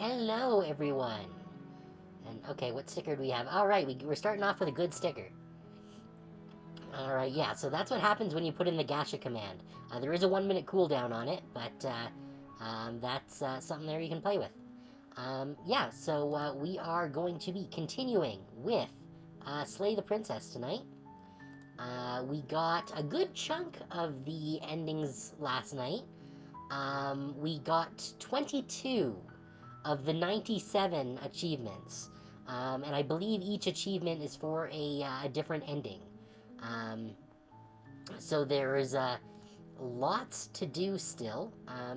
Hello, everyone. And okay, what sticker do we have? All right, we're starting off with a good sticker. All right, yeah. So that's what happens when you put in the Gasha command. There is a 1-minute cooldown on it, but that's something there you can play with. Yeah. So we are going to be continuing with Slay the Princess tonight. We got a good chunk of the endings last night. We got 22 of the 97 achievements. And I believe each achievement is for a different ending. So there's lots to do still.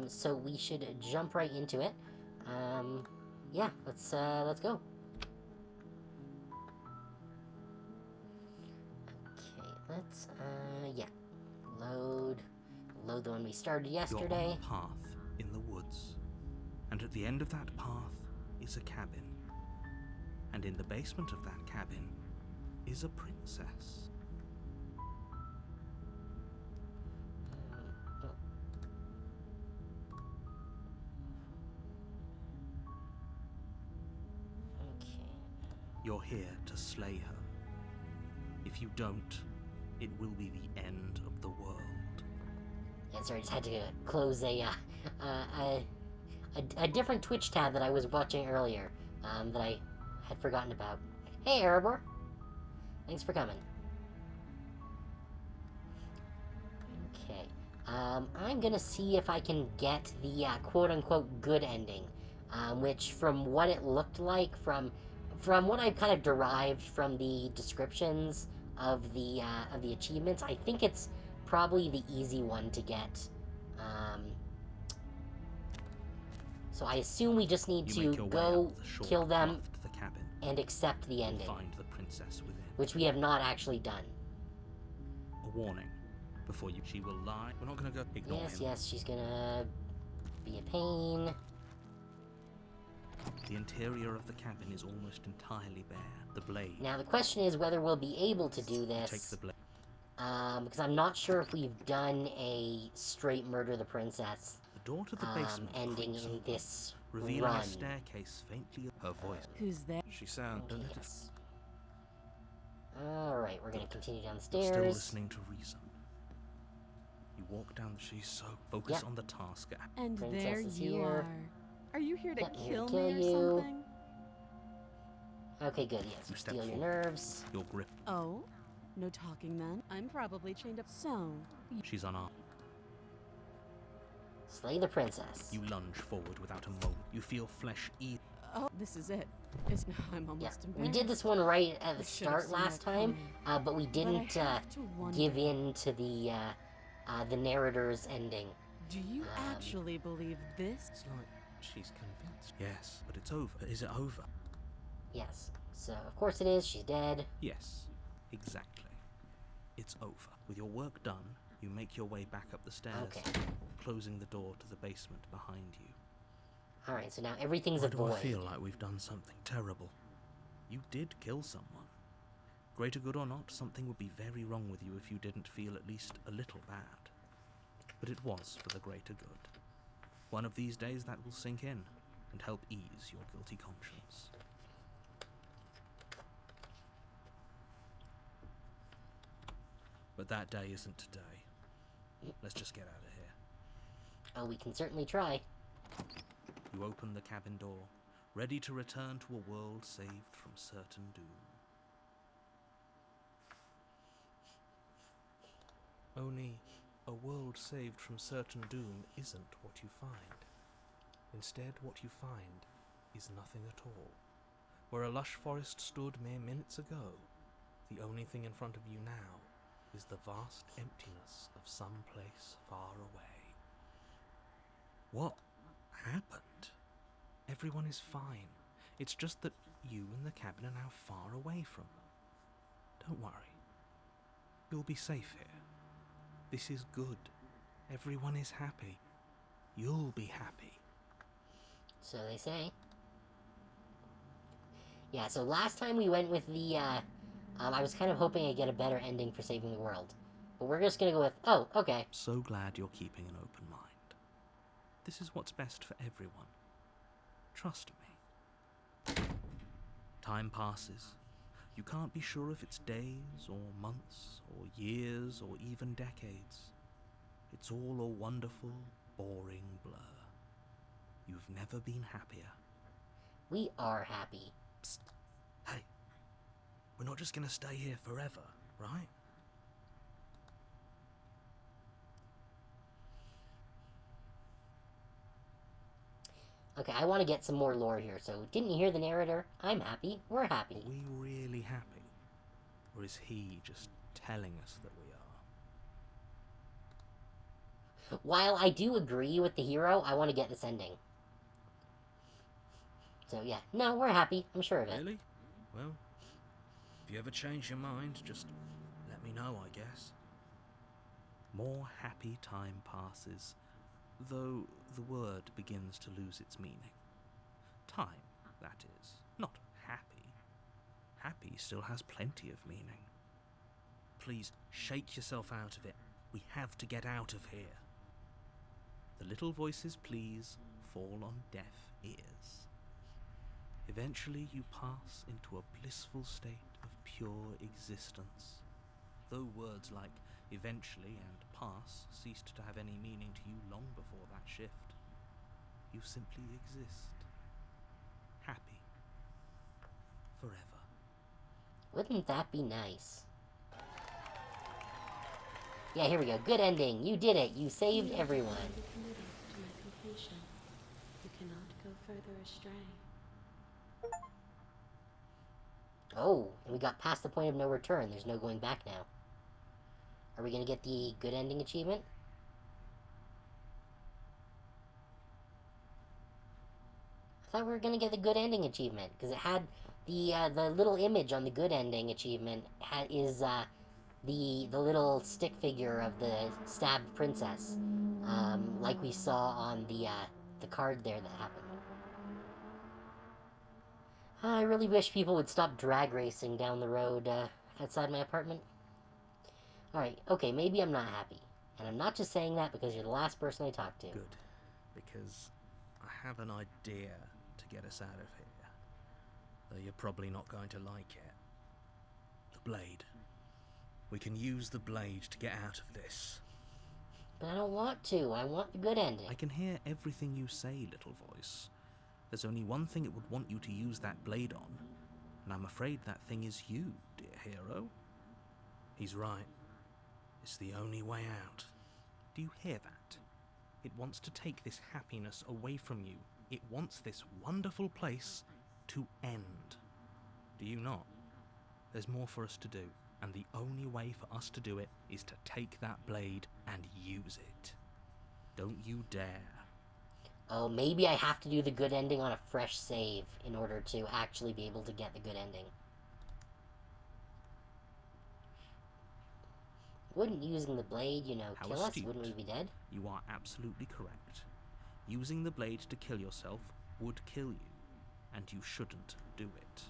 So we should jump right into it. Yeah, let's go. Okay, let's yeah, load the one we started yesterday. You're on a path in the woods, and at the end of that path is a cabin. And in the basement of that cabin is a princess. Okay. You're here to slay her. If you don't, it will be the end of the world. Yeah, sorry, I just had to close a different Twitch tab that I was watching earlier, that I had forgotten about. Hey, Erebor. Thanks for coming. Okay. I'm gonna see if I can get the quote-unquote good ending, which from what it looked like, from what I've kind of derived from the descriptions of the achievements, I think it's probably the easy one to get. So I assume we just need to go kill them the cabin and accept the ending, find the princess within. which we have not actually done. A warning. Before you, she will lie. We're not gonna go ignore him. Yes, she's gonna be a pain. The interior of the cabin is almost entirely bare. The blade. Now the question is whether we'll be able to do this. Take the blade. Because I'm not sure if we've done a straight murder the princess The door to the basement ending creaks in open, this revealing run. a staircase faintly. Her voice. Who's there? She sounds. Yes. Alright, we're gonna continue down the Still stairs. listening to reason. You walk down the. She's so focused on the task at. And Princess there is you here. are. Are you here to Yep, here to kill kill me or you. something? Okay, good, yes. You step Steal your forward. nerves. Your grip. Oh? No talking then? I'm probably chained up. So, She's unarmed. Slay the princess. You lunge forward without a moment. You feel flesh eat. oh, this is it. I'm almost Yeah, embarrassed. we did this one right at the I should've start seen last that time, coming. but we But didn't I have to wonder, give in to the narrator's ending. do you actually believe this? It's like she's convinced. Yes, but it's over. Is it over? Yes. So, of course it is. She's dead. Yes, exactly. It's over. With your work done, you make your way back up the stairs, Okay. closing the door to the basement behind you. Alright, so now everything's Why a do void. I feel like we've done something terrible? You did kill someone. Greater good or not, something would be very wrong with you if you didn't feel at least a little bad. But it was for the greater good. One of these days that will sink in and help ease your guilty conscience. But that day isn't today. Let's just get out of here. Oh, we can certainly try. You open the cabin door, ready to return to a world saved from certain doom. Only a world saved from certain doom isn't what you find. Instead, what you find is nothing at all. Where a lush forest stood mere minutes ago, the only thing in front of you now is the vast emptiness of some place far away. What happened? Everyone is fine. It's just that you and the cabin are now far away from them. Don't worry. You'll be safe here. This is good. Everyone is happy. You'll be happy. So they say. Yeah, so last time we went with the, I was kind of hoping I'd get a better ending for saving the world. But we're just gonna go with, oh, okay. So glad you're keeping an open mind. This is what's best for everyone. Trust me. Time passes. You can't be sure if it's days or months or years or even decades. It's all a wonderful, boring blur. You've never been happier. We are happy. Psst. Hey, we're not just gonna stay here forever, right? Okay, I want to get some more lore here. So, didn't you hear the narrator? I'm happy. We're happy. Are we really happy? Or is he just telling us that we are? While I do agree with the hero, I want to get this ending. So, yeah. No, we're happy. I'm sure of it. Really? Well, if you ever change your mind, just let me know, I guess. More happy time passes, though the word begins to lose its meaning. Time, that is, not happy. Happy still has plenty of meaning. Please, shake yourself out of it. We have to get out of here. The little voice's pleas fall on deaf ears. Eventually you pass into a blissful state of pure existence. Though words like eventually and pass ceased to have any meaning to you long before that shift, you simply exist. Happy. Forever. Wouldn't that be nice? Yeah, here we go. Good ending. You did it. You saved everyone. You committed to my completion. You cannot go further astray. Oh, and we got past the point of no return. There's no going back now. Are we going to get the good ending achievement? I thought we were going to get the good ending achievement, because it had the little image on the good ending achievement is the little stick figure of the stabbed princess, like we saw on the card there that happened. I really wish people would stop drag racing down the road outside my apartment. Alright, okay, maybe I'm not happy. And I'm not just saying that because you're the last person I talked to. Good, because I have an idea to get us out of here, though you're probably not going to like it. The blade. We can use the blade to get out of this. But I don't want to. I want the good ending. I can hear everything you say, little voice. There's only one thing it would want you to use that blade on, and I'm afraid that thing is you, dear hero. He's right. It's the only way out. Do you hear that? It wants to take this happiness away from you. It wants this wonderful place to end. Do you not? There's more for us to do, and the only way for us to do it is to take that blade and use it. Don't you dare. Oh, maybe I have to do the good ending on a fresh save in order to actually be able to get the good ending. Wouldn't using the blade, How kill us? astute. Wouldn't we be dead? You are absolutely correct. Using the blade to kill yourself would kill you, and you shouldn't do it.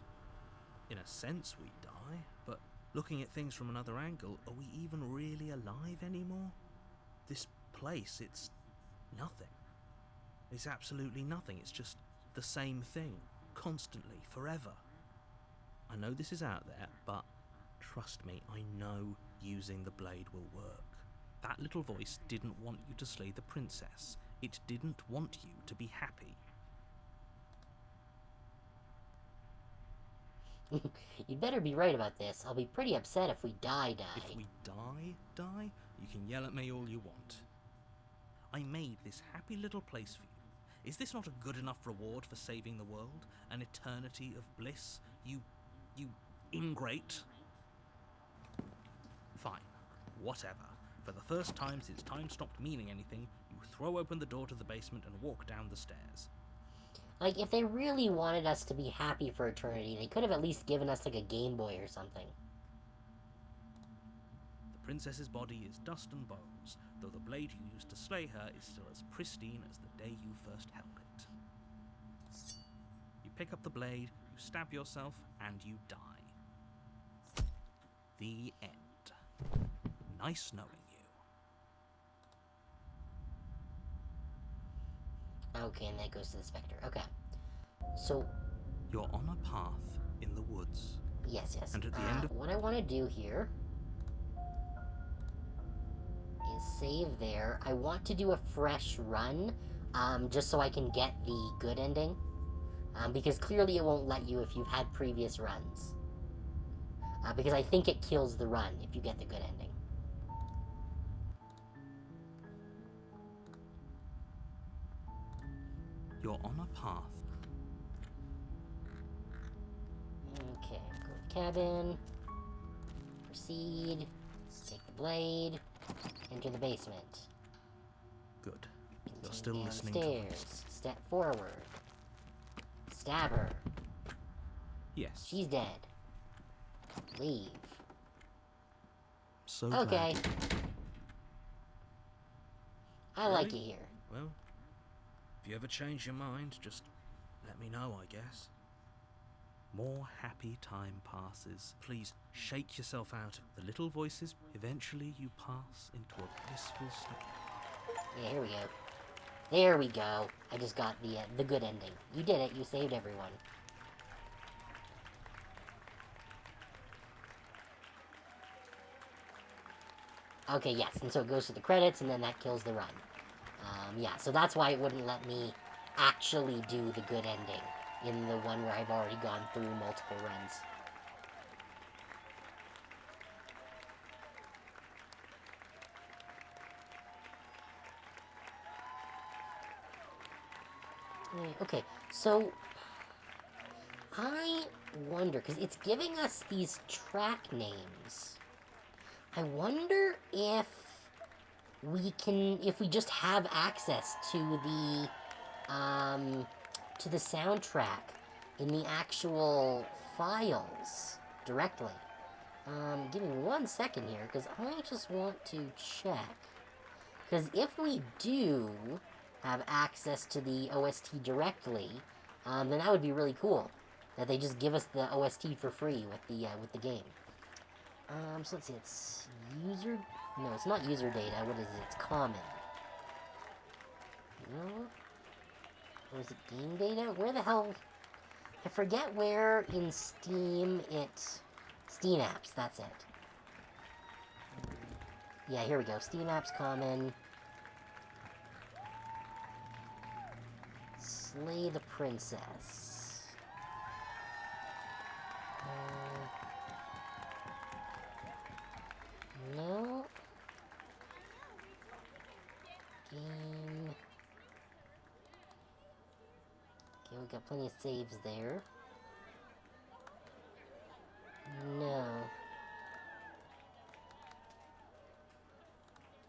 In a sense, we die, but looking at things from another angle, are we even really alive anymore? This place, it's nothing. It's absolutely nothing. It's just the same thing, constantly, forever. I know this is out there, but trust me, I know using the blade will work. That little voice didn't want you to slay the princess. It didn't want you to be happy. You'd better be right about this. I'll be pretty upset if we die. If we die, you can yell at me all you want. I made this happy little place for you. Is this not a good enough reward for saving the world? An eternity of bliss? You ingrate? Fine. Whatever. For the first time since time stopped meaning anything, you throw open the door to the basement and walk down the stairs. Like, if they really wanted us to be happy for eternity, they could have at least given us, like, a Game Boy or something. The princess's body is dust and bones, though the blade you used to slay her is still as pristine as the day you first held it. You pick up the blade, you stab yourself, and you die. The end. Nice knowing you. Okay, and that goes to the Spectre. Okay. So, You're on a path in the woods. yes. And at the end of... What I want to do here is save there. I want to do a fresh run, just so I can get the good ending. Because clearly it won't let you if you've had previous runs. Because I think it kills the run if you get the good ending. You're on a path. Okay, go to the cabin. Proceed. Take the blade. Enter the basement. Good. You're still Continue listening to downstairs. Step forward. Stab her. Yes. She's dead. Leave. So Okay. glad. I like it Really? here. Well, if you ever change your mind, just let me know, I guess. More happy time passes. Please shake yourself out of the little voices. Eventually you pass into a blissful state. Yeah, here we go. There we go. I just got the good ending. You did it. You saved everyone. Okay, yes, and so it goes to the credits, and then that kills the run. Yeah, so that's why it wouldn't let me actually do the good ending in the one where I've already gone through multiple runs. Okay, so I wonder, because it's giving us these track names. I wonder if if we just have access to the soundtrack in the actual files directly. Give me 1 second here, because I just want to check. Because if we do have access to the OST directly, then that would be really cool. That they just give us the OST for free with the game. So let's see, it's user... No, it's not user data. What is it? It's common. No? Or is it game data? Where the hell... I forget where in Steam it... Steam apps, that's it. Yeah, here we go. Steam apps common. Slay the princess. No. Game. Okay, we got plenty of saves there. No.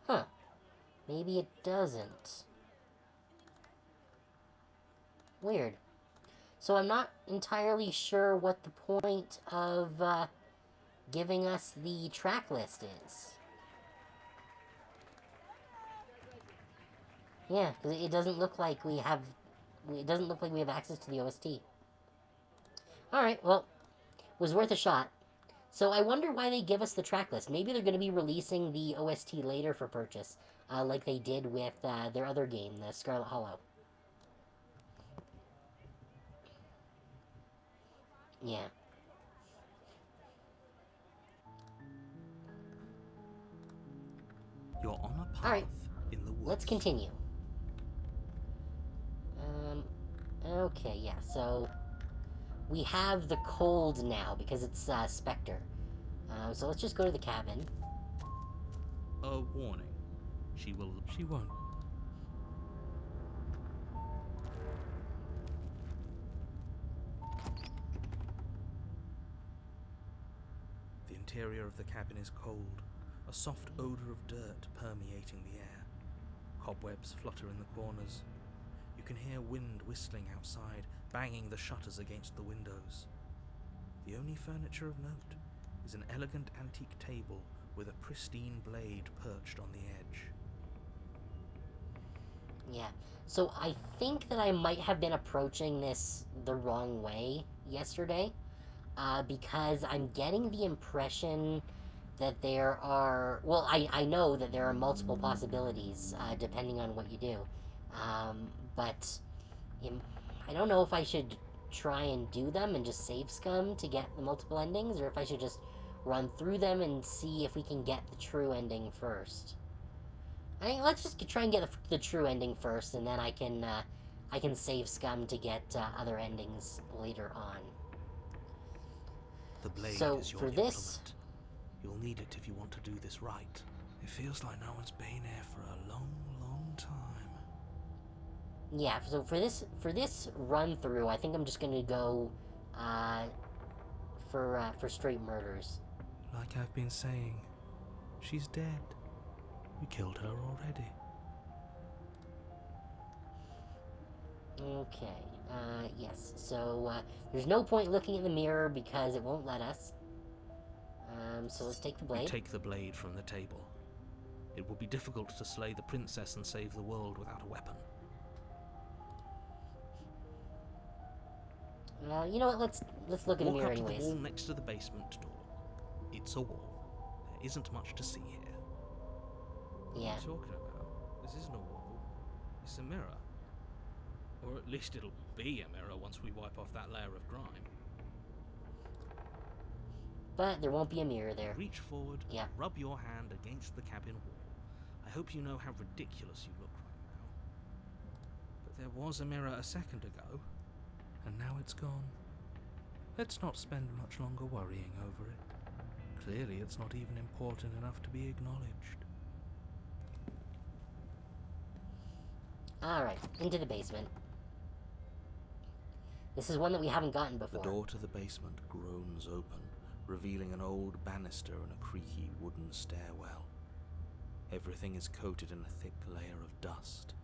Huh. Maybe it doesn't. Weird. So I'm not entirely sure what the point of giving us the track list is. Yeah, because it doesn't look like we have... It doesn't look like we have access to the OST. Alright, well, was worth a shot. So I wonder why they give us the track list. Maybe they're going to be releasing the OST later for purchase, like they did with their other game, the Scarlet Hollow. Yeah. You're on a path Alright, in the woods. let's continue. Okay, yeah, so we have the cold now because it's Spectre. So let's just go to the cabin. A warning. She won't. The interior of the cabin is cold, a soft odor of dirt permeating the air. Cobwebs flutter in the corners. You can hear wind whistling outside, banging the shutters against the windows. The only furniture of note is an elegant antique table with a pristine blade perched on the edge. Yeah, so I think that I might have been approaching this the wrong way yesterday, because I'm getting the impression that there are... Well, I know that there are multiple possibilities, depending on what you do. But I don't know if I should try and do them and just save scum to get the multiple endings, or if I should just run through them and see if we can get the true ending first. I think let's just try and get the true ending first, and then I can save scum to get other endings later on. The blade So, is your for this- implement. You'll need it if you want to do this right. It feels like no one's been here for a long, long time. Yeah, so for this run through, I think I'm just gonna go for straight murders. Like I've been saying, she's dead. We killed her already. Okay, yes. So, there's no point looking in the mirror because it won't let us. So let's take the You blade. take the blade from the table. It will be difficult to slay the princess and save the world without a weapon. You know what? Let's look in the Walk mirror up to the anyways. wall next to the basement door. It's a wall. There isn't much to see here. Yeah. What are you talking about? This isn't a wall. It's a mirror. Or at least it'll be a mirror once we wipe off that layer of grime. But there won't be a mirror there. Reach forward, Yeah. rub your hand against the cabin wall. I hope you know how ridiculous you look right now. But there was a mirror a second ago, and now it's gone. Let's not spend much longer worrying over it. Clearly it's not even important enough to be acknowledged. Alright, into the basement. This is one that we haven't gotten The before. door to the basement groans open, revealing an old banister and a creaky wooden stairwell. Everything is coated in a thick layer of dust,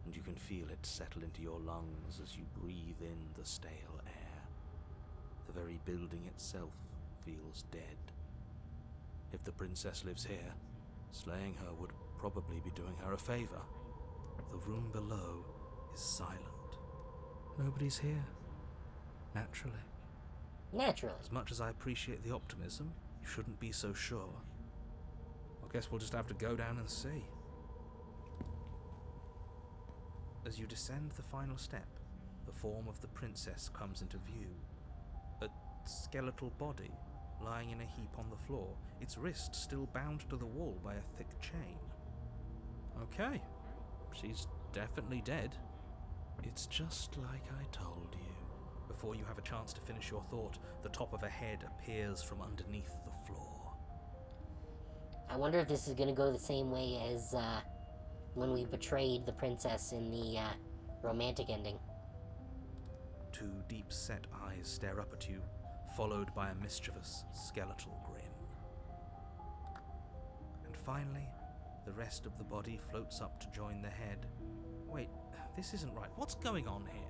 and you can feel it settle into your lungs as you breathe in the stale air. The very building itself feels dead. If the princess lives here, slaying her would probably be doing her a favor. The room below is silent. Nobody's here. Naturally. Naturally. As much as I appreciate the optimism, you shouldn't be so sure. I guess we'll just have to go down and see. As you descend the final step, the form of the princess comes into view. A skeletal body lying in a heap on the floor, its wrist still bound to the wall by a thick chain. Okay, she's definitely dead. It's just like I told you. Before you have a chance to finish your thought, the top of a head appears from underneath the floor. I wonder if this is gonna go the same way as when we betrayed the princess in the romantic ending. Two deep-set eyes stare up at you, followed by a mischievous, skeletal grin. And finally, the rest of the body floats up to join the head. Wait, this isn't right. What's going on here?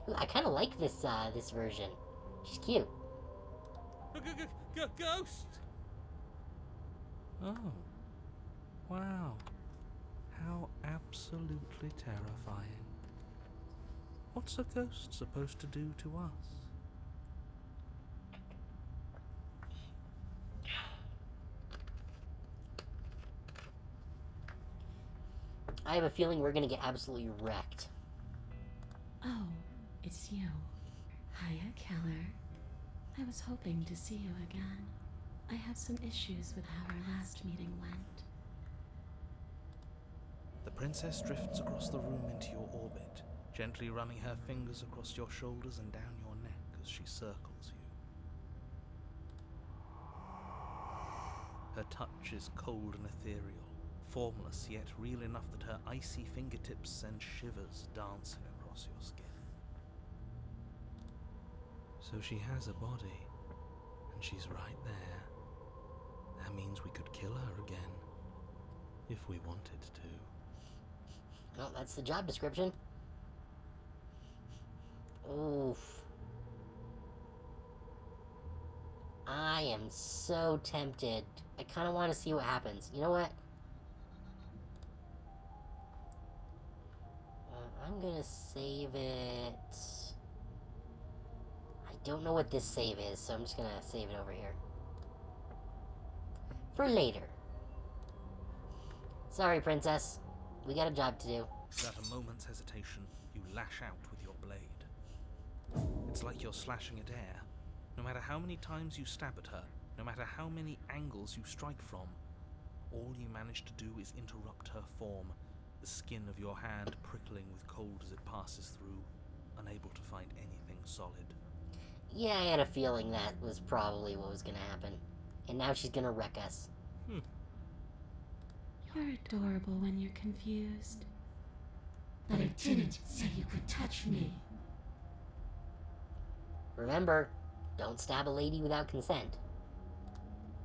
Ooh, I kind of like this this version. She's cute. Ghost! Oh. Wow. How absolutely terrifying. What's a ghost supposed to do to us? I have a feeling we're gonna get absolutely wrecked. Oh, it's you. Hiya, Keller. I was hoping to see you again. I have some issues with how our last meeting went. The princess drifts across the room into your orbit, gently running her fingers across your shoulders and down your neck as she circles you. Her touch is cold and ethereal, formless yet real enough that her icy fingertips send shivers dancing across your skin. So she has a body, and she's right there. That means we could kill her again, if we wanted to. Well, that's the job description. Oof. I am so tempted. I kind of want to see what happens. You know what? I'm gonna save it. I don't know what this save is, so I'm just gonna save it over here. For later. Sorry, princess. We got a job to do. Without a moment's hesitation, you lash out with your blade. It's like you're slashing at air. No matter how many times you stab at her, no matter how many angles you strike from, all you manage to do is interrupt her form, the skin of your hand prickling with cold as it passes through, unable to find anything solid. Yeah, I had a feeling that was probably what was gonna happen. And now she's gonna wreck us. You're adorable when you're confused. But I didn't say you could touch me. Remember, don't stab a lady without consent.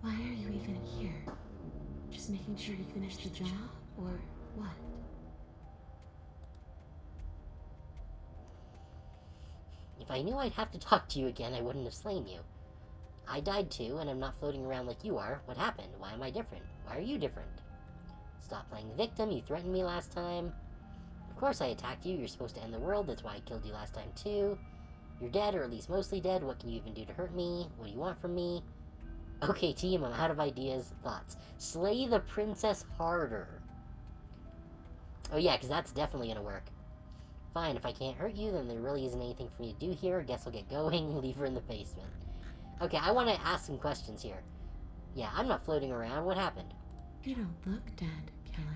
Why are you even here? Just making sure you finish the job, or what? If I knew I'd have to talk to you again, I wouldn't have slain you. I died too, and I'm not floating around like you are. What happened? Why am I different? Why are you different? Stop playing the victim. You threatened me last time. Of course I attacked you. You're supposed to end the world. That's why I killed you last time too. You're dead, or at least mostly dead. What can you even do to hurt me? What do you want from me? Okay, team, I'm out of ideas. Thoughts. Slay the princess harder. Oh yeah, because that's definitely gonna work. Fine, if I can't hurt you, then there really isn't anything for me to do here. Guess I'll get going. Leave her in the basement. Okay, I want to ask some questions here. Yeah, I'm not floating around. What happened? You don't look dead, killer.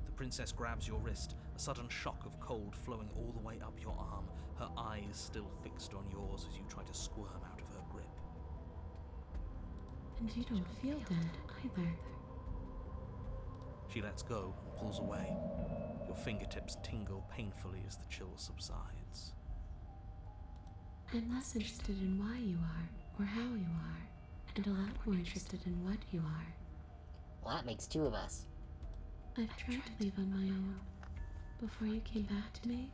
The princess grabs your wrist, a sudden shock of cold flowing all the way up your arm, her eyes still fixed on yours as you try to squirm out of her grip. And you don't feel dead either. She lets go and pulls away. Your fingertips tingle painfully as the chill subsides. I'm less interested in why you are, or how you are, and a lot more interested in what you are. Well, that makes two of us. I've tried to leave on my own. Before you came back to me,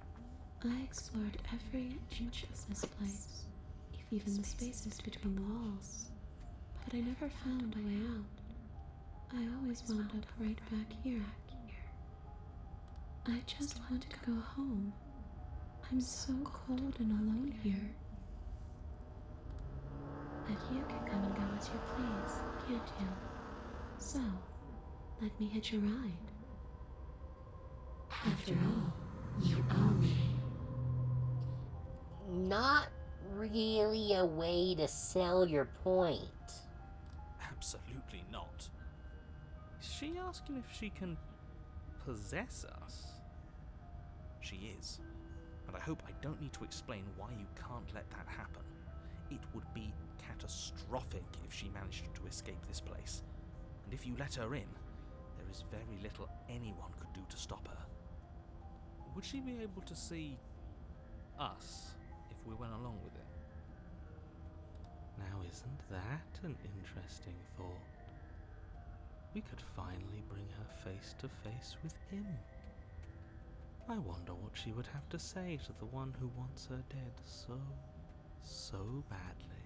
I explored every inch of this place, even the spaces between the walls. But I never found a way out. I always wound up right back here. I just want to go home. I'm so cold and alone here. But you can come and go as you please, can't you? So, let me hitch a ride. After all, you owe me. Not really a way to sell your point. Absolutely not. Is she asking if she can possess us? She is. And I hope I don't need to explain why you can't let that happen. It would be catastrophic if she managed to escape this place. And if you let her in, there is very little anyone could do to stop her. Would she be able to see us if we went along with it? Now isn't that an interesting thought? We could finally bring her face to face with him. I wonder what she would have to say to the one who wants her dead so badly.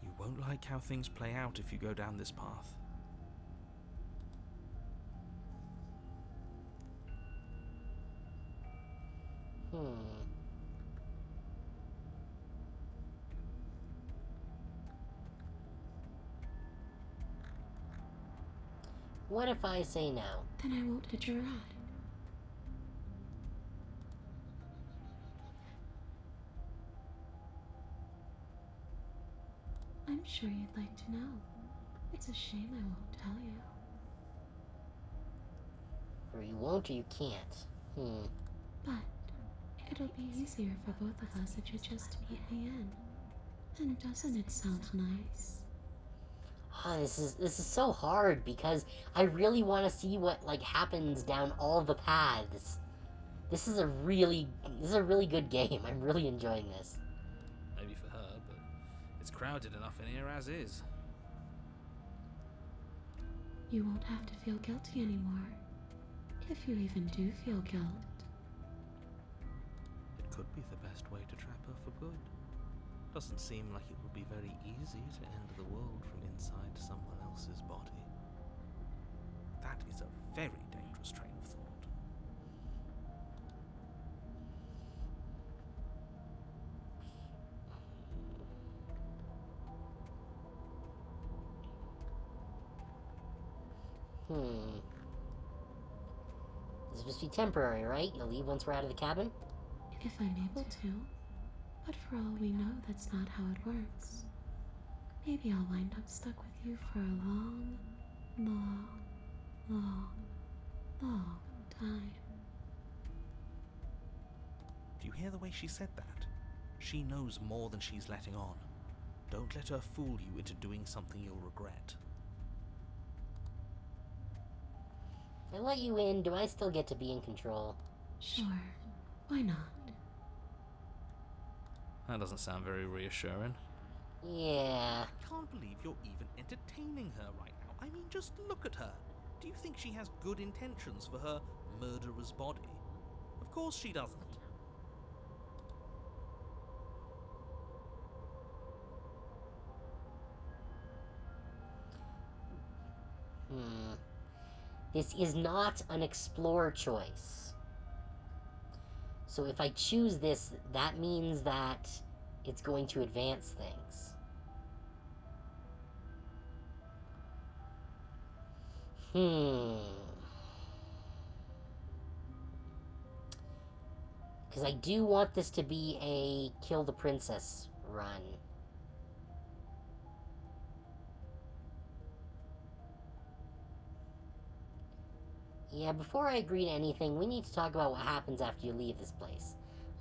You won't like how things play out if you go down this path. What if I say no? Then I won't hitch a ride. I'm sure you'd like to know. It's a shame I won't tell you. Or you won't or you can't. But it'll be easier for both of us if you just meet me in. And doesn't it sound nice? Oh, this is so hard because I really want to see what happens down all the paths. This is a really good game. I'm really enjoying this. Maybe for her, but it's crowded enough in here as is. You won't have to feel guilty anymore. If you even do feel guilt. It could be the best way to trap her for good. Doesn't seem like it would be very easy to end the world from inside someone else's body. That is a very dangerous train of thought. This must be temporary, right? You'll leave once we're out of the cabin? if I'm able to. But for all we know, that's not how it works. Maybe I'll wind up stuck with you for a long, long, long, long time. Do you hear the way she said that? She knows more than she's letting on. Don't let her fool you into doing something you'll regret. If I let you in, do I still get to be in control? Sure, why not? That doesn't sound very reassuring. Yeah. I can't believe you're even entertaining her right now. I mean, just look at her. Do you think she has good intentions for her murderer's body? Of course she doesn't. This is not an explore choice. So if I choose this, that means that it's going to advance things. Because I do want this to be a kill the princess run. Yeah, before I agree to anything, we need to talk about what happens after you leave this place.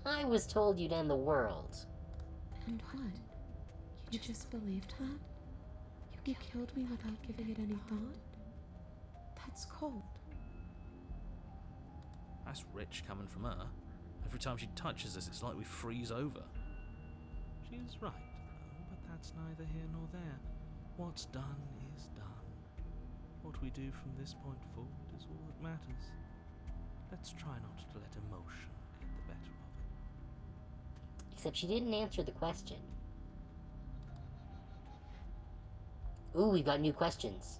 I was told you'd end the world. And what? You just believed that? You killed me without giving it any thought? That's cold. That's rich coming from her. Every time she touches us, it's like we freeze over. She's right, though, but that's neither here nor there. What's done is done. What we do from this point forward is all that matters. Let's try not to let emotion get the better of it. Except she didn't answer the question. Ooh, we've got new questions.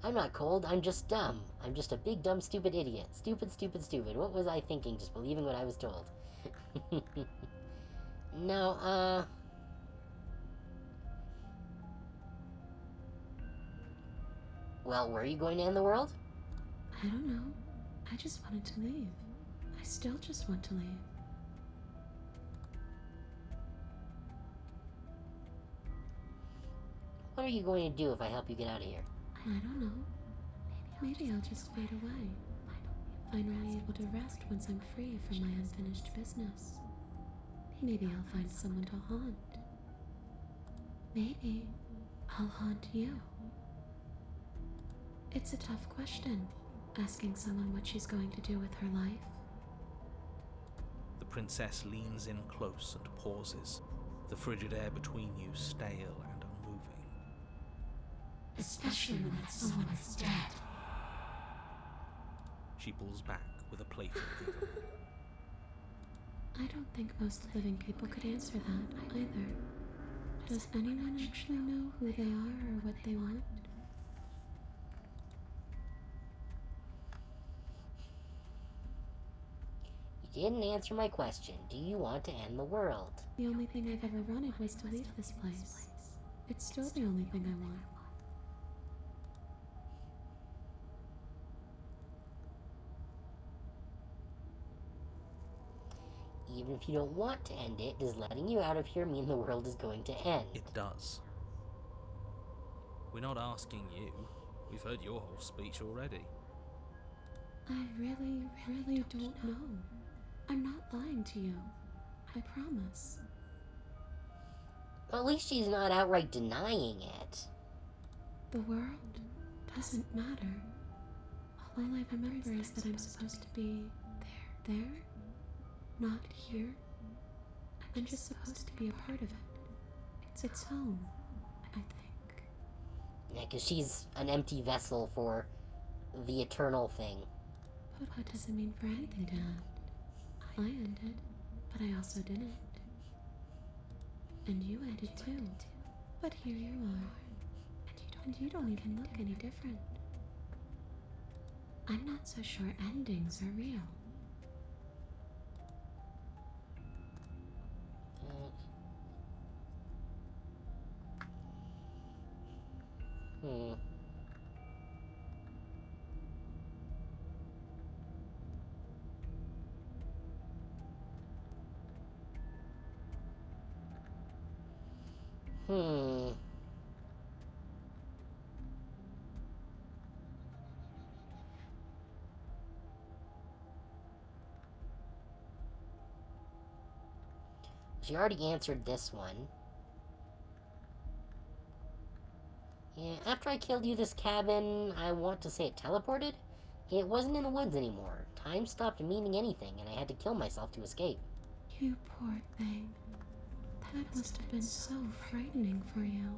I'm not cold, I'm just dumb. I'm just a big, dumb, stupid idiot. Stupid, stupid, stupid. What was I thinking, just believing what I was told? No, well, were you going to end the world? I don't know. I just wanted to leave. I still just want to leave. What are you going to do if I help you get out of here? I don't know. Maybe I'll just fade away. Finally able to rest once I'm free from my unfinished business. Maybe I'll find someone to haunt. Maybe I'll haunt you. It's a tough question, asking someone what she's going to do with her life. The princess leans in close and pauses, the frigid air between you stale and unmoving. Especially when that someone is dead. She pulls back with a playful giggle. I don't think most living people could answer that, either. Does anyone actually know who they are or what they want? You didn't answer my question. Do you want to end the world? The only thing I've ever wanted was to leave this place. It's still the only thing I want. Even if you don't want to end it, does letting you out of here mean the world is going to end? It does. We're not asking you. We've heard your whole speech already. I really don't know. I'm not lying to you. I promise. Well, at least she's not outright denying it. The world doesn't matter. All I remember is that I'm supposed to be there, not here. I'm just supposed to be a part of it. It's home, I think. Yeah, because she's an empty vessel for the eternal thing. But what does it mean for anything to end? I ended, but I also didn't. And you ended too. But here you are. And you don't even look any different. I'm not so sure endings are real. Hmm. She already answered this one. Yeah, after I killed you, this cabin, I want to say it teleported? It wasn't in the woods anymore. Time stopped meaning anything, and I had to kill myself to escape. You poor thing. That must have been so frightening for you.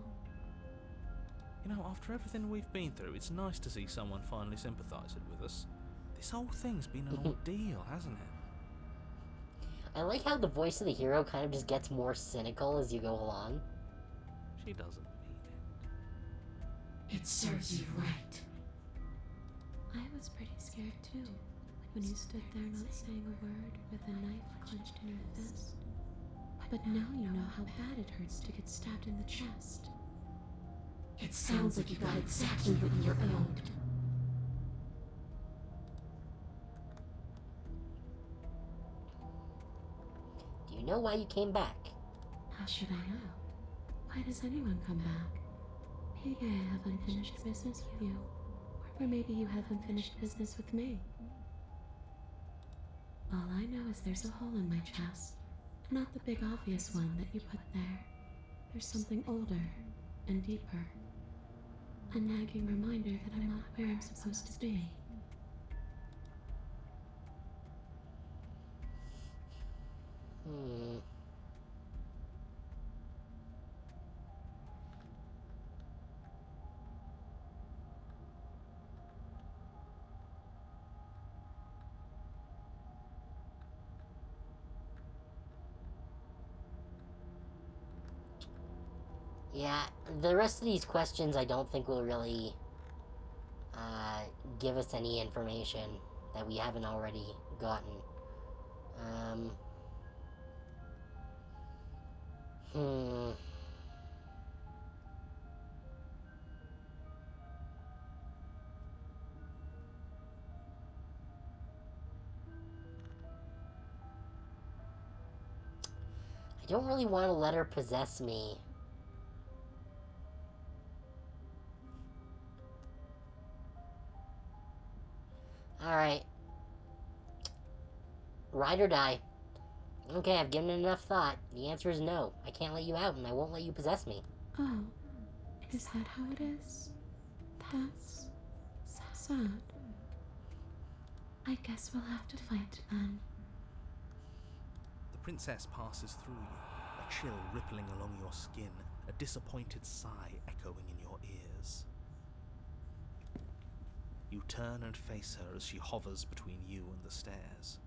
You know, after everything we've been through, it's nice to see someone finally sympathising with us. This whole thing's been an ordeal, hasn't it? I like how the voice of the hero kind of just gets more cynical as you go along. She doesn't mean it. It serves you right. I was pretty scared too, like when you stood there not saying a word with a knife clenched in your fist. But now you know how bad it hurts to get stabbed in the chest. It sounds like you got exactly what you're owed. Do you know why you came back? How should I know? Why does anyone come back? Maybe I have unfinished business with you. Or maybe you have unfinished business with me. All I know is there's a hole in my chest. Not the big obvious one that you put there. There's something older and deeper. A nagging reminder that I'm not where I'm supposed to be. Hmm. Yeah, the rest of these questions I don't think will really give us any information that we haven't already gotten. Hmm. I don't really want to let her possess me. Alright. Ride or die. Okay, I've given it enough thought. The answer is no. I can't let you out, and I won't let you possess me. Oh, is that how it is? That's sad. I guess we'll have to fight then. The princess passes through you, a chill rippling along your skin, a disappointed sigh echoing in your ears. You turn and face her as she hovers between you and the stairs.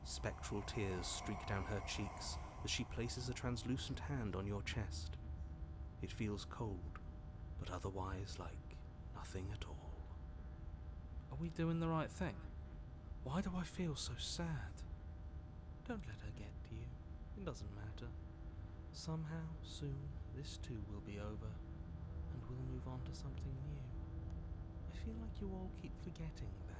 Spectral tears streak down her cheeks as she places a translucent hand on your chest. It feels cold, but otherwise like nothing at all. Are we doing the right thing? Why do I feel so sad? Don't let her get to you. It doesn't matter. Somehow, soon, this too will be over, and we'll move on to something new. I feel like you all keep forgetting that.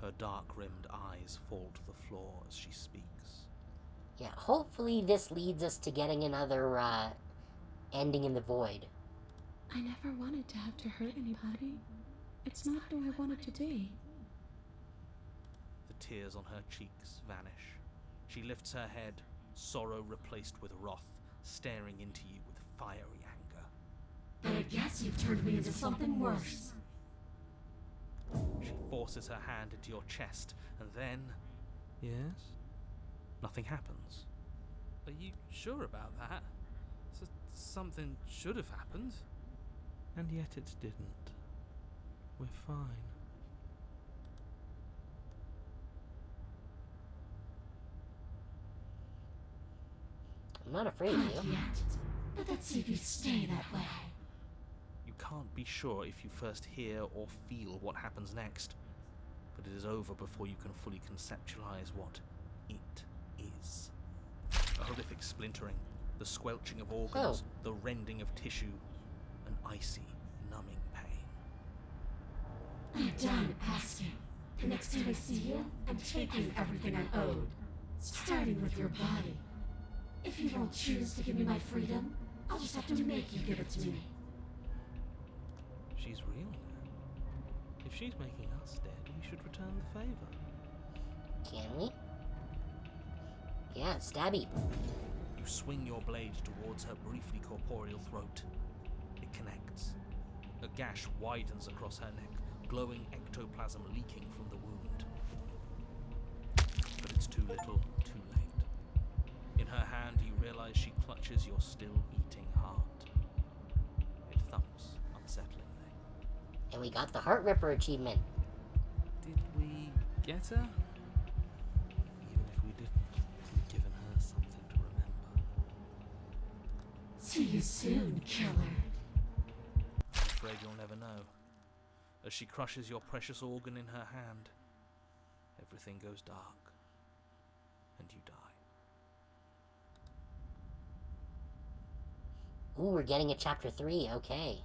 Her dark-rimmed eyes fall to the floor as she speaks. Yeah, hopefully this leads us to getting another, ending in the void. I never wanted to have to hurt anybody. It's not who I wanted to be. The tears on her cheeks vanish. She lifts her head, sorrow replaced with wrath, staring into you with fiery anger. But I guess you've turned me into something worse. She forces her hand into your chest, and then... Yes? Nothing happens. Are you sure about that? Something should have happened. And yet it didn't. We're fine. I'm not afraid of Not you. yet. But let's see if you stay that way. You can't be sure if you first hear or feel what happens next, but it is over before you can fully conceptualize what it is. A horrific splintering, the squelching of organs, the rending of tissue, an icy, numbing pain. I'm done asking. The next time I see you, I'm taking everything I owed. Starting with your body. If you don't choose to give me my freedom, I'll just have to make you give it to me. She's real now. If she's making us dead, we should return the favor. Can we? Yeah, stabby. You swing your blade towards her briefly corporeal throat. It connects. A gash widens across her neck, glowing ectoplasm leaking from the wound. But it's too little, too late. In her hand, you realize she clutches your still beating heart. It thumps unsettlingly. And we got the Heart Ripper achievement. Did we get her? Even if we didn't, we've given her something to remember. See you soon, killer. I'm afraid you'll never know. As she crushes your precious organ in her hand, everything goes dark, and you die. Ooh, we're getting a chapter 3, okay.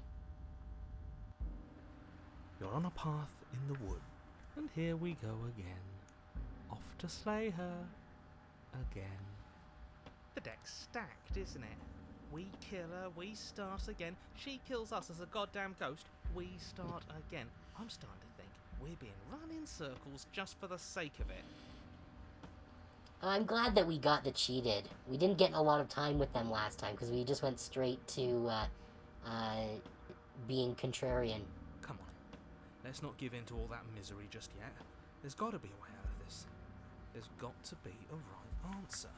You're on a path in the wood, and here we go again. Off to slay her again. The deck's stacked, isn't it? We kill her, we start again. She kills us as a goddamn ghost, we start again. I'm starting to think we're being run in circles just for the sake of it. I'm glad that we got the cheated. We didn't get a lot of time with them last time, because we just went straight to, being contrarian. Come on, let's not give in to all that misery just yet. There's got to be a way out of this. There's got to be a right answer.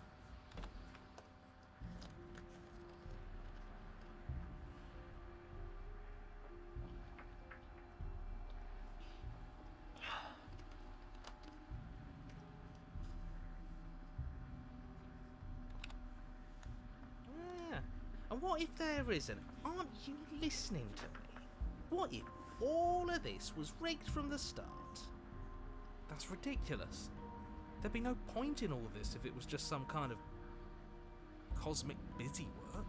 And what if there isn't? Aren't you listening to me? What if all of this was rigged from the start? That's ridiculous. There'd be no point in all this if it was just some kind of cosmic busy work.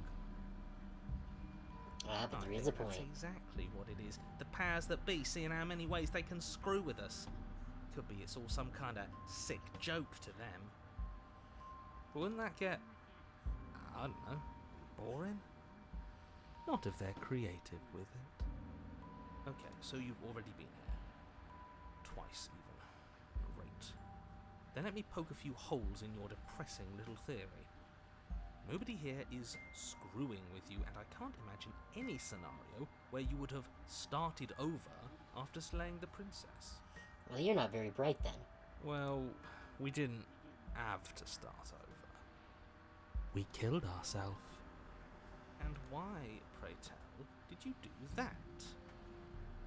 Yeah, but I there is a think point. that's exactly what it is. The powers that be seeing how many ways they can screw with us. Could be it's all some kind of sick joke to them. But wouldn't that get, I don't know, boring? Not if they're creative with it. Okay, so you've already been here. Twice, even. Great. Then let me poke a few holes in your depressing little theory. Nobody here is screwing with you, and I can't imagine any scenario where you would have started over after slaying the princess. Well, you're not very bright then. Well, we didn't have to start over. We killed ourselves. And why, pray tell, did you do that?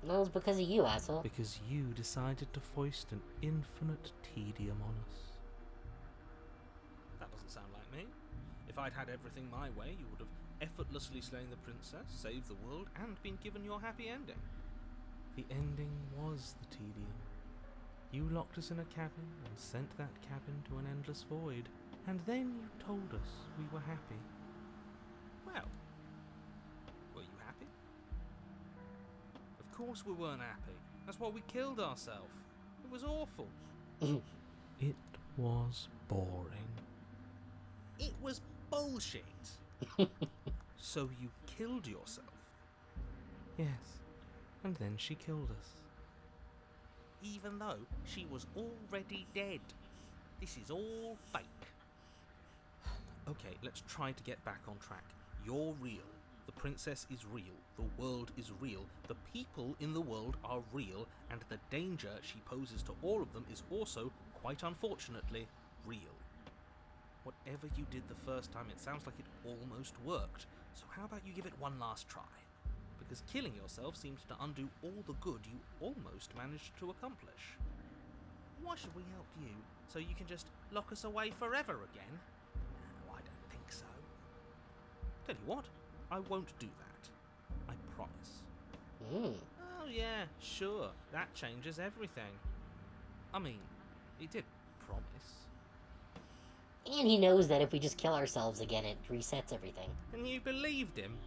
No, it was because of you, asshole. Because you decided to foist an infinite tedium on us. That doesn't sound like me. If I'd had everything my way, you would have effortlessly slain the princess, saved the world, and been given your happy ending. The ending was the tedium. You locked us in a cabin and sent that cabin to an endless void. And then you told us we were happy. Well, were you happy? Of course we weren't happy. That's why we killed ourselves. It was awful. It was boring. It was bullshit. So you killed yourself? Yes, and then she killed us. Even though she was already dead. This is all fake. Okay, let's try to get back on track. You're real. The princess is real. The world is real. The people in the world are real. And the danger she poses to all of them is also, quite unfortunately, real. Whatever you did the first time, it sounds like it almost worked. So how about you give it one last try? Because killing yourself seems to undo all the good you almost managed to accomplish. Why should we help you? So you can just lock us away forever again? No, I don't think so. Tell you what, I won't do that. I promise. Oh yeah, sure. That changes everything. I mean, he did promise. And he knows that if we just kill ourselves again, it resets everything. And you believed him?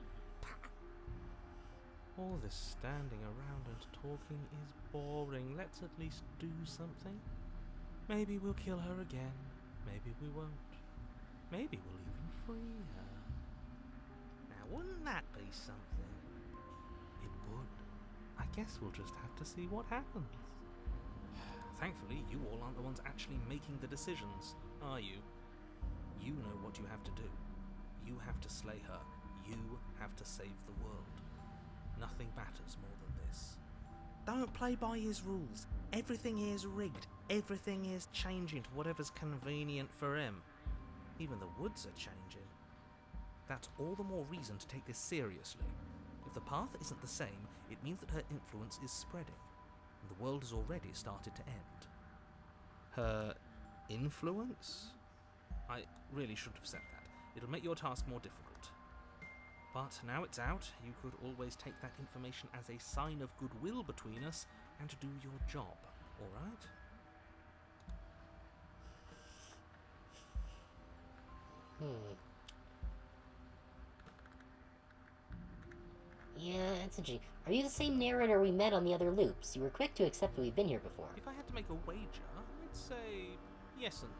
All this standing around and talking is boring. Let's at least do something. Maybe we'll kill her again. Maybe we won't. Maybe we'll even free her. Now, wouldn't that be something? It would. I guess we'll just have to see what happens. Thankfully, you all aren't the ones actually making the decisions, are you? You know what you have to do. You have to slay her. You have to save the world. Nothing matters more than this. Don't play by his rules. Everything here's rigged. Everything here's changing to whatever's convenient for him. Even the woods are changing. That's all the more reason to take this seriously. If the path isn't the same, it means that her influence is spreading, and the world has already started to end. Her influence? I really shouldn't have said that. It'll make your task more difficult. But now it's out, you could always take that information as a sign of goodwill between us and do your job, alright? Yeah, that's interesting. Are you the same narrator we met on the other loops? You were quick to accept that we've been here before. If I had to make a wager, I'd say yes and no.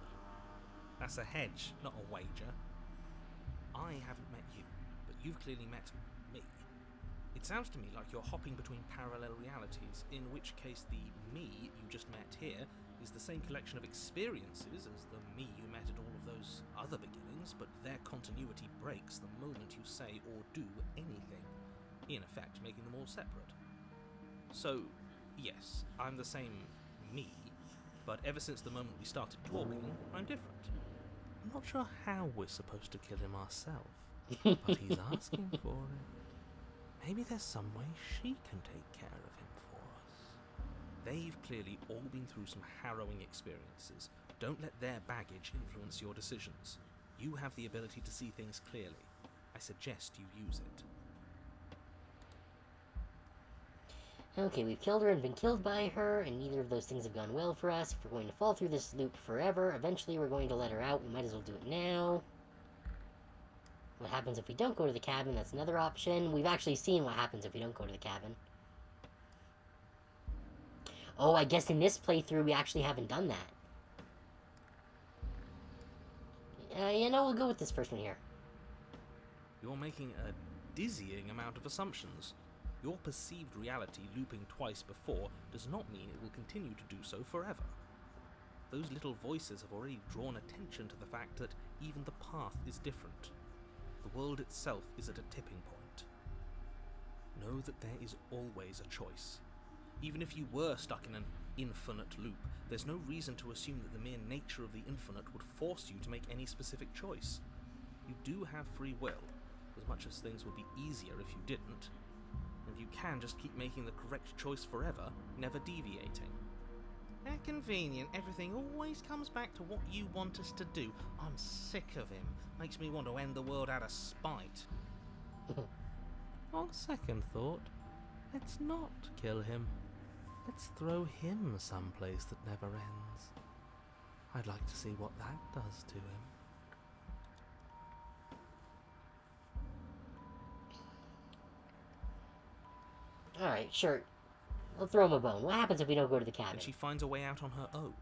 That's a hedge, not a wager. I haven't met you, but you've clearly met me. It sounds to me like you're hopping between parallel realities, in which case the me you just met here is the same collection of experiences as the me you met at all of those other beginnings, but their continuity breaks the moment you say or do anything, in effect making them all separate. So, yes, I'm the same me, but ever since the moment we started talking, I'm different. I'm not sure how we're supposed to kill him ourselves, but he's asking for it. Maybe there's some way she can take care of him for us. They've clearly all been through some harrowing experiences. Don't let their baggage influence your decisions. You have the ability to see things clearly. I suggest you use it. Okay, we've killed her and been killed by her, and neither of those things have gone well for us. If we're going to fall through this loop forever, eventually we're going to let her out. We might as well do it now. What happens if we don't go to the cabin? That's another option. We've actually seen what happens if we don't go to the cabin. Oh, I guess in this playthrough we actually haven't done that. You know, we'll go with this first one here. You're making a dizzying amount of assumptions. Your perceived reality looping twice before does not mean it will continue to do so forever. Those little voices have already drawn attention to the fact that even the path is different. The world itself is at a tipping point. Know that there is always a choice. Even if you were stuck in an infinite loop, there's no reason to assume that the mere nature of the infinite would force you to make any specific choice. You do have free will, as much as things would be easier if you didn't. And you can just keep making the correct choice forever, never deviating. How convenient, everything always comes back to what you want us to do. I'm sick of him. Makes me want to end the world out of spite. On second thought, let's not kill him. Let's throw him someplace that never ends. I'd like to see what that does to him. Alright, sure. We'll throw him a bone. What happens if we don't go to the cabin? And she finds a way out on her own.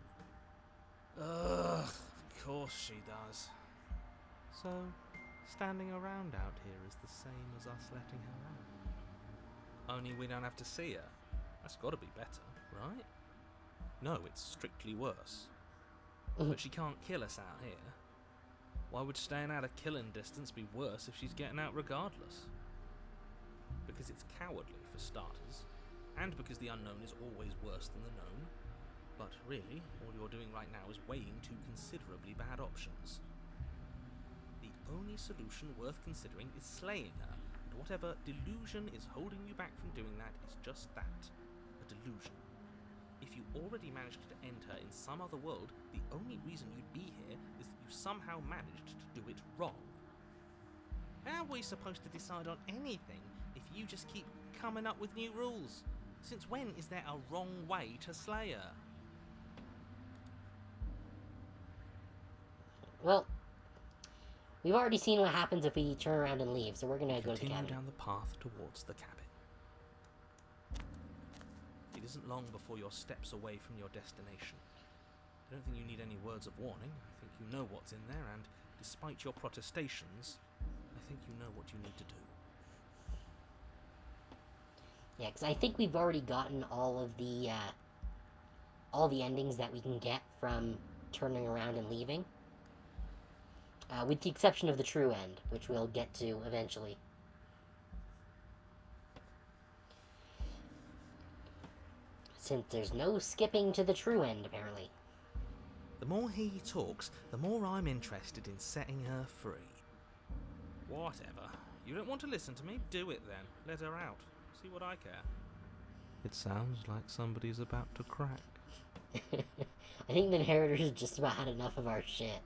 Ugh, of course she does. So, standing around out here is the same as us letting her out. Only we don't have to see her. That's got to be better, right? No, it's strictly worse. But she can't kill us out here. Why would staying out of killing distance be worse if she's getting out regardless? Because it's cowardly, for starters, and because the unknown is always worse than the known. But really, all you're doing right now is weighing two considerably bad options. The only solution worth considering is slaying her, and whatever delusion is holding you back from doing that is just that, a delusion. If you already managed to end her in some other world, the only reason you'd be here is that you somehow managed to do it wrong. How are we supposed to decide on anything if you just keep coming up with new rules? Since when is there a wrong way to slay her? Well, we've already seen what happens if we turn around and leave, so we're gonna go to the Continue cabin. down the path towards the cabin. It isn't long before you're steps away from your destination. I don't think you need any words of warning. I think you know what's in there, and Despite your protestations, I think you know what you need to do. Yeah, because I think we've already gotten all the endings that we can get from turning around and leaving. With the exception of the true end, which we'll get to eventually. Since there's no skipping to the true end, apparently. The more he talks, the more I'm interested in setting her free. Whatever. You don't want to listen to me? Do it then. Let her out. See what I care. It sounds like somebody's about to crack. I think the narrator's has just about had enough of our shit.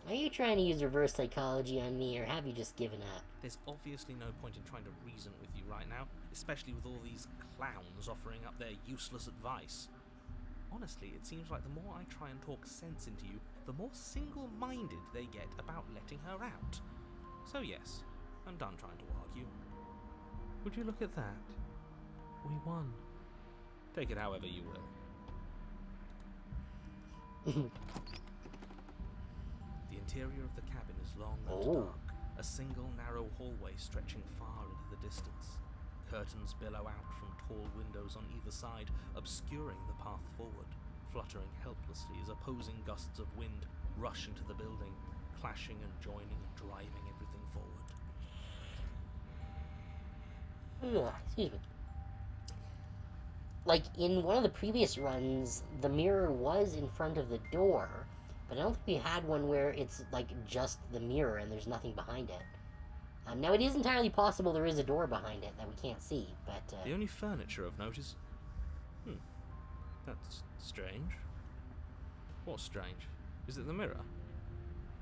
Are you trying to use reverse psychology on me, or have you just given up? There's obviously no point in trying to reason with you right now, especially with all these clowns offering up their useless advice. Honestly, it seems like the more I try and talk sense into you, the more single-minded they get about letting her out. So yes, I'm done trying to argue. Would you look at that? We won. Take it however you will. The interior of the cabin is long and dark, a single narrow hallway stretching far into the distance. Curtains billow out from tall windows on either side, obscuring the path forward, fluttering helplessly as opposing gusts of wind rush into the building, clashing and joining and driving everything forward. Excuse me. Like, in one of the previous runs, the mirror was in front of the door, but I don't think we had one where it's, like, just the mirror and there's nothing behind it. Now, it is entirely possible there is a door behind it that we can't see, but... The only furniture of note is... That's strange. What's strange? Is it the mirror?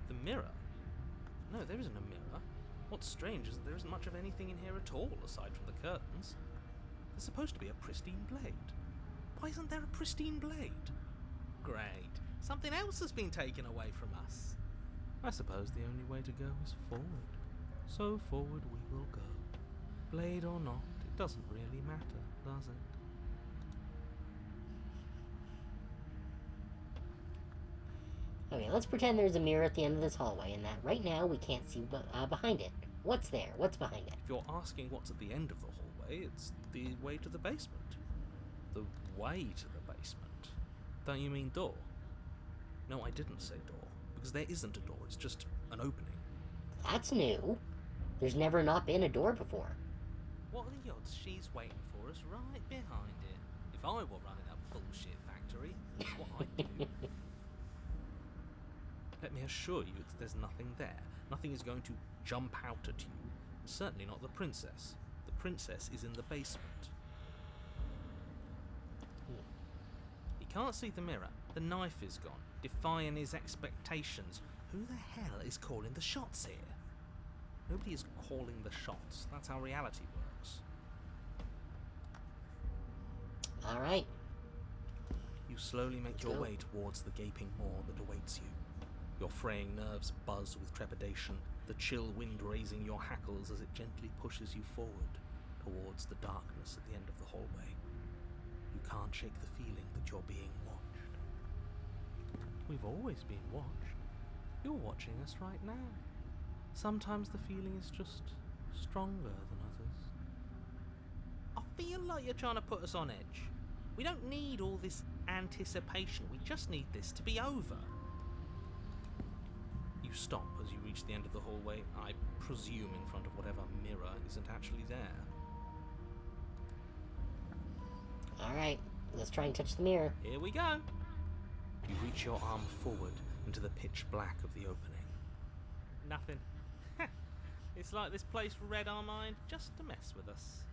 The mirror? No, there isn't a mirror. What's strange is that there isn't much of anything in here at all, aside from the curtains. There's supposed to be a pristine blade. Why isn't there a pristine blade? Great. Something else has been taken away from us. I suppose the only way to go is forward. So forward we will go. Blade or not, it doesn't really matter, does it? Okay, let's pretend there's a mirror at the end of this hallway, and that right now we can't see behind it. What's there? What's behind it? If you're asking what's at the end of the hallway, it's the way to the basement. The way to the basement. Don't you mean door? No, I didn't say door, because there isn't a door, it's just an opening. That's new. There's never not been a door before. What are the odds she's waiting for us right behind it? If I were running a bullshit factory, that's what I'd do. Let me assure you that there's nothing there. Nothing is going to jump out at you. Certainly not the princess. The princess is in the basement. He can't see the mirror. The knife is gone, defying his expectations. Who the hell is calling the shots here? Nobody is calling the shots. That's how reality works. Alright. You slowly make Let's your go. way towards the gaping maw that awaits you. Your fraying nerves buzz with trepidation, the chill wind raising your hackles as it gently pushes you forward towards the darkness at the end of the hallway. You can't shake the feeling that you're being watched. We've always been watched. You're watching us right now. Sometimes the feeling is just stronger than others. I feel like you're trying to put us on edge. We don't need all this anticipation. We just need this to be over. You stop as you reach the end of the hallway, I presume in front of whatever mirror isn't actually there. Alright, let's try and touch the mirror. Here we go. You reach your arm forward into the pitch black of the opening. Nothing. It's like this place read our mind just to mess with us.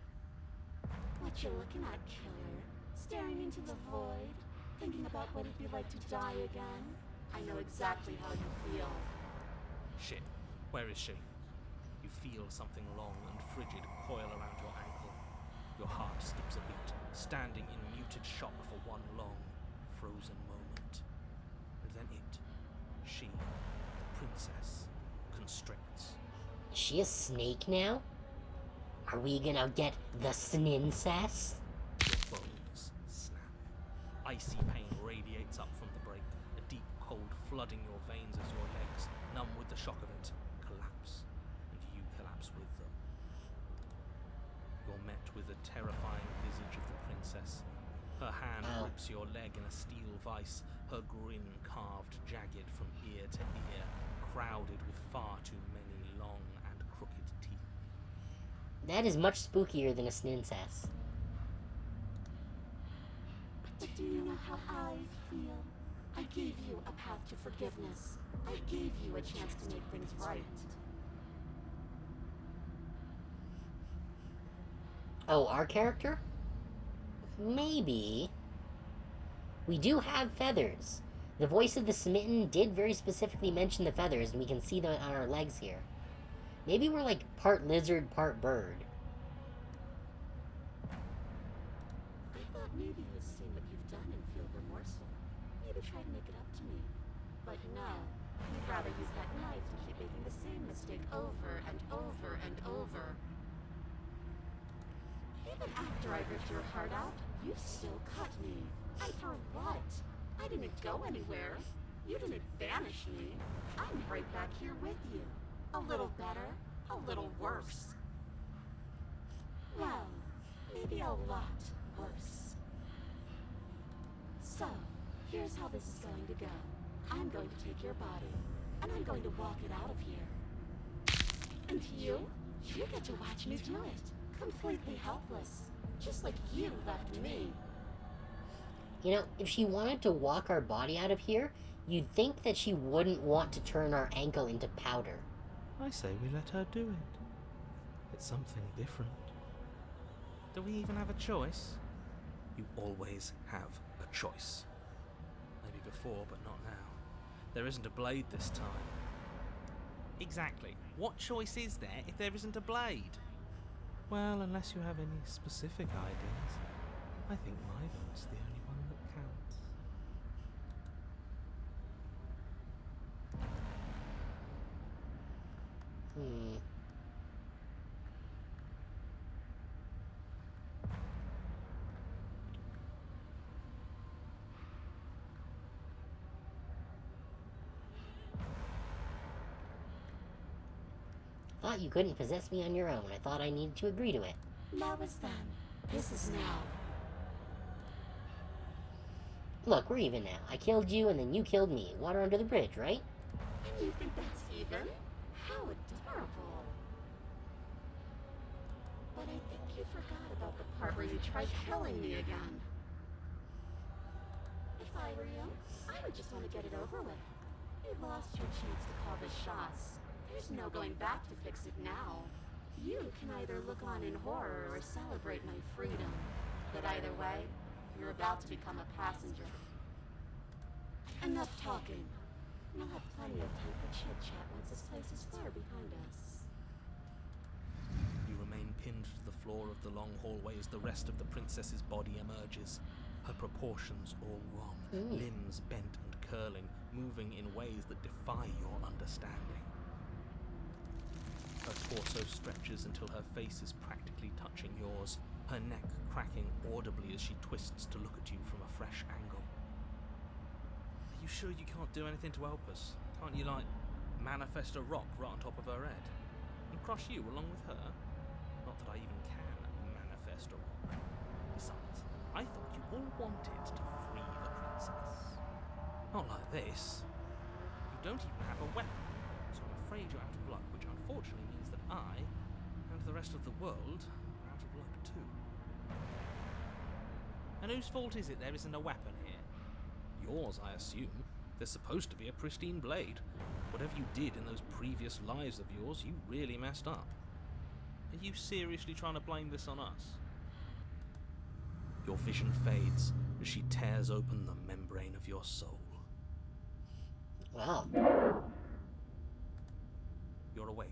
What you looking at, killer? Staring into the void? Thinking about what it'd be like to die again? I know exactly how you feel. Shit, where is she? You feel something long and frigid coil around your ankle. Your heart skips a beat, standing in muted shock for one long, frozen moment. And then she, the princess, constricts. Is she a snake now? Are we gonna get the snincess? Your bones snap. Icy pain radiates up from the break, a deep cold flooding your veins as your legs, numb with the shock of it, collapse, and you collapse with them. You're met with the terrifying visage of the princess. Her hand grips your leg in a steel vice, her grin carved jagged from ear to ear, crowded with far too many long and crooked teeth. That is much spookier than a snincess. But do you know how I feel? I gave you a path to forgiveness. I gave you a chance to make things right. Oh, our character? Maybe. We do have feathers. The voice of the smitten did very specifically mention the feathers, and we can see them on our legs here. Maybe we're like part lizard, part bird. I thought maybe you'd seen what you've done and feel remorseful. Maybe try to make it up to me. But no, you'd rather use that knife to keep making the same mistake over and over and over. Even after I ripped your heart out, you still cut me. And for what? I didn't go anywhere. You didn't banish me. I'm right back here with you. A little better, a little worse. Well, maybe a lot worse. So, here's how this is going to go. I'm going to take your body, and I'm going to walk it out of here. And you get to watch me do it. Completely helpless. Just like you left me. You know, if she wanted to walk our body out of here, you'd think that she wouldn't want to turn our ankle into powder. I say we let her do it. It's something different. Do we even have a choice? You always have a choice. Maybe before, but not now. There isn't a blade this time. Exactly. What choice is there if there isn't a blade? Well, unless you have any specific ideas, I think my vote's the only one that counts. Thought you couldn't possess me on your own. I thought I needed to agree to it. That was then. This is now. Look, we're even now. I killed you, and then you killed me. Water under the bridge, right? And you think that's even? How adorable. But I think you forgot about the part where you tried killing me again. If I were you, I would just want to get it over with. You lost your chance to call the shots. There's no going back to fix it now. You can either look on in horror or celebrate my freedom. But either way, you're about to become a passenger. Enough talking. We'll have plenty of time for chit-chat once this place is far behind us. You remain pinned to the floor of the long hallway as the rest of the princess's body emerges. Her proportions all wrong, limbs bent and curling, moving in ways that defy your understanding. Her torso stretches until her face is practically touching yours, her neck cracking audibly as she twists to look at you from a fresh angle. Are you sure you can't do anything to help us? Can't you, like, manifest a rock right on top of her head? And crush you along with her? Not that I even can manifest a rock. Besides, I thought you all wanted to free the princess. Not like this. You don't even have a weapon, so I'm afraid you're out of luck, which unfortunately means that I, and the rest of the world, are out of luck too. And whose fault is it there isn't a weapon here? Yours, I assume. There's supposed to be a pristine blade. Whatever you did in those previous lives of yours, you really messed up. Are you seriously trying to blame this on us? Your vision fades as she tears open the membrane of your soul. Wow. You're awake.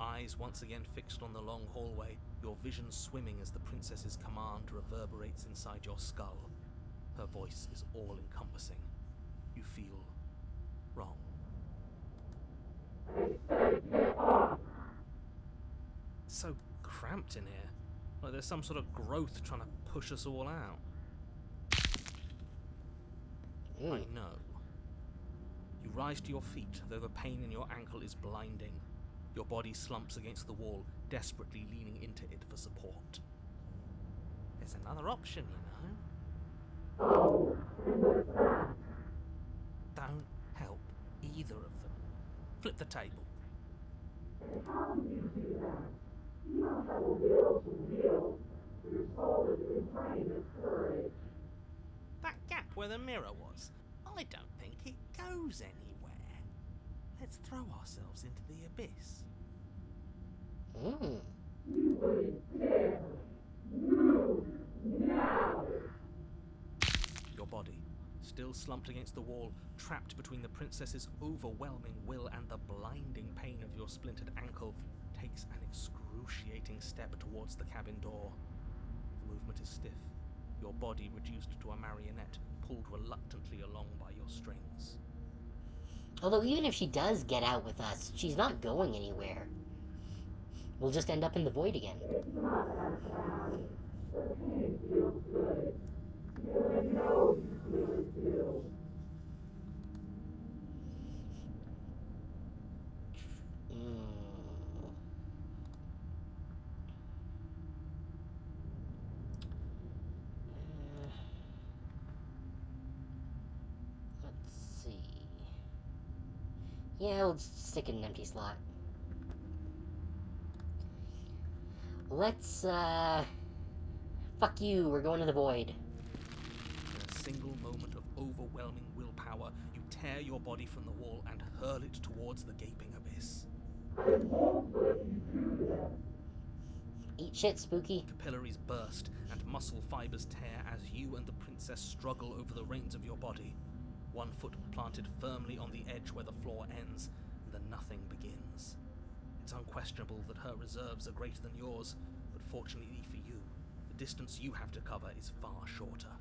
Eyes once again fixed on the long hallway, your vision swimming as the princess's command reverberates inside your skull. Her voice is all-encompassing. You feel wrong. It's so cramped in here. Like there's some sort of growth trying to push us all out. I know. rise to your feet, though the pain in your ankle is blinding. Your body slumps against the wall, desperately leaning into it for support. There's another option, you know. Don't help either of them. Flip the table. That gap where the mirror was, I don't think it goes anywhere. Let's throw ourselves into the abyss. Your body, still slumped against the wall, trapped between the princess's overwhelming will and the blinding pain of your splintered ankle, takes an excruciating step towards the cabin door. The movement is stiff, your body reduced to a marionette, pulled reluctantly along by your strings. Although even if she does get out with us, she's not going anywhere. We'll just end up in the void again. Let's see. Yeah, we'll stick in an empty slot. Let's, fuck you, we're going to the void. In a single moment of overwhelming willpower, you tear your body from the wall and hurl it towards the gaping abyss. Eat shit, Spooky. Capillaries burst and muscle fibers tear as you and the princess struggle over the reins of your body. One foot planted firmly on the edge where the floor ends, and the nothing begins. It's unquestionable that her reserves are greater than yours, but fortunately for you, the distance you have to cover is far shorter.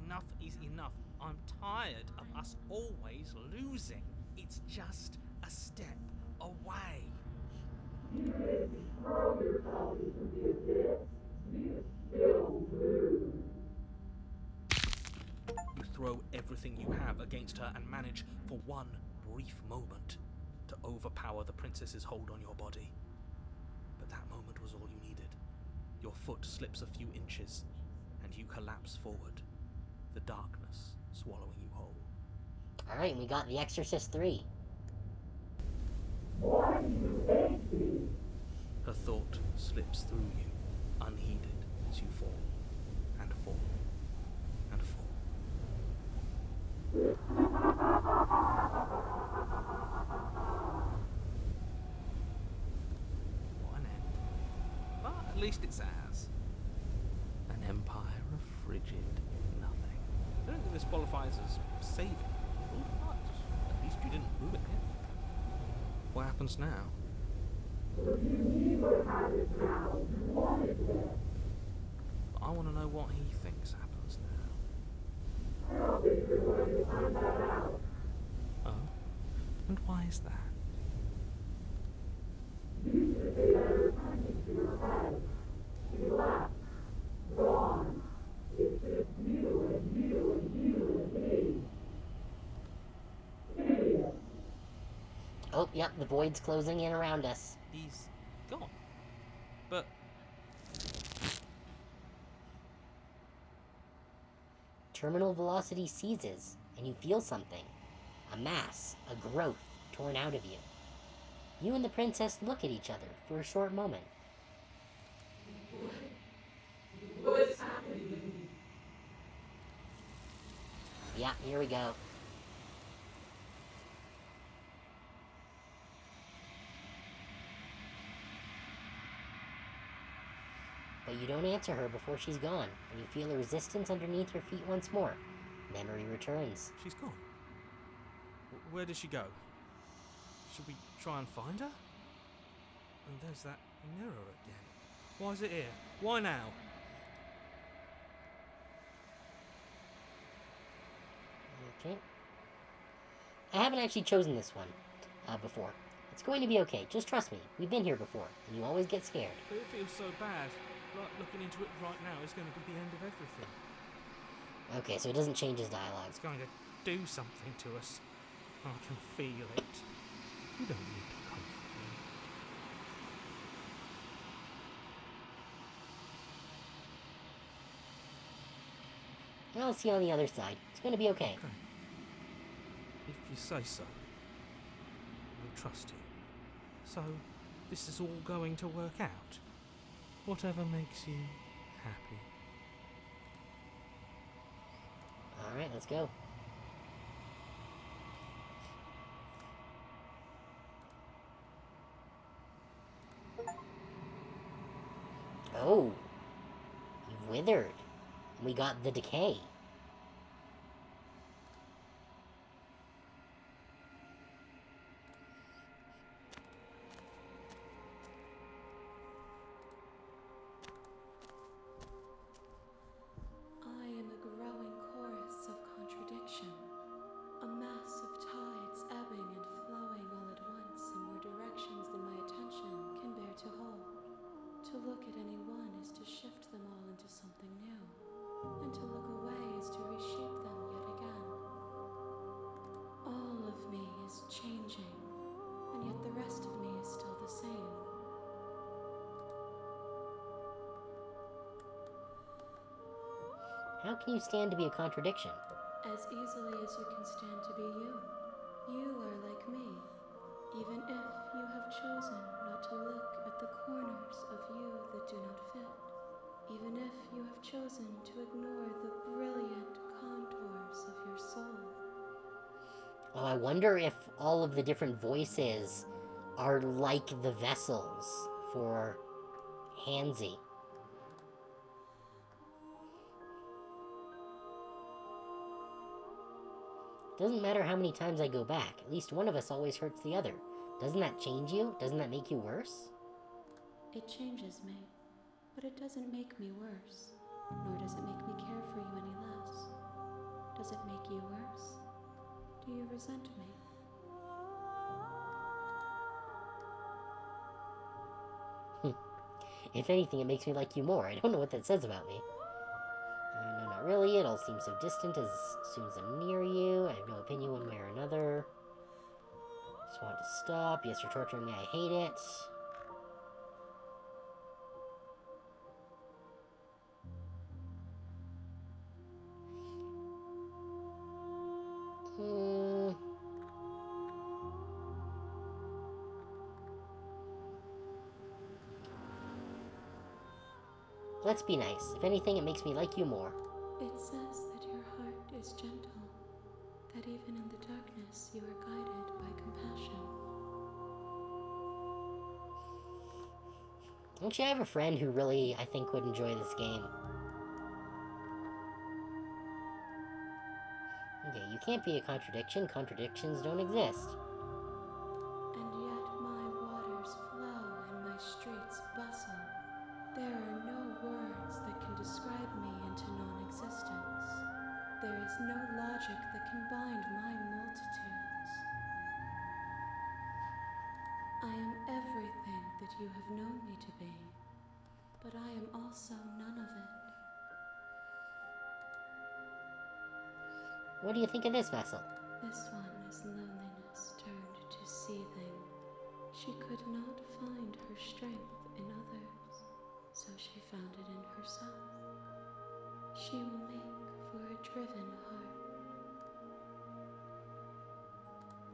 Enough is enough. I'm tired of us always losing. It's just a step away. You throw everything you have against her and manage, for one brief moment, to overpower the princess's hold on your body. But that moment was all you needed. Your foot slips a few inches, and you collapse forward, the darkness swallowing you whole. Alright, we got The Exorcist 3. Her thought slips through you, unheeded, as you fall, and fall, and fall. What an end. But at least it's ours. An empire of frigid nothing. I don't think this qualifies as saving. But at least you didn't ruin it. What happens now? I want to know what he thinks happens now. Oh? And why is that? Oh, yep, the void's closing in around us. He's gone. But Terminal velocity seizes, and you feel something. A mass, a growth, torn out of you. You and the princess look at each other for a short moment. What's happening? Yeah, here we go. But you don't answer her before she's gone, and you feel a resistance underneath your feet once more. Memory returns. She's gone. Where did she go? Should we try and find her? And there's that mirror again. Why is it here? Why now? Okay. I haven't actually chosen this one before. It's going to be okay. Just trust me. We've been here before, and you always get scared. But it feels so bad. Like looking into it right now is going to be the end of everything. Okay, so it doesn't change his dialogue. it's going to do something to us. I can feel it. You don't need to comfort me. I'll see you on the other side. It's gonna be okay. Okay. If you say so. I trust you. So, this is all going to work out. Whatever makes you happy. Alright, let's go. Oh. You've withered. We got the decay. I am a growing chorus of contradiction, a mass of tides ebbing and flowing all at once in more directions than my attention can bear to hold. To look at any one is to shift them all into something new, and to look away is to reshape them yet again. All of me is changing, and yet the rest of me is still the same. How can you stand to be a contradiction? As easily as you can stand to be you. You are like me, even if you have chosen not to look at the corners of you that do not fit. Even if you have chosen to ignore the brilliant contours of your soul. Oh, I wonder if all of the different voices are like the vessels for Hansy. Doesn't matter how many times I go back, at least one of us always hurts the other. Doesn't that change you? Doesn't that make you worse? It changes me, but it doesn't make me worse, nor does it make me care for you any less. Does it make you worse? Do you resent me? If anything, it makes me like you more. I don't know what that says about me. No, not really. It all seems so distant as soon as I'm near you. I have no opinion one way or another. Just want it to stop. Yes, you're torturing me. I hate it. Let's be nice. If anything, it makes me like you more. It says that your heart is gentle, that even in the darkness you are guided by compassion. Actually, I have a friend who really, I think, would enjoy this game. Okay, you can't be a contradiction. Contradictions don't exist. And yet my waters flow and my streets bustle. There are no words that can describe me into non-existence. There is no logic that can bind my multitudes. I am everything that you have known me to be, but I am also none of it. What do you think of this vessel? This one is loneliness turned to seething. She could not find her strength in others, so she found it in herself. She will make for a driven heart.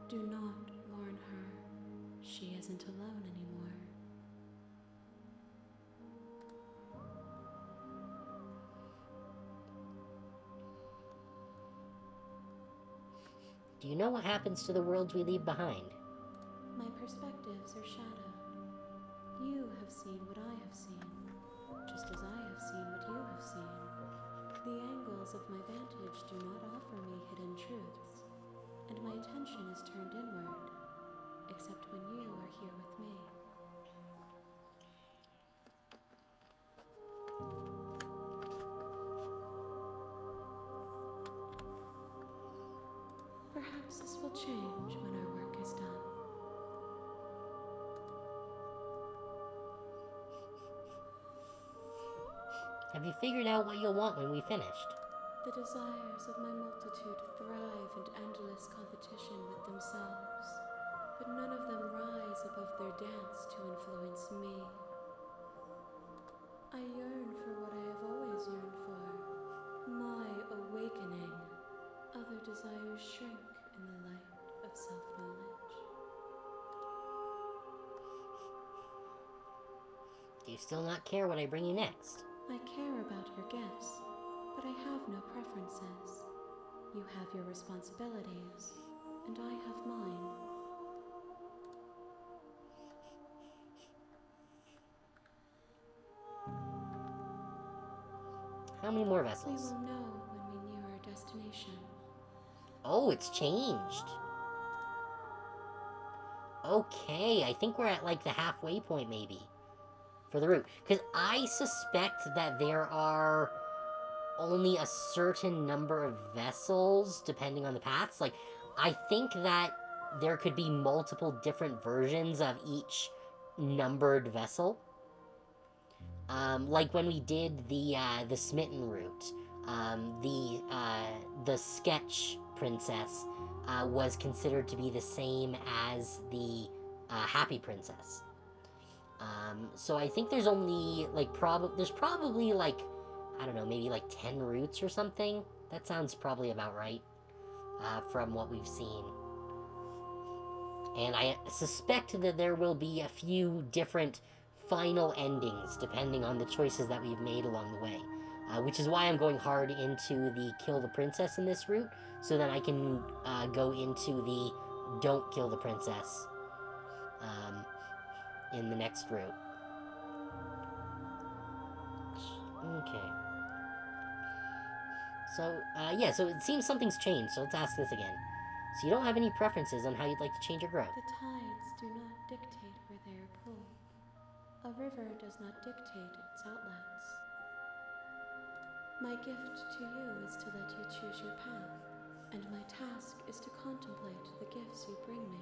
Do not warn her. She isn't alone anymore. Do you know what happens to the worlds we leave behind? My perspectives are shadowed. You have seen what I have seen, just as I have seen what you have seen. The angles of my vantage do not offer me hidden truths, and my attention is turned inward, except when you are here with me. Perhaps this will change when our work is done. Have you figured out what you'll want when we finished? The desires of my multitude thrive in endless competition with themselves. you still not care what I bring you next? I care about your gifts, but I have no preferences. You have your responsibilities, and I have mine. How many more We vessels? will know when we near our destination. Oh, it's changed. Okay, I think we're at like the halfway point maybe for the route. Because I suspect that there are only a certain number of vessels depending on the paths. Like, I think that there could be multiple different versions of each numbered vessel. Like when we did the Smitten route, the Sketch Princess was considered to be the same as the Happy Princess. So I think there's only like there's probably like, I don't know, maybe like 10 routes or something. That sounds probably about right from what we've seen. And I suspect that there will be a few different final endings depending on the choices that we've made along the way. Which is why I'm going hard into the Kill the Princess in this route, so that I can go into the Don't Kill the Princess in the next route. Okay. So, yeah, so it seems something's changed, so let's ask this again. So you don't have any preferences on how you'd like to change your growth? The tides do not dictate where they are pulled. A river does not dictate its outlets. My gift to you is to let you choose your path, and my task is to contemplate the gifts you bring me.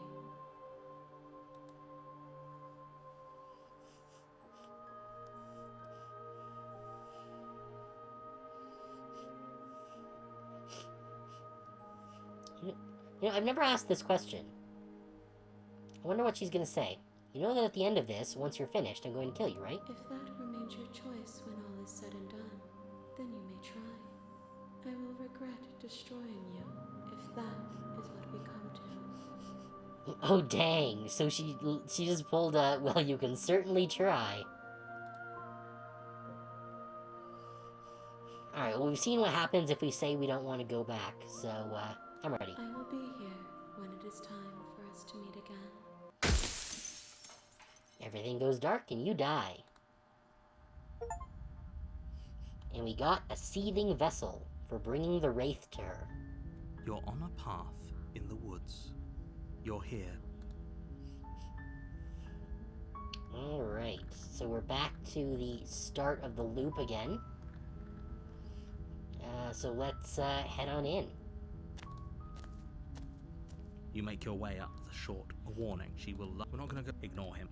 You know, I've never asked this question. I wonder what she's gonna say. You know that at the end of this, once you're finished, I'm going to kill you, right? If that remains your choice when all is said and done, then you may try. I will regret destroying you, if that is what we come to. Oh, dang. So she just pulled a, well, you can certainly try. Alright, well, we've seen what happens if we say we don't want to go back, so, I'm ready. I will be here when it is time for us to meet again. Everything goes dark and you die. And we got a seething vessel for bringing the wraith to her. You're on a path in the woods. You're here. Alright, so we're back to the start of the loop again. So let's head on in. You make your way up the short. A warning, she will we're not gonna go. Ignore him.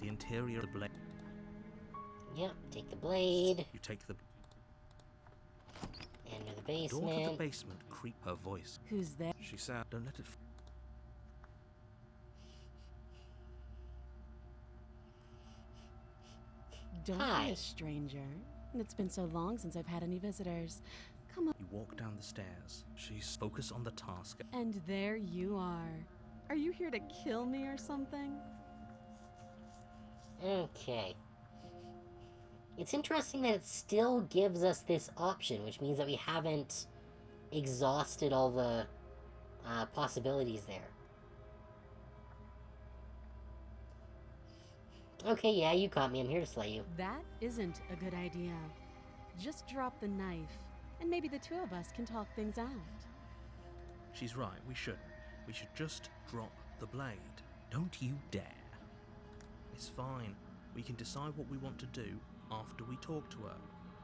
The interior of the blade. Yep, take the blade. You take the Enter the door to the basement. basement. Creep her voice. Who's there? She said, "Don't let it." Don't Hi. be a stranger. It's been so long since I've had any visitors. Come on. You walk down the stairs. She's focused on the task. And there you are. Are you here to kill me or something? Okay. It's interesting that it still gives us this option, which means that we haven't exhausted all the possibilities there. Okay, yeah, you caught me. I'm here to slay you. That isn't a good idea. Just drop the knife, and maybe the two of us can talk things out. She's right. We shouldn't. We should just drop the blade. Don't you dare. It's fine. We can decide what we want to do after we talk to her.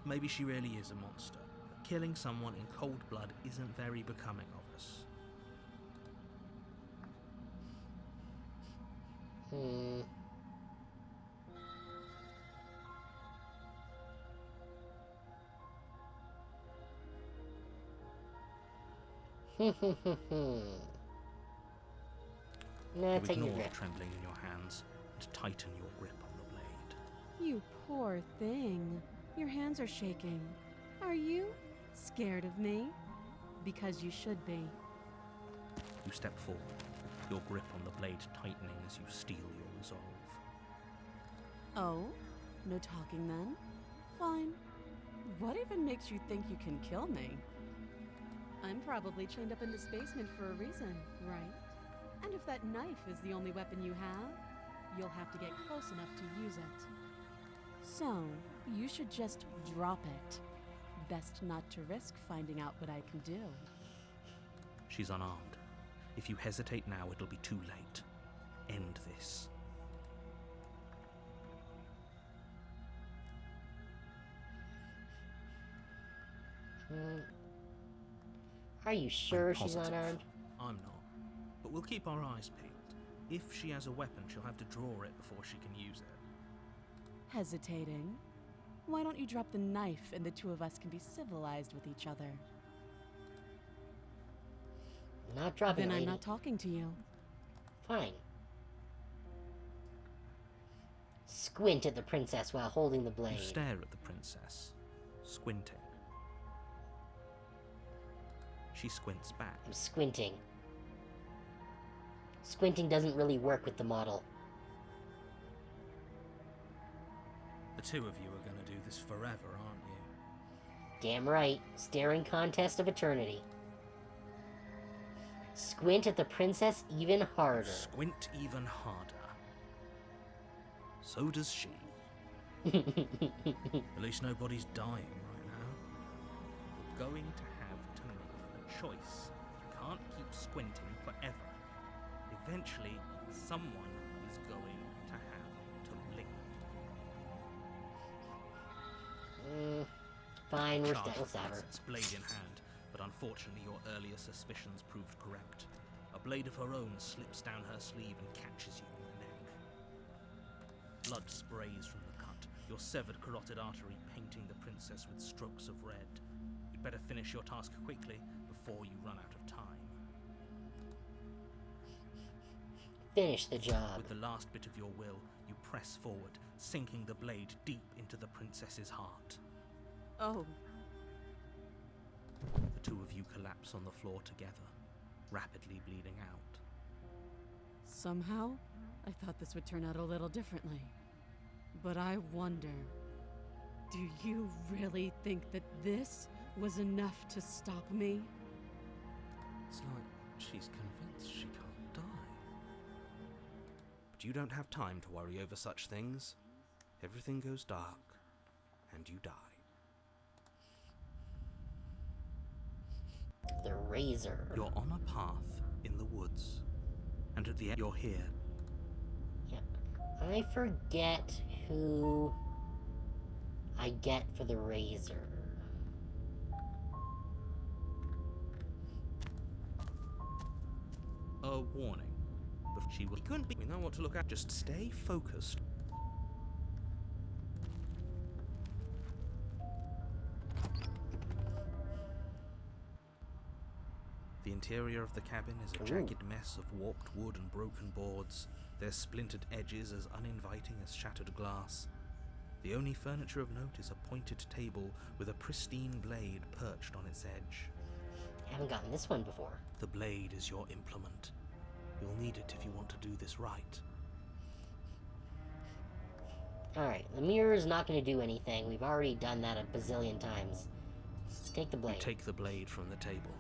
Maybe she really is a monster. But killing someone in cold blood isn't very becoming of us. Nah, You take your ignore grip. the trembling in your hands and tighten your grip on the blade. You poor thing. Your hands are shaking. Are you scared of me? Because you should be. You step forward. your grip on the blade tightening as you steel your resolve. Oh? No talking then? Fine. What even makes you think you can kill me? I'm probably chained up in this basement for a reason, right? And if that knife is the only weapon you have, you'll have to get close enough to use it. So, you should just drop it. Best not to risk finding out what I can do. She's unarmed. If you hesitate now, it'll be too late. End this. Are you sure I'm she's positive. unarmed? I'm not. But we'll keep our eyes peeled. If she has a weapon, she'll have to draw it before she can use it. Hesitating? Why don't you drop the knife and the two of us can be civilized with each other? Not dropping, Then I'm lady. not talking to you. Fine. Squint at the princess while holding the blade. You stare at the princess, squinting. She squints back. I'm squinting. Squinting doesn't really work with the model. The two of you are going to do this forever, aren't you? Damn right. Staring contest of eternity. Squint at the princess even harder. Squint even harder. So does she. At least nobody's dying right now. You're going to have to make a choice. You can't keep squinting forever. Eventually, someone is going to have to blink. Fine, we'll Charge stab her. Princess, blade in hand, but unfortunately your earlier suspicions proved correct. A blade of her own slips down her sleeve and catches you in the neck. Blood sprays from the cut, your severed carotid artery painting the princess with strokes of red. You'd better finish your task quickly before you run out of time. Finish the job. With the last bit of your will, you press forward, sinking the blade deep into the princess's heart. Oh, The two of you collapse on the floor together, rapidly bleeding out. somehow, I thought this would turn out a little differently. But I wonder, do you really think that this was enough to stop me? It's like she's convinced she can't die. But you don't have time to worry over such things. Everything goes dark, and you die. The razor. You're on a path in the woods, and at the end you're here. Yep. I forget who I get for the razor. A warning. But she will. You couldn't be. We know what to look at. Just stay focused. The interior of the cabin is a jagged mess of warped wood and broken boards, their splintered edges as uninviting as shattered glass. The only furniture of note is a pointed table with a pristine blade perched on its edge. Haven't gotten this one before. The blade is your implement. You'll need it if you want to do this right. Alright, the mirror is not going to do anything. We've already done that a bazillion times. Take the blade. You take the blade from the table.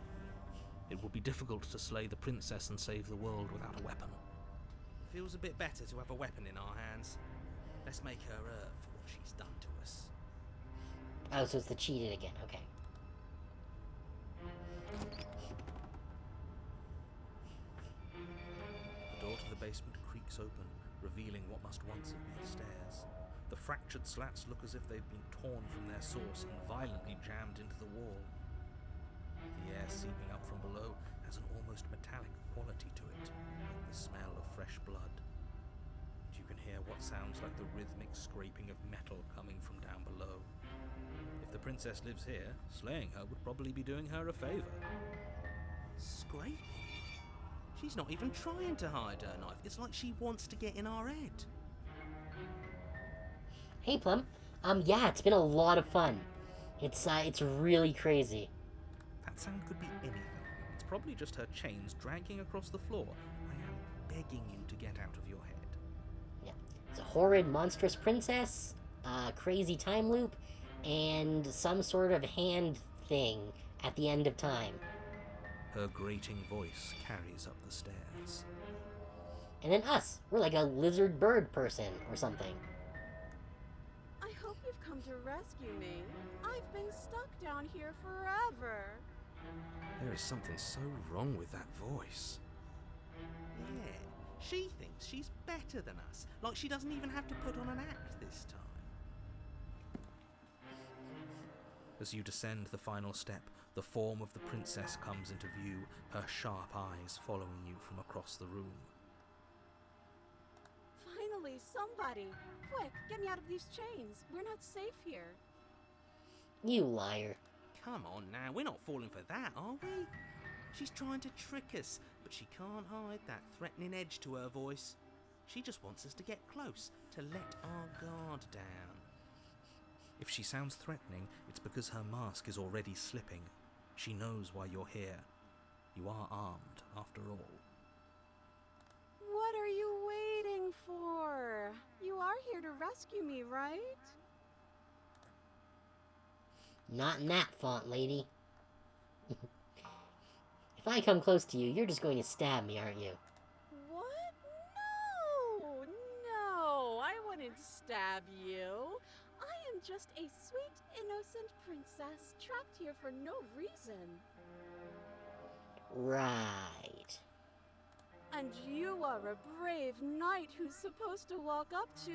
It will be difficult to slay the princess and save the world without a weapon. Feels a bit better to have a weapon in our hands. Let's make her hurt for what she's done to us. Oh, so it's the cheated again. Okay. The door to the basement creaks open, revealing what must once have been stairs. The fractured slats look as if they've been torn from their source and violently jammed into the wall. The air seeping up from below has an almost metallic quality to it, like the smell of fresh blood. You can hear what sounds like the rhythmic scraping of metal coming from down below. If the princess lives here, slaying her would probably be doing her a favor. Scraping? She's not even trying to hide her knife. It's like she wants to get in our head. Hey, Plum. Yeah, it's been a lot of fun. It's really crazy. That sound could be anything. It's probably just her chains dragging across the floor. I am begging you to get out of your head. Yeah. It's a horrid, monstrous princess, a crazy time loop, and some sort of hand thing at the end of time. Her grating voice carries up the stairs. And then us. We're like a lizard bird person or something. I hope you've come to rescue me. I've been stuck down here forever. There is something so wrong with that voice. Yeah, she thinks she's better than us, like she doesn't even have to put on an act this time. As you descend the final step, the form of the princess comes into view, her sharp eyes following you from across the room. Finally, somebody! Quick, get me out of these chains. We're not safe here. You liar. Come on now, we're not falling for that, are we? She's trying to trick us, but she can't hide that threatening edge to her voice. She just wants us to get close, to let our guard down. If she sounds threatening, it's because her mask is already slipping. She knows why you're here. You are armed, after all. What are you waiting for? You are here to rescue me, right? Not in that font, lady. If I come close to you, you're just going to stab me, aren't you? What? No! No, I wouldn't stab you. I am just a sweet, innocent princess trapped here for no reason. Right. And you are a brave knight who's supposed to walk up to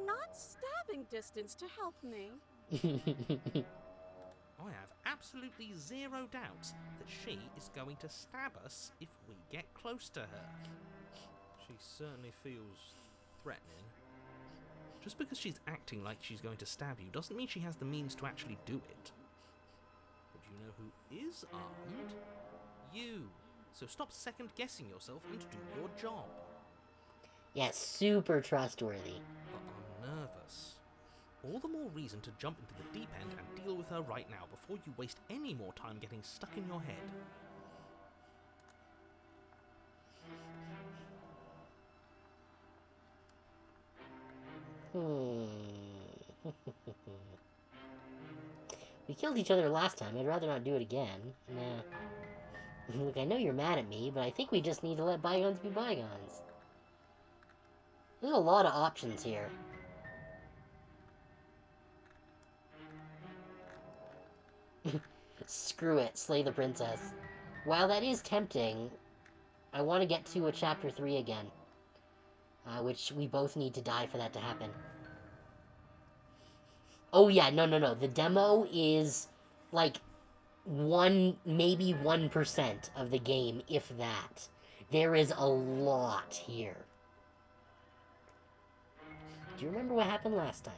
not stabbing distance to help me. I have absolutely zero doubts that she is going to stab us if we get close to her. She certainly feels threatening. Just because she's acting like she's going to stab you doesn't mean she has the means to actually do it. But you know who is armed? You. So stop second-guessing yourself and do your job. Yeah, super trustworthy. But I'm nervous. All the more reason to jump into the deep end and deal with her right now before you waste any more time getting stuck in your head. We killed each other last time. I'd rather not do it again. Nah. Look, I know you're mad at me, but I think we just need to let bygones be bygones. There's a lot of options here. Screw it, slay the princess. While that is tempting, I want to get to a chapter 3 again. Which we both need to die for that to happen. Oh yeah, no. The demo is like maybe 1% of the game, if that. There is a lot here. Do you remember what happened last time?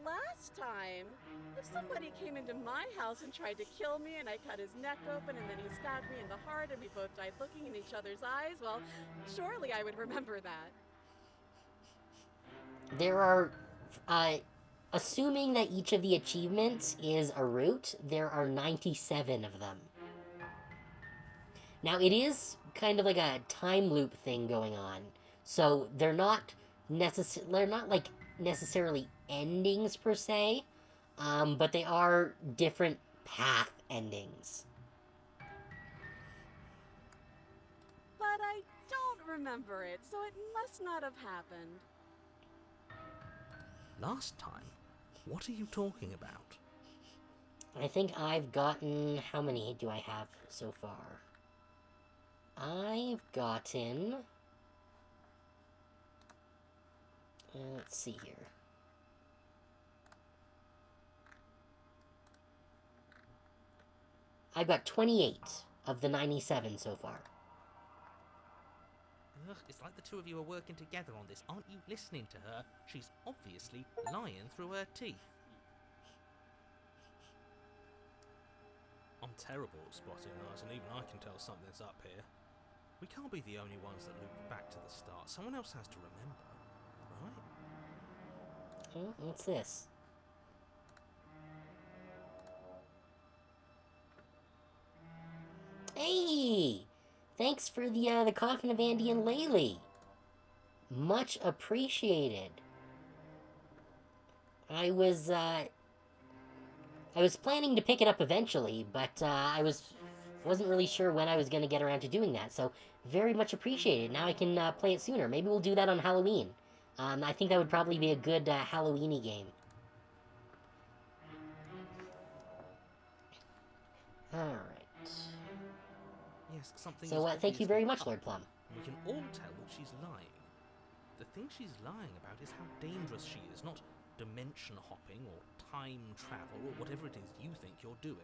Last time? If somebody came into my house and tried to kill me and I cut his neck open and then he stabbed me in the heart and we both died looking in each other's eyes, well, surely I would remember that. There are, assuming that each of the achievements is a route, there are 97 of them. Now, it is kind of like a time loop thing going on, so they're not necessarily endings per se, but they are different path endings. But I don't remember it, so it must not have happened. Last time? What are you talking about? I think I've gotten... How many do I have so far? I've gotten... let's see here. I've got 28 of the 97 so far. Ugh, it's like the two of you are working together on this. Aren't you listening to her? She's obviously lying through her teeth. I'm terrible at spotting lies, and even I can tell something's up here. We can't be the only ones that loop back to the start. Someone else has to remember, right? Oh, what's this? Hey! thanks for the coffin of Andy and Laylee. Much appreciated. I was planning to pick it up eventually, but wasn't really sure when I was going to get around to doing that, so very much appreciated. Now I can play it sooner. Maybe we'll do that on Halloween. I think that would probably be a good Halloween-y game. Alright. Yes, something So, is thank you obviously very much, up. Lord Plum. We can all tell that she's lying. The thing she's lying about is how dangerous she is, not dimension hopping or time travel or whatever it is you think you're doing.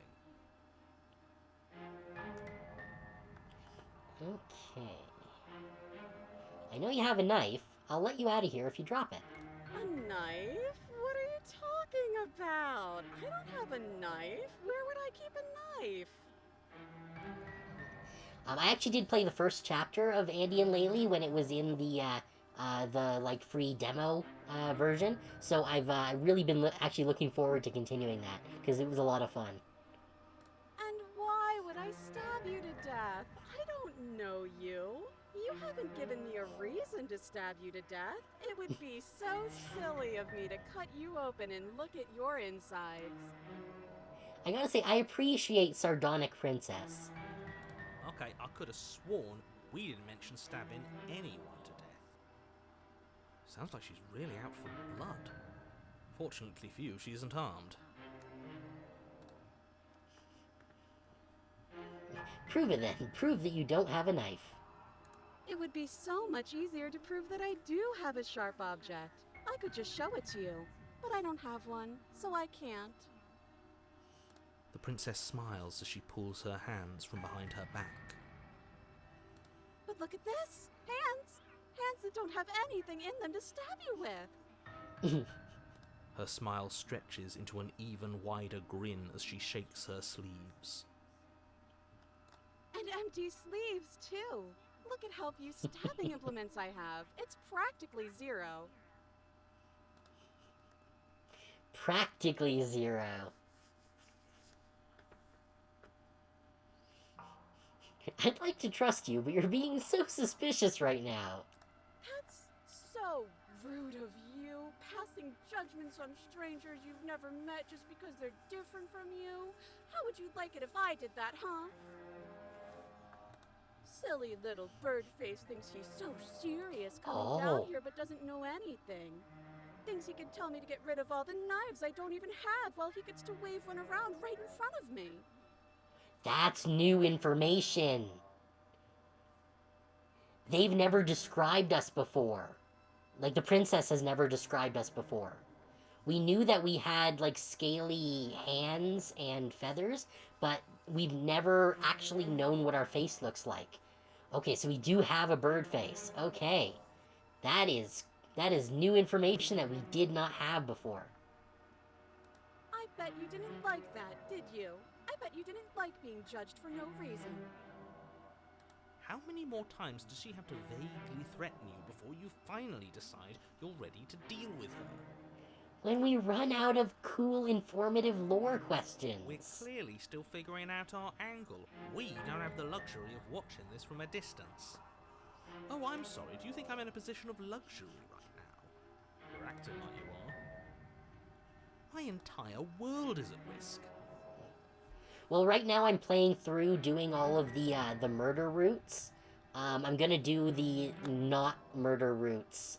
Okay. I know you have a knife. I'll let you out of here if you drop it. A knife? What are you talking about? I don't have a knife. Where would I keep a knife? I actually did play the first chapter of Andy and Laylee when it was in the like free demo version. So I've really been actually looking forward to continuing that because it was a lot of fun. And why would I stab you to death? I don't know you. You haven't given me a reason to stab you to death. It would be so silly of me to cut you open and look at your insides. I gotta say, I appreciate Sardonic Princess. Okay, I could have sworn we didn't mention stabbing anyone to death. Sounds like she's really out for blood. Fortunately for you, she isn't armed. Prove it then. Prove that you don't have a knife. It would be so much easier to prove that I do have a sharp object. I could just show it to you, but I don't have one, so I can't. The princess smiles as she pulls her hands from behind her back. But look at this! Hands! Hands that don't have anything in them to stab you with! Her smile stretches into an even wider grin as she shakes her sleeves. And empty sleeves, too! Look at how few stabbing implements I have. It's practically zero. Practically zero. I'd like to trust you, but you're being so suspicious right now. That's so rude of you, passing judgments on strangers you've never met just because they're different from you. How would you like it if I did that, huh? Silly little bird-face thinks he's so serious coming down here but doesn't know anything. Thinks he can tell me to get rid of all the knives I don't even have while he gets to wave one around right in front of me. That's new information. They've never described us before. Like, the princess has never described us before. We knew that we had, like, scaly hands and feathers, but we've never actually known what our face looks like. Okay, so we do have a bird face. Okay. That is new information that we did not have before. I bet you didn't like that, did you? I bet you didn't like being judged for no reason. How many more times does she have to vaguely threaten you before you finally decide you're ready to deal with her? When we run out of cool, informative lore questions. We're clearly still figuring out our angle. We don't have the luxury of watching this from a distance. Oh, I'm sorry. Do you think I'm in a position of luxury right now? You're acting like you are. My entire world is at risk. Well, right now I'm playing through doing all of the murder routes. I'm gonna do the not murder routes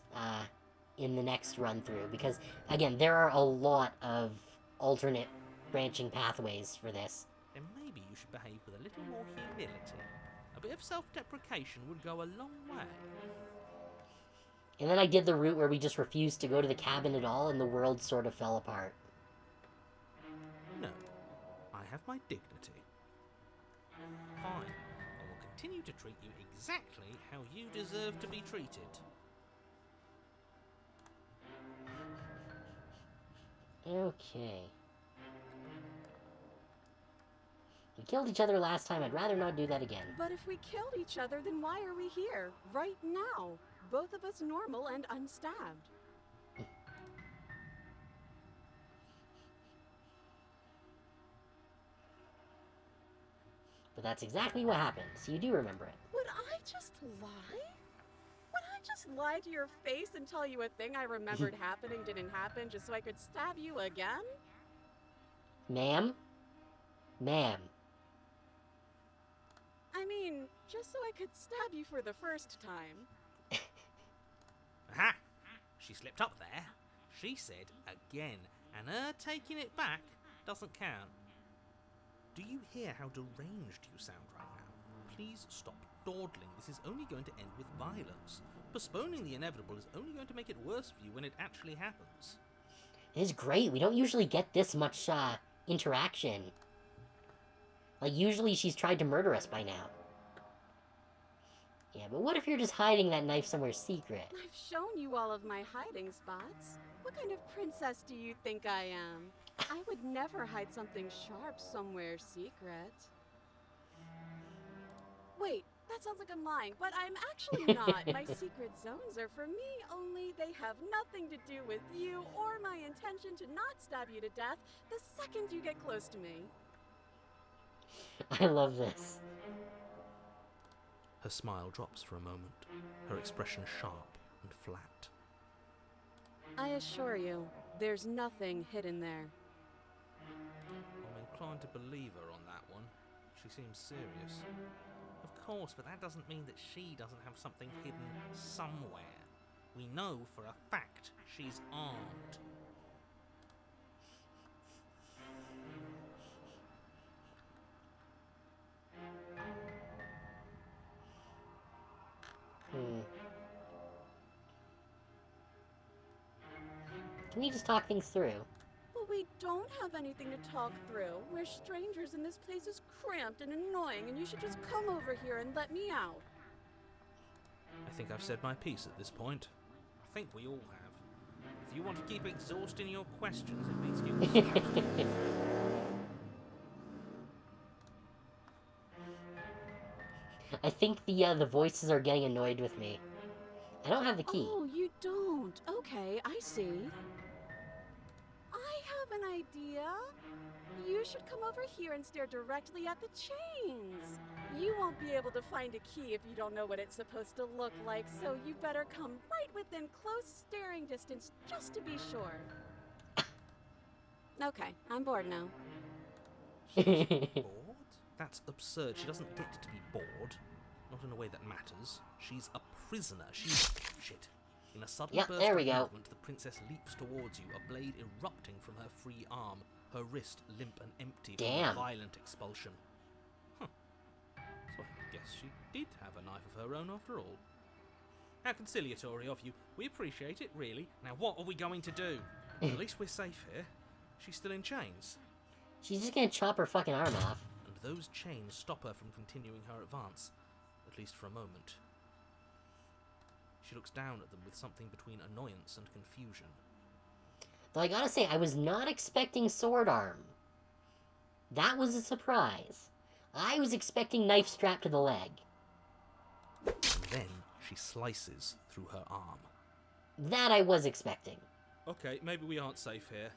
in the next run through because, again, there are a lot of alternate branching pathways for this. Then maybe you should behave with a little more humility. A bit of self-deprecation would go a long way. And then I did the route where we just refused to go to the cabin at all and the world sort of fell apart. No. I have my dignity. Fine. I will continue to treat you exactly how you deserve to be treated. Okay. We killed each other last time. I'd rather not do that again. But if we killed each other, then why are we here, right now? Both of us normal and unstabbed. But that's exactly what happened, so you do remember it. Would just lie? Would I just lie to your face and tell you a thing I remembered happening didn't happen just so I could stab you again? Ma'am? Ma'am. I mean, just so I could stab you for the first time. Aha! She slipped up there. She said again, and her taking it back doesn't count. Do you hear how deranged you sound right now? Please stop dawdling. This is only going to end with violence. Postponing the inevitable is only going to make it worse for you when it actually happens. It is great. We don't usually get this much, interaction. Like, usually she's tried to murder us by now. Yeah, but what if you're just hiding that knife somewhere secret? I've shown you all of my hiding spots. What kind of princess do you think I am? I would never hide something sharp somewhere secret. Wait, that sounds like I'm lying, but I'm actually not. My secret zones are for me, only they have nothing to do with you or my intention to not stab you to death the second you get close to me. I love this. Her smile drops for a moment, her expression sharp and flat. I assure you, there's nothing hidden there. I'm inclined to believe her on that one. She seems serious. Of course, but that doesn't mean that she doesn't have something hidden somewhere. We know for a fact she's armed. Can we just talk things through? But we don't have anything to talk through. We're strangers and this place is cramped and annoying and you should just come over here and let me out. I think I've said my piece at this point. I think we all have. If you want to keep exhausting your questions, it means you I think the voices are getting annoyed with me. I don't have the key. Oh, you don't. Okay, I see. I have an idea. You should come over here and stare directly at the chains. You won't be able to find a key if you don't know what it's supposed to look like, so you better come right within close staring distance just to be sure. Okay, I'm bored now. bored? That's absurd. She doesn't get to be bored. Not in a way that matters. She's a prisoner. She's... Shit. In a sudden burst there of we go. movement, the princess leaps towards you, a blade erupting from her free arm, her wrist limp and empty from Damn. a violent expulsion. Huh. So I guess she did have a knife of her own after all. How conciliatory of you. We appreciate it, really. Now what are we going to do? At least we're safe here. She's still in chains. She's just gonna chop her fucking arm off. And those chains stop her from continuing her advance. At least for a moment. She looks down at them with something between annoyance and confusion. Though I gotta say, I was not expecting sword arm. That was a surprise. I was expecting knife strapped to the leg. And then she slices through her arm. That I was expecting. Okay, maybe we aren't safe here.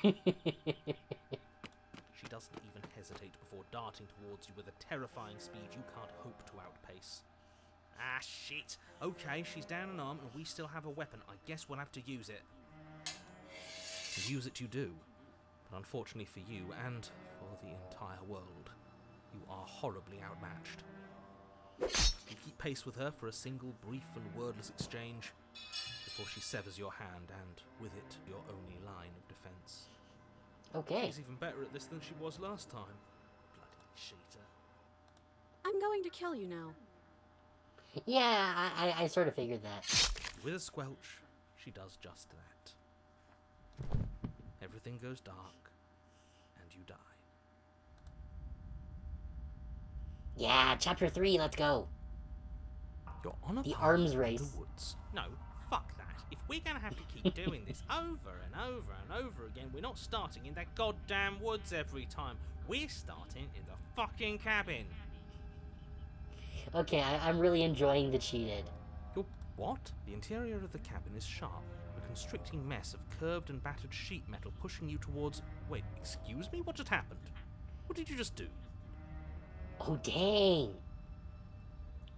She doesn't even hesitate before darting towards you with a terrifying speed you can't hope to outpace. Ah, shit. Okay, she's down an arm and we still have a weapon. I guess we'll have to use it. And use it you do. But unfortunately for you, and for the entire world, you are horribly outmatched. You keep pace with her for a single brief and wordless exchange, before she severs your hand and, with it, your only line of defense. Okay. She's even better at this than she was last time. Bloody cheater. I'm going to kill you now. Yeah, I sort of figured that. With a squelch, she does just that. Everything goes dark, and you die. Yeah, chapter 3, let's go. You're on a The path arms through race. the woods. No, fuck that. If we're gonna have to keep doing this over and over and over again, we're not starting in that goddamn woods every time. We're starting in the fucking cabin. Okay, I'm really enjoying the cheated. You're what? The interior of the cabin is sharp, a constricting mess of curved and battered sheet metal pushing you towards... Wait, excuse me? What just happened? What did you just do? Oh, dang.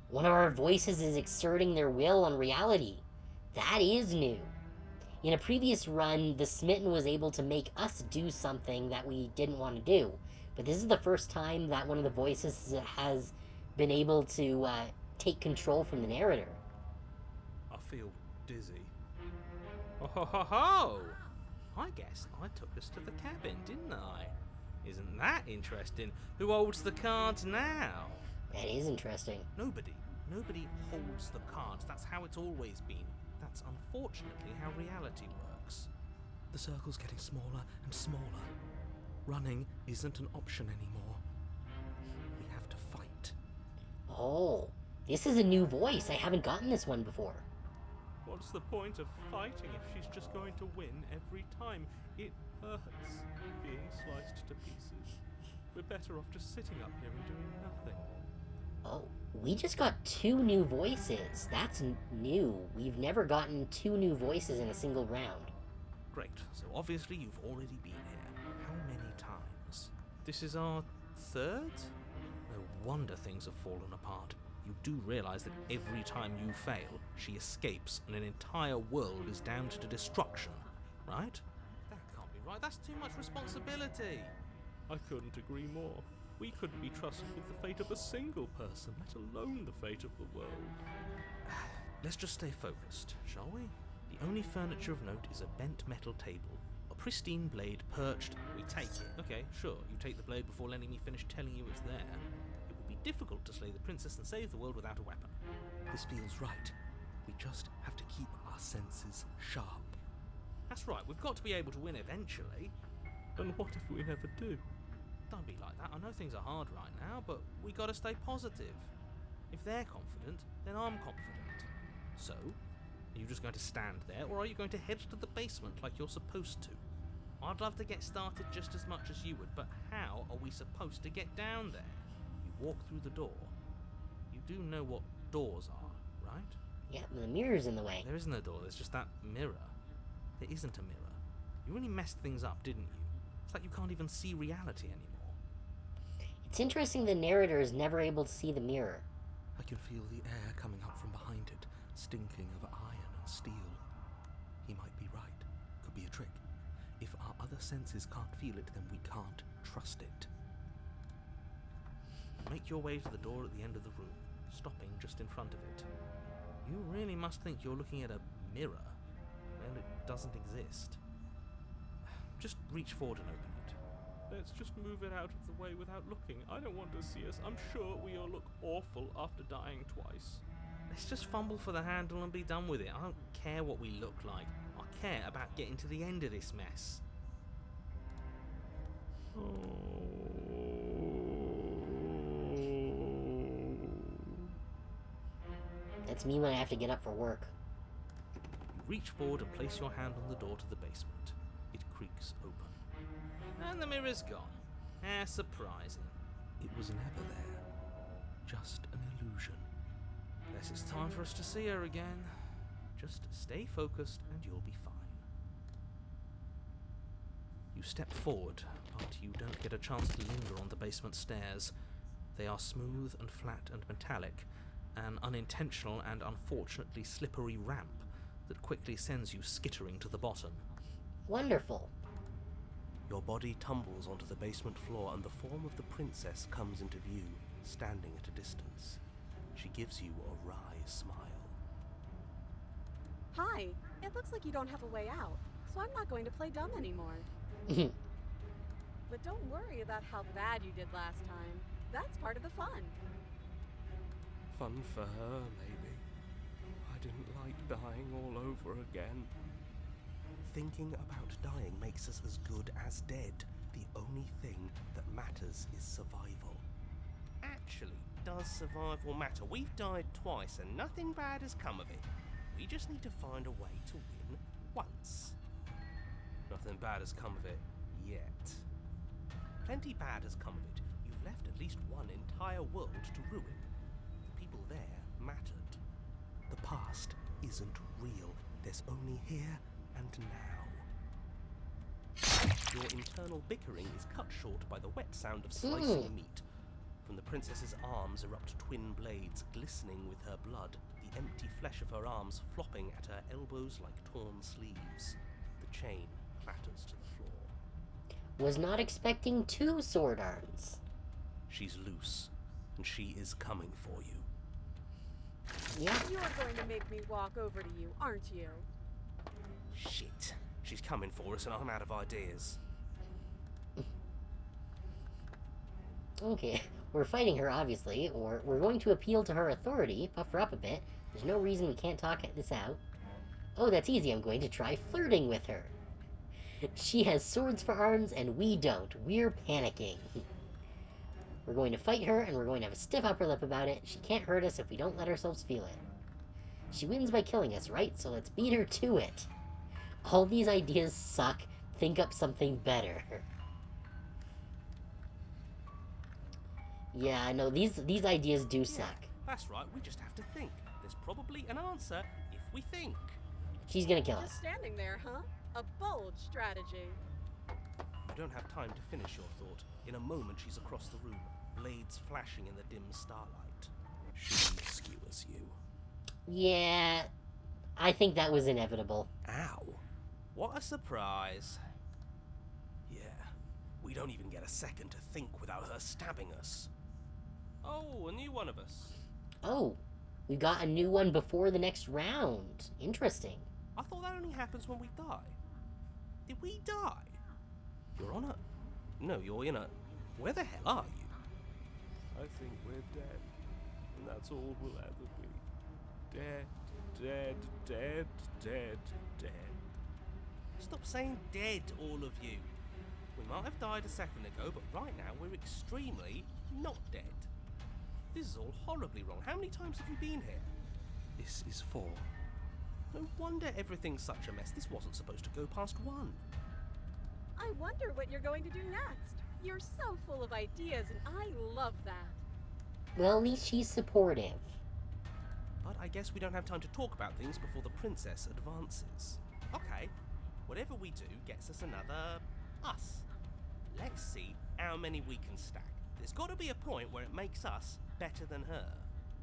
One of our voices is exerting their will on reality. That is new. In a previous run, the Smitten was able to make us do something that we didn't want to do. But this is the first time that one of the voices has been able to take control from the narrator. I feel dizzy. Oh ho ho ho! I guess I took us to the cabin, didn't I? Isn't that interesting? Who holds the cards now? That is interesting. Nobody. Nobody holds the cards. That's how it's always been. That's unfortunately how reality works. The circle's getting smaller and smaller. Running isn't an option anymore. We have to fight. Oh, this is a new voice. I haven't gotten this one before. What's the point of fighting if she's just going to win every time? It hurts being sliced to pieces. We're better off just sitting up here and doing nothing. Oh, we just got 2 new voices. That's new. We've never gotten 2 new voices in a single round. Great. So obviously you've already been here. How many times? This is our 3rd? No wonder things have fallen apart. You do realise that every time you fail, she escapes and an entire world is damned to destruction, right? That can't be right. That's too much responsibility. I couldn't agree more. We couldn't be trusted with the fate of a single person, let alone the fate of the world. Let's just stay focused, shall we? The only furniture of note is a bent metal table. A pristine blade perched. We take it. Okay, sure. You take the blade before letting me finish telling you it's there. It would be difficult to slay the princess and save the world without a weapon. This feels right. We just have to keep our senses sharp. That's right. We've got to be able to win eventually. And what if we never do? Don't be like that. I know things are hard right now, but we gotta stay positive. If they're confident, then I'm confident. So, are you just going to stand there, or are you going to head to the basement like you're supposed to? I'd love to get started just as much as you would, but how are we supposed to get down there? You walk through the door. You do know what doors are, right? Yeah, the mirror's in the way. There isn't a door, there's just that mirror. There isn't a mirror. You really messed things up, didn't you? It's like you can't even see reality anymore. It's interesting the narrator is never able to see the mirror. I can feel the air coming up from behind it, stinking of iron and steel. He might be right. Could be a trick. If our other senses can't feel it, then we can't trust it. Make your way to the door at the end of the room, stopping just in front of it. You really must think you're looking at a mirror. Well, it doesn't exist. Just reach forward and open it. Let's just move it out of the way without looking. I don't want to see us. I'm sure we all look awful after dying twice. Let's just fumble for the handle and be done with it. I don't care what we look like. I care about getting to the end of this mess. That's me when I have to get up for work. You reach forward and place your hand on the door to the basement. It creaks open. And the mirror's gone. How surprising. It was never there. Just an illusion. Guess it's time for us to see her again. Just stay focused and you'll be fine. You step forward, but you don't get a chance to linger on the basement stairs. They are smooth and flat and metallic, an unintentional and unfortunately slippery ramp that quickly sends you skittering to the bottom. Wonderful. Your body tumbles onto the basement floor and the form of the princess comes into view, standing at a distance. She gives you a wry smile. Hi, it looks like you don't have a way out, so I'm not going to play dumb anymore. But don't worry about how bad you did last time. That's part of the fun. Fun for her, maybe. I didn't like dying all over again. Thinking about dying makes us as good as dead. The only thing that matters is survival. Actually, does survival matter? We've died twice and nothing bad has come of it. We just need to find a way to win once. Nothing bad has come of it yet. Plenty bad has come of it. You've left at least one entire world to ruin. The people there mattered. The past isn't real. There's only here and now. Your internal bickering is cut short by the wet sound of slicing meat. From the princess's arms erupt twin blades glistening with her blood, the empty flesh of her arms flopping at her elbows like torn sleeves. The chain clatters to the floor. Was not expecting 2 sword arms. She's loose, and she is coming for you. Yeah. You're going to make me walk over to you, aren't you? Shit. She's coming for us and I'm out of ideas. Okay, we're fighting her, obviously, or we're going to appeal to her authority, puff her up a bit. There's no reason we can't talk this out. Oh, that's easy. I'm going to try flirting with her. She has swords for arms, and we don't. We're panicking. We're going to fight her, and we're going to have a stiff upper lip about it. She can't hurt us if we don't let ourselves feel it. She wins by killing us, right? So let's beat her to it. All these ideas suck. Think up something better. Yeah, I know, these ideas do suck. That's right, we just have to think. There's probably an answer if we think. She's gonna kill us. Just standing there, huh? A bold strategy. You don't have time to finish your thought. In a moment, she's across the room, blades flashing in the dim starlight. She skewers you. Yeah, I think that was inevitable. Ow. What a surprise. Yeah, we don't even get a second to think without her stabbing us. Oh, a new one of us. Oh, we got a new one before the next round. Interesting. I thought that only happens when we die. Did we die? You're on a... No, you're in a... Where the hell are you? I think we're dead. And that's all we'll ever be. Dead, dead, dead, dead, dead. Stop saying dead, all of you. We might have died a second ago, but right now we're extremely not dead. This is all horribly wrong. How many times have you been here? This is 4. No wonder everything's such a mess. This wasn't supposed to go past 1. I wonder what you're going to do next. You're so full of ideas, and I love that. Well, at least she's supportive. But I guess we don't have time to talk about things before the princess advances. Okay, whatever we do gets us another us. Let's see how many we can stack. There's got to be a point where it makes us better than her.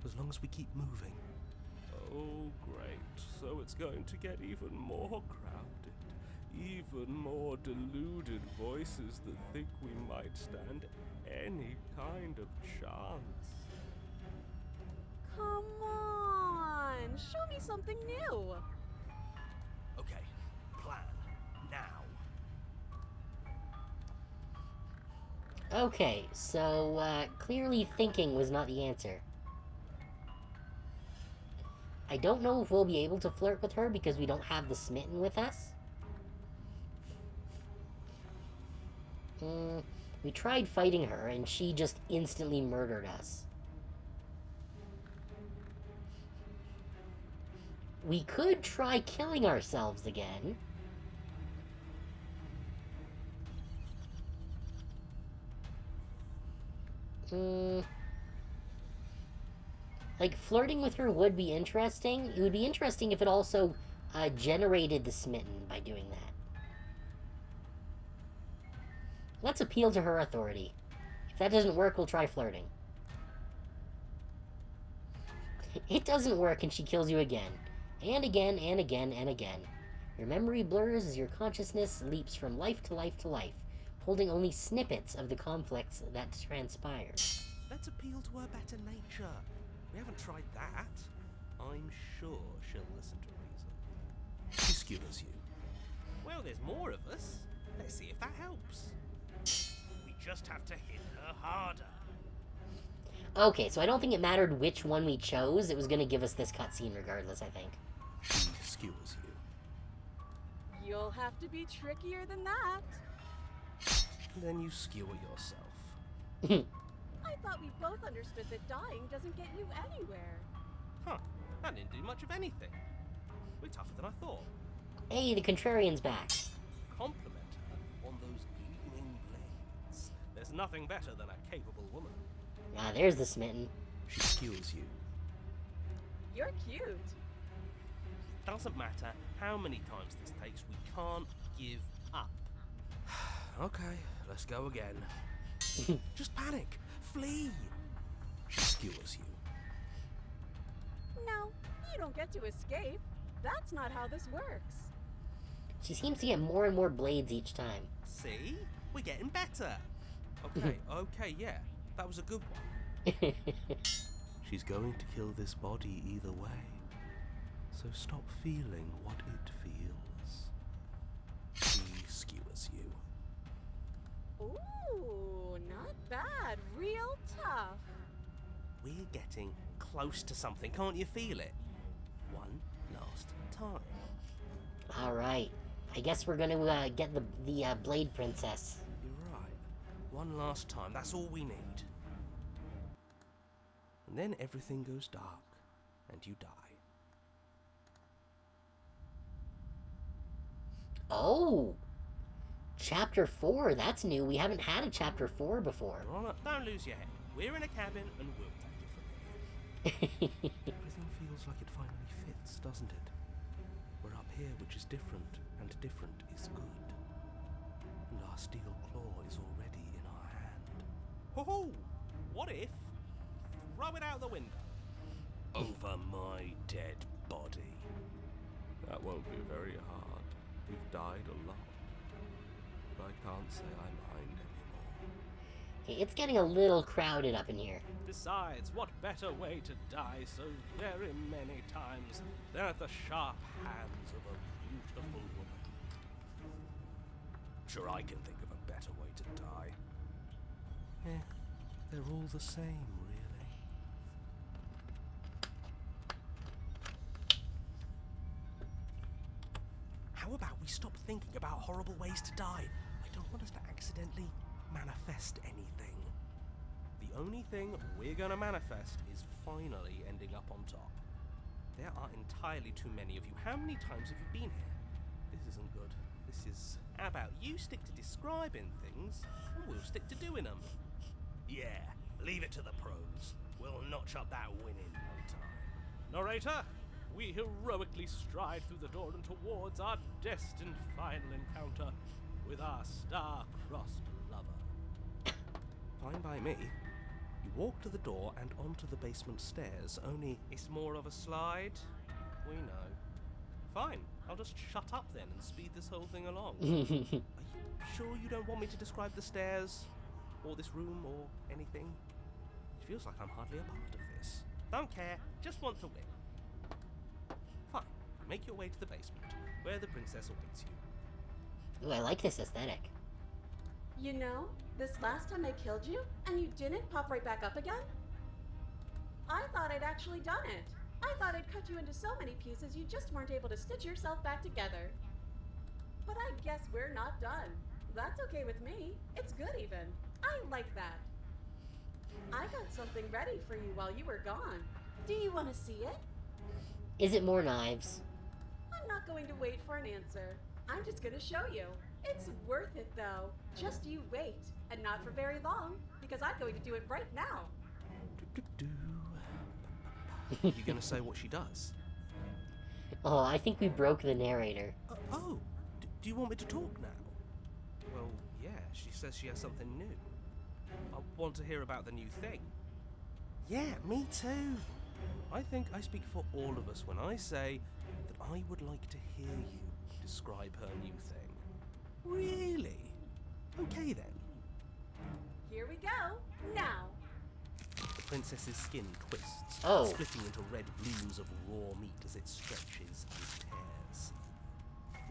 As long as we keep moving. Oh, great. So it's going to get even more crowded. Even more deluded voices that think we might stand any kind of chance. Come on, show me something new. Okay, plan. Now. Okay, so, clearly thinking was not the answer. I don't know if we'll be able to flirt with her because we don't have the smitten with us. We tried fighting her, and she just instantly murdered us. We could try killing ourselves again. Like, flirting with her would be interesting. It would be interesting if it also generated the smitten by doing that. Let's appeal to her authority. If that doesn't work, we'll try flirting. It doesn't work, and she kills you again. And again, and again, and again. Your memory blurs as your consciousness leaps from life to life to life, holding only snippets of the conflicts that transpire. Let's appeal to her better nature. We haven't tried that. I'm sure she'll listen to reason. She skewers you. Well, there's more of us. Let's see if that helps. We just have to hit her harder. Okay, so I don't think it mattered which one we chose. It was going to give us this cutscene regardless, I think. She skewers you. You'll have to be trickier than that. Then you skewer yourself. I thought we both understood that dying doesn't get you anywhere. Huh, that didn't do much of anything. We're tougher than I thought. Hey, the contrarian's back. Compliment her on those gleaming blades. There's nothing better than a capable woman. Ah, there's the smitten. She skewers you. You're cute. Doesn't matter how many times this takes, we can't give up. Okay, let's go again. Just panic. Flee. skewers you. No, you don't get to escape. That's not how this works. She seems to get more and more blades each time. See? We're getting better. Okay, yeah. That was a good one. She's going to kill this body either way. So stop feeling what it feels. She skewers you. Ooh, not bad. Real tough. We're getting close to something, can't you feel it? One last time. Alright. I guess we're gonna get the Blade Princess. You're right. One last time, that's all we need. And then everything goes dark, and you die. Oh! Chapter 4, that's new. We haven't had a Chapter 4 before. Don't lose your head. We're in a cabin, and we'll take it from here. Everything feels like it finally fits, doesn't it? We're up here, which is different, and different is good. And our steel claw is already in our hand. Ho-ho! What if? Throw it out the window. Over my dead body. That won't be very hard. We've died a lot. But I can't say I mind anymore. Okay, it's getting a little crowded up in here. Besides, what better way to die so very many times than at the sharp hands of a beautiful woman? Sure, I can think of a better way to die. They're all the same, really. How about we stop thinking about horrible ways to die? I don't want us to accidentally manifest anything. The only thing we're gonna manifest is finally ending up on top. There are entirely too many of you. How many times have you been here? This isn't good. This is... How about you stick to describing things, and we'll stick to doing them? Yeah, leave it to the pros. We'll notch up that win in no time. Narrator, we heroically stride through the door and towards our destined final encounter with our star-crossed lover. Fine by me. You walk to the door and onto the basement stairs, only... It's more of a slide. We know. Fine, I'll just shut up then and speed this whole thing along. Are you sure you don't want me to describe the stairs? Or this room, or anything? It feels like I'm hardly a part of this. Don't care, just want to win. Fine. Make your way to the basement, where the princess awaits you. Ooh, I like this aesthetic. You know, this last time I killed you, and you didn't pop right back up again? I thought I'd actually done it. I thought I'd cut you into so many pieces you just weren't able to stitch yourself back together. But I guess we're not done. That's okay with me. It's good even. I like that. I got something ready for you while you were gone. Do you want to see it? Is it more knives? I'm not going to wait for an answer. I'm just going to show you. It's worth it though. Just you wait. And not for very long, because I'm going to do it right now. You gonna say what she does? Oh, I think we broke the narrator. Do you want me to talk now? Well, yeah, she says she has something new. I want to hear about the new thing. Yeah, me too. I think I speak for all of us when I say that I would like to hear you describe her new thing. Really? Okay then. Here we go. Now. The princess's skin twists, Oh. splitting into red blooms of raw meat as it stretches and tears.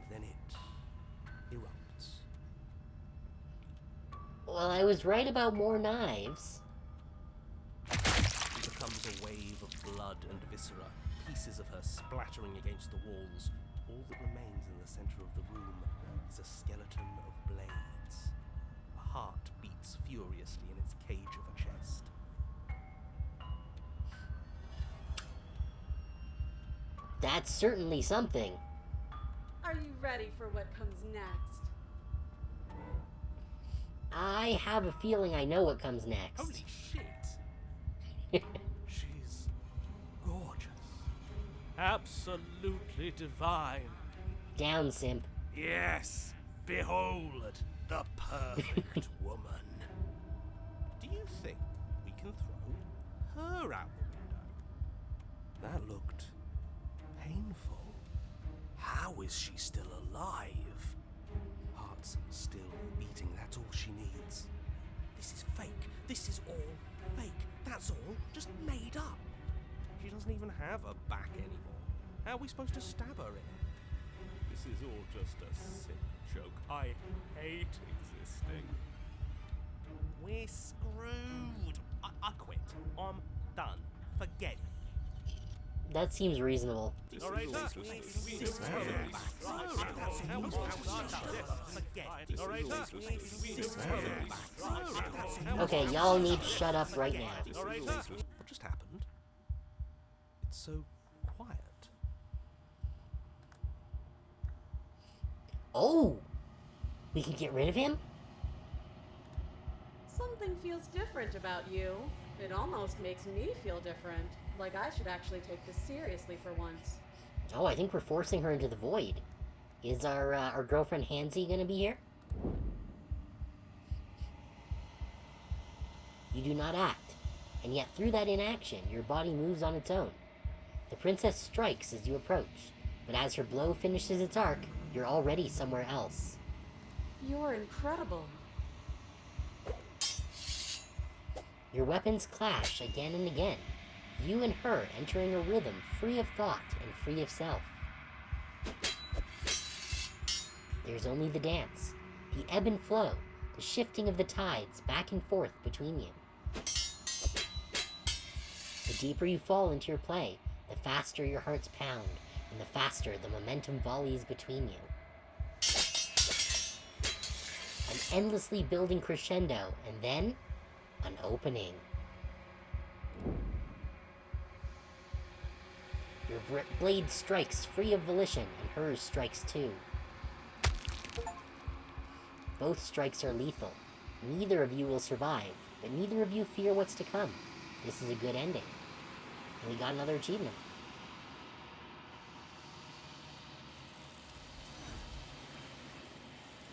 Then it erupts. Well, I was right about more knives. It becomes a wave of blood and viscera, pieces of her splattering against the walls. All that remains in the center of the room is a skeleton of blades. A heart beats furiously in its cage of a chest. That's certainly something. Are you ready for what comes next? I have a feeling I know what comes next. Holy shit! She's gorgeous. Absolutely divine. Down, simp. Yes! Behold, the perfect woman. Do you think we can throw her her out the window. That looked painful. How is she still alive? Heart's still beating, that's all she needs. This is fake. This is all fake. That's all just made up. She doesn't even have a back anymore. How are we supposed to stab her in it? This is all just a sick joke. I hate existing. We're screwed. I quit. I'm done. Forget it. That seems reasonable. This All right, is all sir. just This a Okay, y'all need to shut up right now. What just happened? It's so quiet. Oh! We can get rid of him? Something feels different about you. It almost makes me feel different. Like I should actually take this seriously for once. Oh, I think we're forcing her into the void. Is our girlfriend Hansy gonna be here? You do not act, and yet through that inaction, your body moves on its own. The princess strikes as you approach, but as her blow finishes its arc, you're already somewhere else. You're incredible. Your weapons clash again and again, you and her entering a rhythm free of thought and free of self. There's only the dance, the ebb and flow, the shifting of the tides back and forth between you. The deeper you fall into your play, the faster your hearts pound, and the faster the momentum volleys between you. An endlessly building crescendo, and then an opening. Your blade strikes free of volition, and hers strikes too. Both strikes are lethal. Neither of you will survive, but neither of you fear what's to come. This is a good ending. And we got another achievement.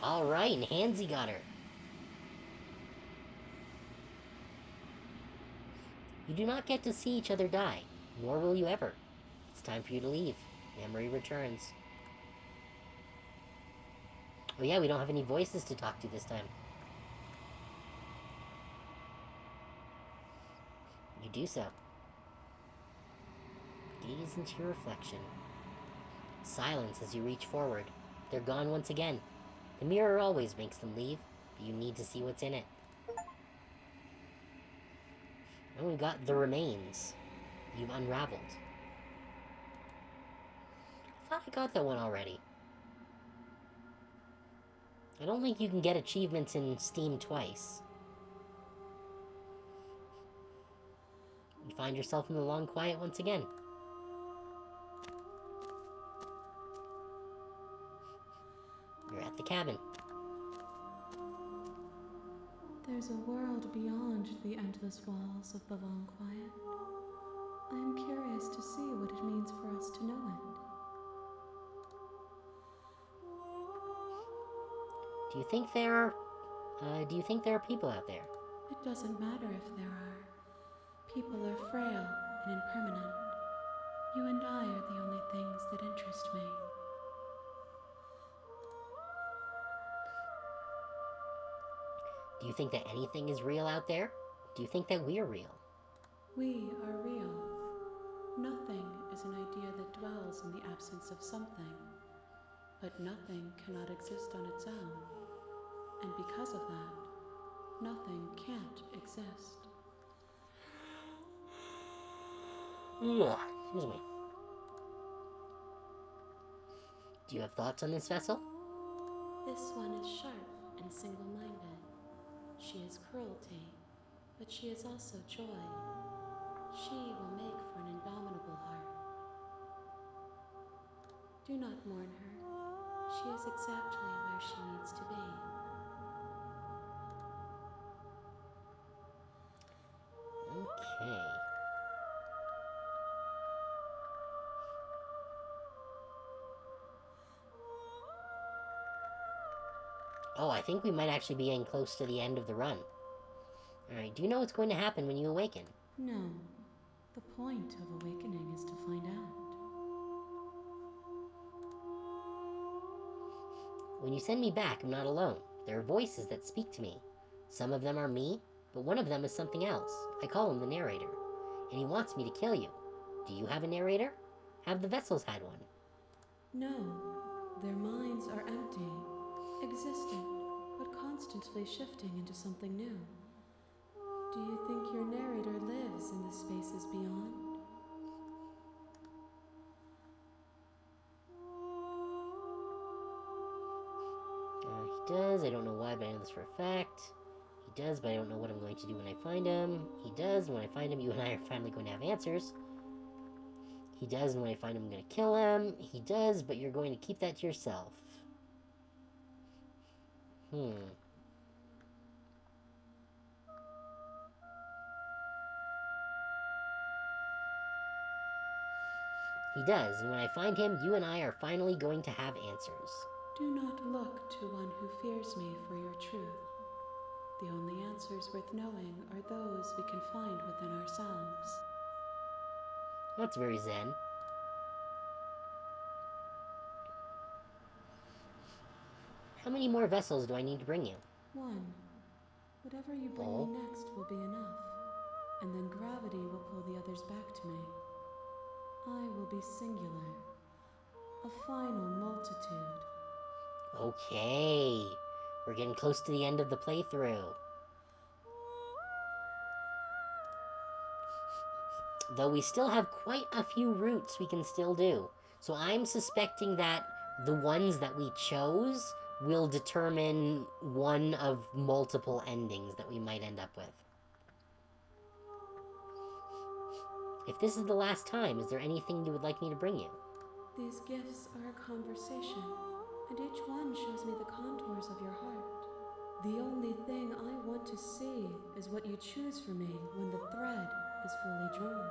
Alright, and Hansy got her. You do not get to see each other die, nor will you ever. It's time for you to leave. Memory returns. Oh yeah, we don't have any voices to talk to this time. You do so. Gaze into your reflection. Silence as you reach forward. They're gone once again. The mirror always makes them leave, but you need to see what's in it. And we've got the remains. You've unraveled. I thought I got that one already. I don't think you can get achievements in Steam twice. You find yourself in the long quiet once again. You're at the cabin. There's a world beyond the endless walls of the long quiet. I am curious to see what it means for us to know it. Do you think there are people out there? It doesn't matter if there are. People are frail and impermanent. You and I are the only things that interest me. Do you think that anything is real out there? Do you think that we're real? We are real. Nothing is an idea that dwells in the absence of something. But nothing cannot exist on its own. And because of that, nothing can't exist. Ugh, excuse me. Do you have thoughts on this vessel? This one is sharp and single-minded. She is cruelty, but she is also joy. She will make for an indomitable heart. Do not mourn her. She is exactly where she needs to be. Okay. Oh, I think we might actually be getting close to the end of the run. Alright, do you know what's going to happen when you awaken? No, The point of awakening is to find out. When you send me back, I'm not alone. There are voices that speak to me. Some of them are me, but one of them is something else. I call him the narrator, and he wants me to kill you. Do you have a narrator? Have the vessels had one? No, their minds are empty, existent, but constantly shifting into something new. Do you think your narrator lives in the spaces beyond? He does. I don't know why, but I know this for a fact. He does, but I don't know what I'm going to do when I find him. He does, and when I find him, you and I are finally going to have answers. He does, and when I find him, I'm going to kill him. He does, but you're going to keep that to yourself. He does, and when I find him, you and I are finally going to have answers. Do not look to one who fears me for your truth. The only answers worth knowing are those we can find within ourselves. That's very zen. How many more vessels do I need to bring you? One. Whatever you bring me next will be enough, and then gravity will pull the others back to me. I will be singular, a final multitude. Okay, we're getting close to the end of the playthrough. Though we still have quite a few routes we can still do. So I'm suspecting that the ones that we chose will determine one of multiple endings that we might end up with. If this is the last time, is there anything you would like me to bring you? These gifts are a conversation, and each one shows me the contours of your heart. The only thing I want to see is what you choose for me when the thread is fully drawn.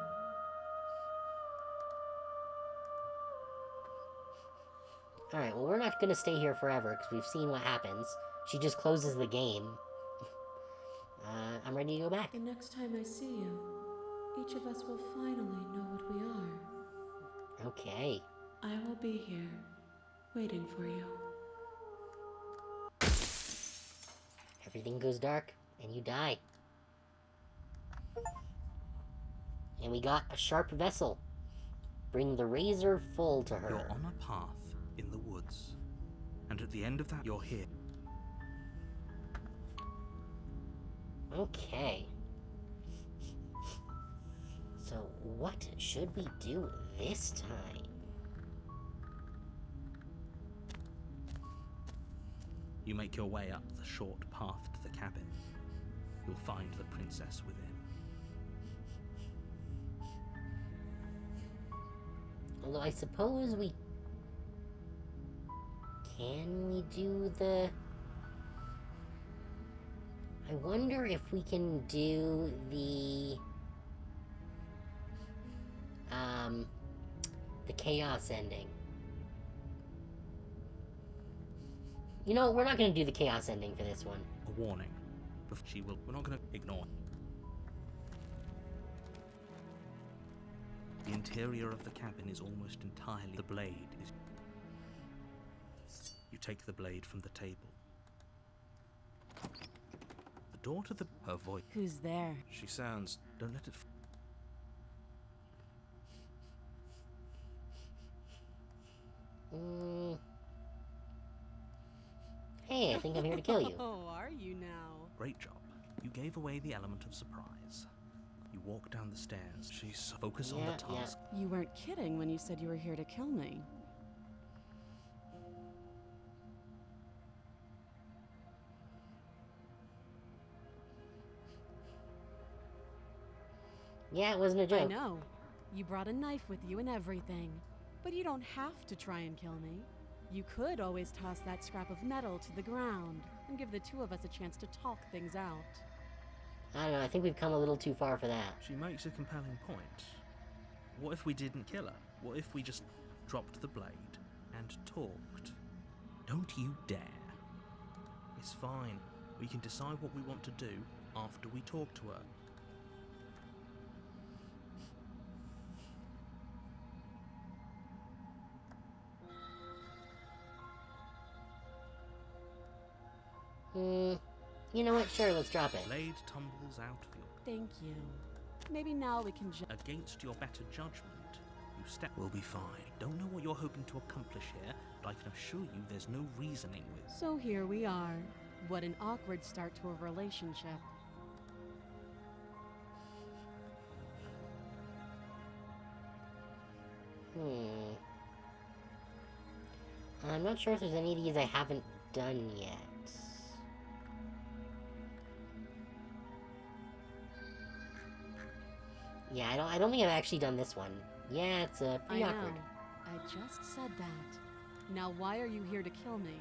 Alright, well, we're not going to stay here forever, because we've seen what happens. She just closes the game. I'm ready to go back. The next time I see you, each of us will finally know what we are. Okay. I will be here, waiting for you. Everything goes dark, and you die. And we got a sharp vessel. Bring the razor full to her. You're on a path in the woods, and at the end of that, you're here. Okay. So, what should we do this time? You make your way up the short path to the cabin. You'll find the princess within. Although I suppose we... Can we do the... I wonder if we can do the chaos ending. You know, we're not going to do the chaos ending for this one. A warning. She will... We're not going to ignore. The interior of the cabin is almost entirely... The blade is... You take the blade from the table. The door to the... Her voice... Who's there? She sounds... Don't let it... Hey, I think I'm here to kill you. Oh, are you now? Great job. You gave away the element of surprise. You walk down the stairs. She's... Focus on the task. You weren't kidding when you said you were here to kill me. Yeah, it wasn't a joke. I know. You brought a knife with you and everything. But you don't have to try and kill me. You could always toss that scrap of metal to the ground and give the two of us a chance to talk things out. I don't know, I think we've come a little too far for that. She makes a compelling point. What if we didn't kill her? What if we just dropped the blade and talked? Don't you dare. It's fine. We can decide what we want to do after we talk to her. You know what? Sure, let's drop it. Blade tumbles out of your... Thank you. Maybe now we can Against your better judgment, you step... Will be fine. Don't know what you're hoping to accomplish here, but I can assure you there's no reasoning with... So here we are. What an awkward start to a relationship. I'm not sure if there's any of these I haven't done yet. Yeah, I don't think I've actually done this one. Yeah, it's pretty awkward. I just said that. Now why are you here to kill me?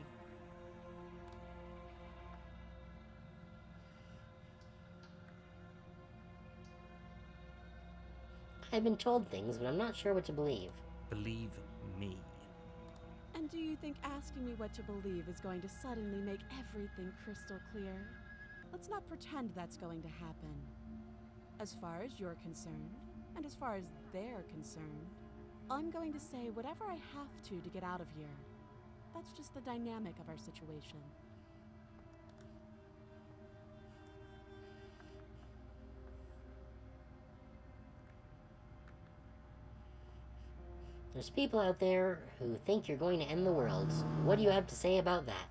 I've been told things, but I'm not sure what to believe. Believe me. And do you think asking me what to believe is going to suddenly make everything crystal clear? Let's not pretend that's going to happen. As far as you're concerned, and as far as they're concerned, I'm going to say whatever I have to get out of here. That's just the dynamic of our situation. There's people out there who think you're going to end the world. What do you have to say about that?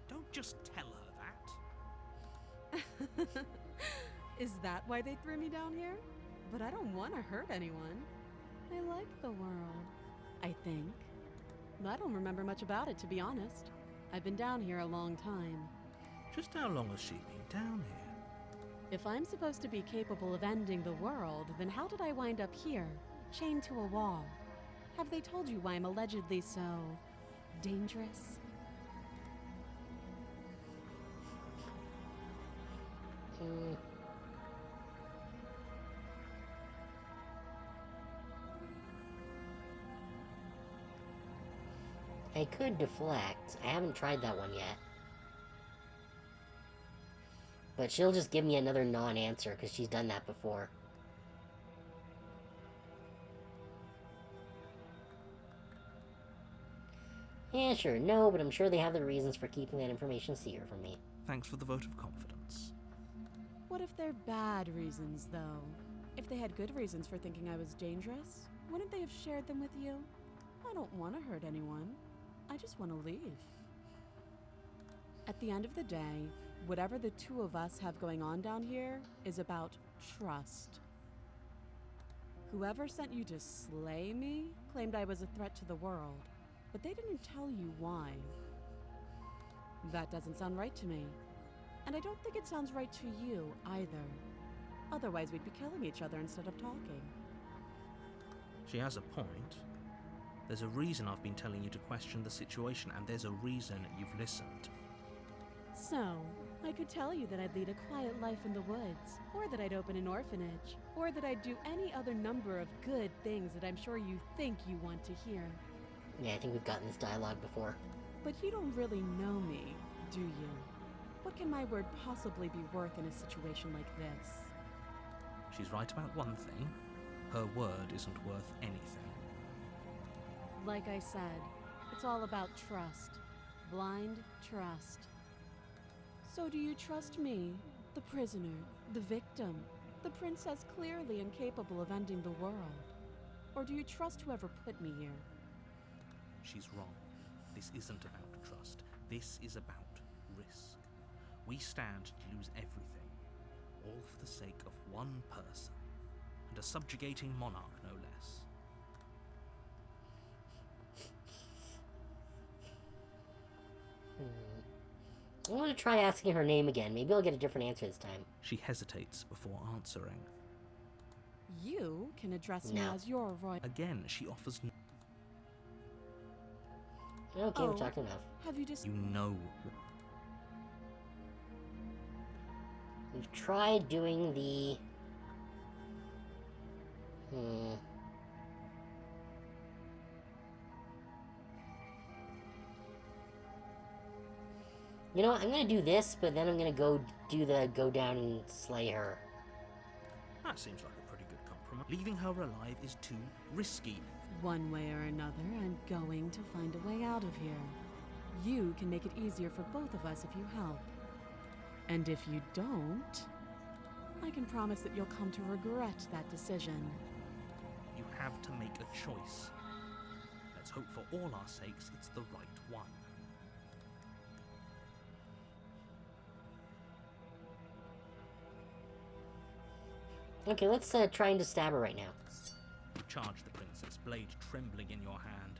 Don't just tell her that. Is that why they threw me down here? But I don't want to hurt anyone. I like the world, I think. I don't remember much about it, to be honest. I've been down here a long time. Just how long has she been down here? If I'm supposed to be capable of ending the world, then how did I wind up here, chained to a wall? Have they told you why I'm allegedly so dangerous? I could deflect. I haven't tried that one yet. But she'll just give me another non-answer because she's done that before. Yeah, sure, no, but I'm sure they have their reasons for keeping that information secret from me. Thanks for the vote of confidence. What if they're bad reasons, though? If they had good reasons for thinking I was dangerous, wouldn't they have shared them with you? I don't want to hurt anyone. I just want to leave. At the end of the day, whatever the two of us have going on down here is about trust. Whoever sent you to slay me claimed I was a threat to the world, but they didn't tell you why. That doesn't sound right to me. And I don't think it sounds right to you either. Otherwise, we'd be killing each other instead of talking. She has a point. There's a reason I've been telling you to question the situation, and there's a reason you've listened. So, I could tell you that I'd lead a quiet life in the woods, or that I'd open an orphanage, or that I'd do any other number of good things that I'm sure you think you want to hear. Yeah, I think we've gotten this dialogue before. But you don't really know me, do you? What can my word possibly be worth in a situation like this? She's right about one thing. Her word isn't worth anything. Like I said, it's all about trust. Blind trust. So do you trust me, the prisoner, the victim, the princess clearly incapable of ending the world? Or do you trust whoever put me here? She's wrong. This isn't about trust. This is about risk. We stand to lose everything, all for the sake of one person, and a subjugating monarch, no less. I want to try asking her name again. Maybe I'll get a different answer this time. She hesitates before answering. You can address me No. as your royal... Again, she offers Okay, Oh. we're talking enough. Have you just... you know. We've tried doing the... You know what, I'm gonna do this, but then I'm gonna go down and slay her. That seems like a pretty good compromise. Leaving her alive is too risky. One way or another, I'm going to find a way out of here. You can make it easier for both of us if you help. And if you don't, I can promise that you'll come to regret that decision. You have to make a choice. Let's hope for all our sakes it's the right one. Okay, let's try and just stab her right now. You charge the princess, blade trembling in your hand,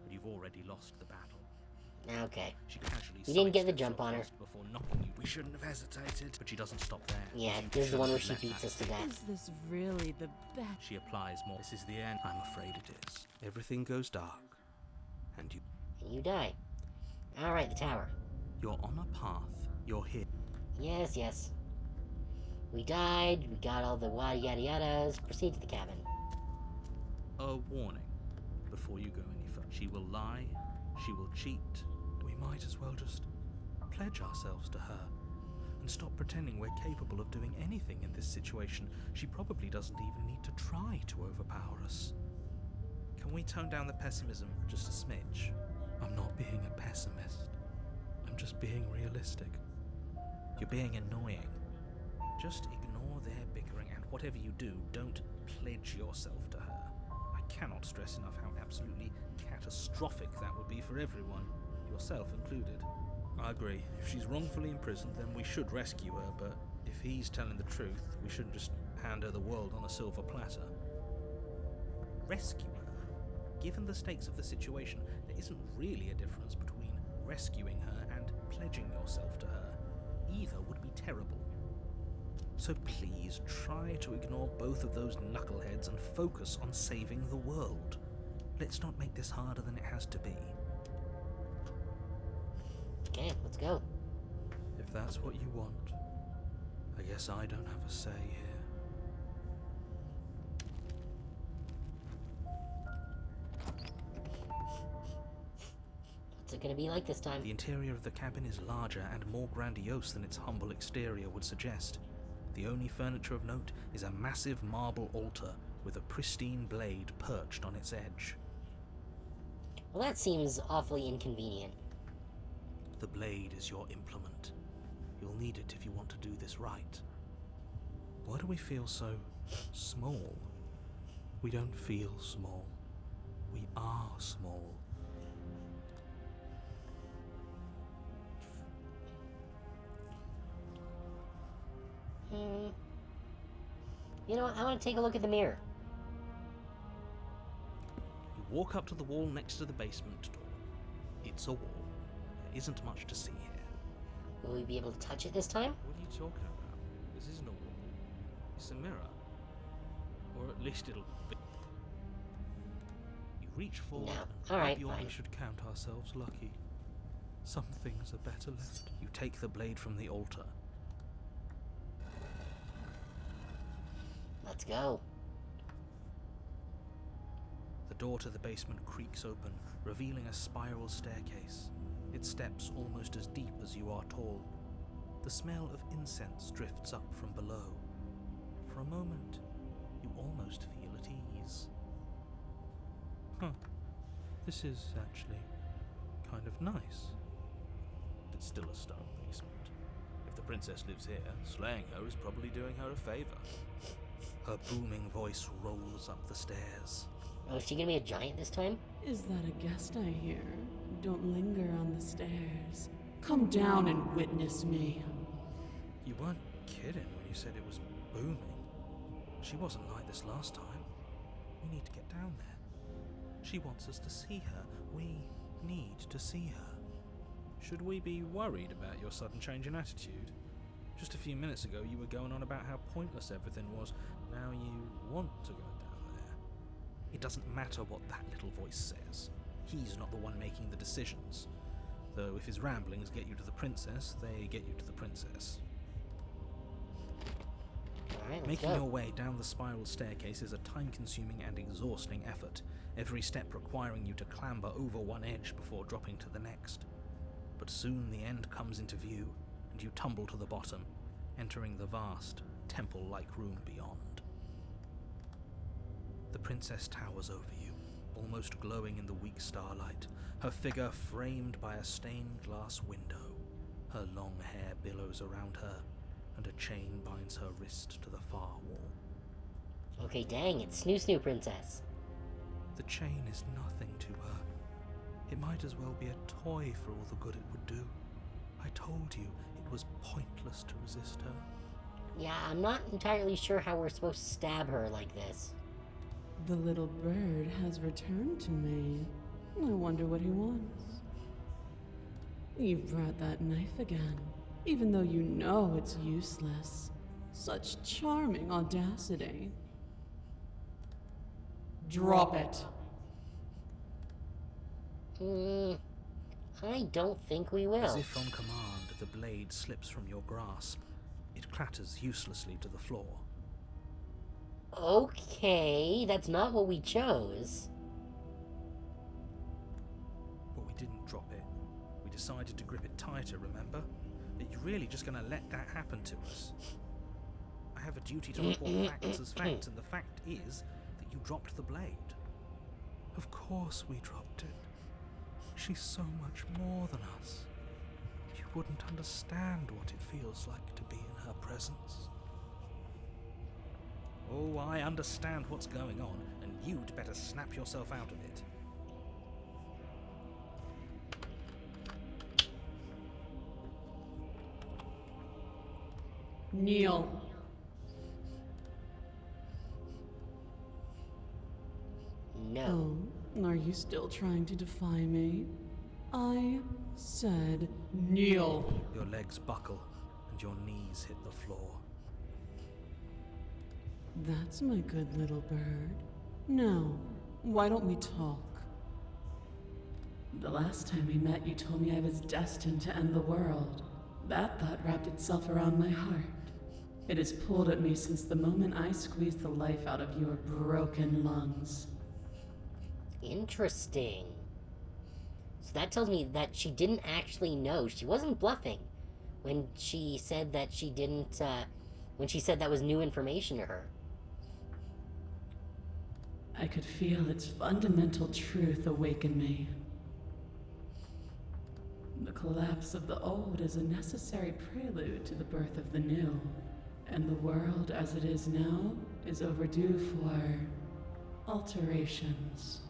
but you've already lost the battle. Okay. She casually You didn't get the sidesteps jump your on her. thrust before knocking you. We shouldn't have hesitated, but she doesn't stop there. Yeah, You this is the one where she shouldn't have beats let us to death. Is this really the best? She applies more. This is the end. I'm afraid it is. Everything goes dark, and And you die. Alright, the tower. you're on a path. You're here. Yes, yes. We died, we got all the yada yada yadas. Proceed to the cabin. A warning before you go any further. She will lie. She will cheat. We might as well just pledge ourselves to her and stop pretending we're capable of doing anything in this situation. She probably doesn't even need to try to overpower us. Can we tone down the pessimism just a smidge? I'm not being a pessimist. I'm just being realistic. You're being annoying. Just ignore their bickering, and whatever you do, don't pledge yourself to her. I cannot stress enough how absolutely catastrophic that would be for everyone, yourself included. I agree. If she's wrongfully imprisoned, then we should rescue her, but if he's telling the truth, we shouldn't just hand her the world on a silver platter. Rescue her? Given the stakes of the situation, there isn't really a difference between rescuing her and pledging yourself to her. Either would be terrible. So please try to ignore both of those knuckleheads and focus on saving the world. Let's not make this harder than it has to be. Okay, let's go. If that's what you want, I guess I don't have a say here. What's it gonna be like this time? The interior of the cabin is larger and more grandiose than its humble exterior would suggest. The only furniture of note is a massive marble altar with a pristine blade perched on its edge. Well, that seems awfully inconvenient. The blade is your implement. You'll need it if you want to do this right. Why do we feel so small? We don't feel small. We are small. You know what? I want to take a look at the mirror. You walk up to the wall next to the basement door. It's a wall. There isn't much to see here. Will we be able to touch it this time? What are you talking about? This isn't a wall. It's a mirror. Or at least it'll be. You reach forward No. and Alright, wipe your fine. We should count ourselves lucky. Some things are better left. You take the blade from the altar. Let's go. The door to the basement creaks open, revealing a spiral staircase. Its steps almost as deep as you are tall. The smell of incense drifts up from below. For a moment, you almost feel at ease. This is actually kind of nice. It's still a stone basement. If the princess lives here, slaying her is probably doing her a favor. Her booming voice rolls up the stairs. Oh, is she gonna be a giant this time? Is that a guest I hear? Don't linger on the stairs. Come down and witness me. You weren't kidding when you said it was booming. She wasn't like this last time. We need to get down there. She wants us to see her. We need to see her. Should we be worried about your sudden change in attitude? Just a few minutes ago you were going on about how pointless everything was. Now you want to go down there. It doesn't matter what that little voice says. He's not the one making the decisions. Though if his ramblings get you to the princess, they get you to the princess. Alright, let's Making go. your way down the spiral staircase is a time-consuming and exhausting effort, every step requiring you to clamber over one edge before dropping to the next. But soon the end comes into view, and you tumble to the bottom, entering the vast, temple-like room beyond. The princess towers over you, almost glowing in the weak starlight, her figure framed by a stained glass window. Her long hair billows around her, and a chain binds her wrist to the far wall. Okay, dang, it's Snoo Snoo Princess. The chain is nothing to her. It might as well be a toy for all the good it would do. I told you it was pointless to resist her. Yeah, I'm not entirely sure how we're supposed to stab her like this. The little bird has returned to me. I wonder what he wants. You've brought that knife again, even though you know it's useless. Such charming audacity. Drop it. I don't think we will. As if on command, the blade slips from your grasp. It clatters uselessly to the floor. Okay, that's not what we chose. But we didn't drop it. We decided to grip it tighter, remember? Are you really just going to let that happen to us? I have a duty to report facts as facts, and the fact is that you dropped the blade. Of course we dropped it. She's so much more than us. You wouldn't understand what it feels like to be in her presence. Oh, I understand what's going on, and you'd better snap yourself out of it. Kneel. No. Oh, are you still trying to defy me? I said kneel. Your legs buckle, and your knees hit the floor. That's my good little bird. Now, why don't we talk? The last time we met, you told me I was destined to end the world. That thought wrapped itself around my heart. It has pulled at me since the moment I squeezed the life out of your broken lungs. Interesting. So that tells me that she didn't actually know. She wasn't bluffing when she said that she didn't, when she said that was new information to her. I could feel its fundamental truth awaken me. The collapse of the old is a necessary prelude to the birth of the new, and the world as it is now is overdue for alterations.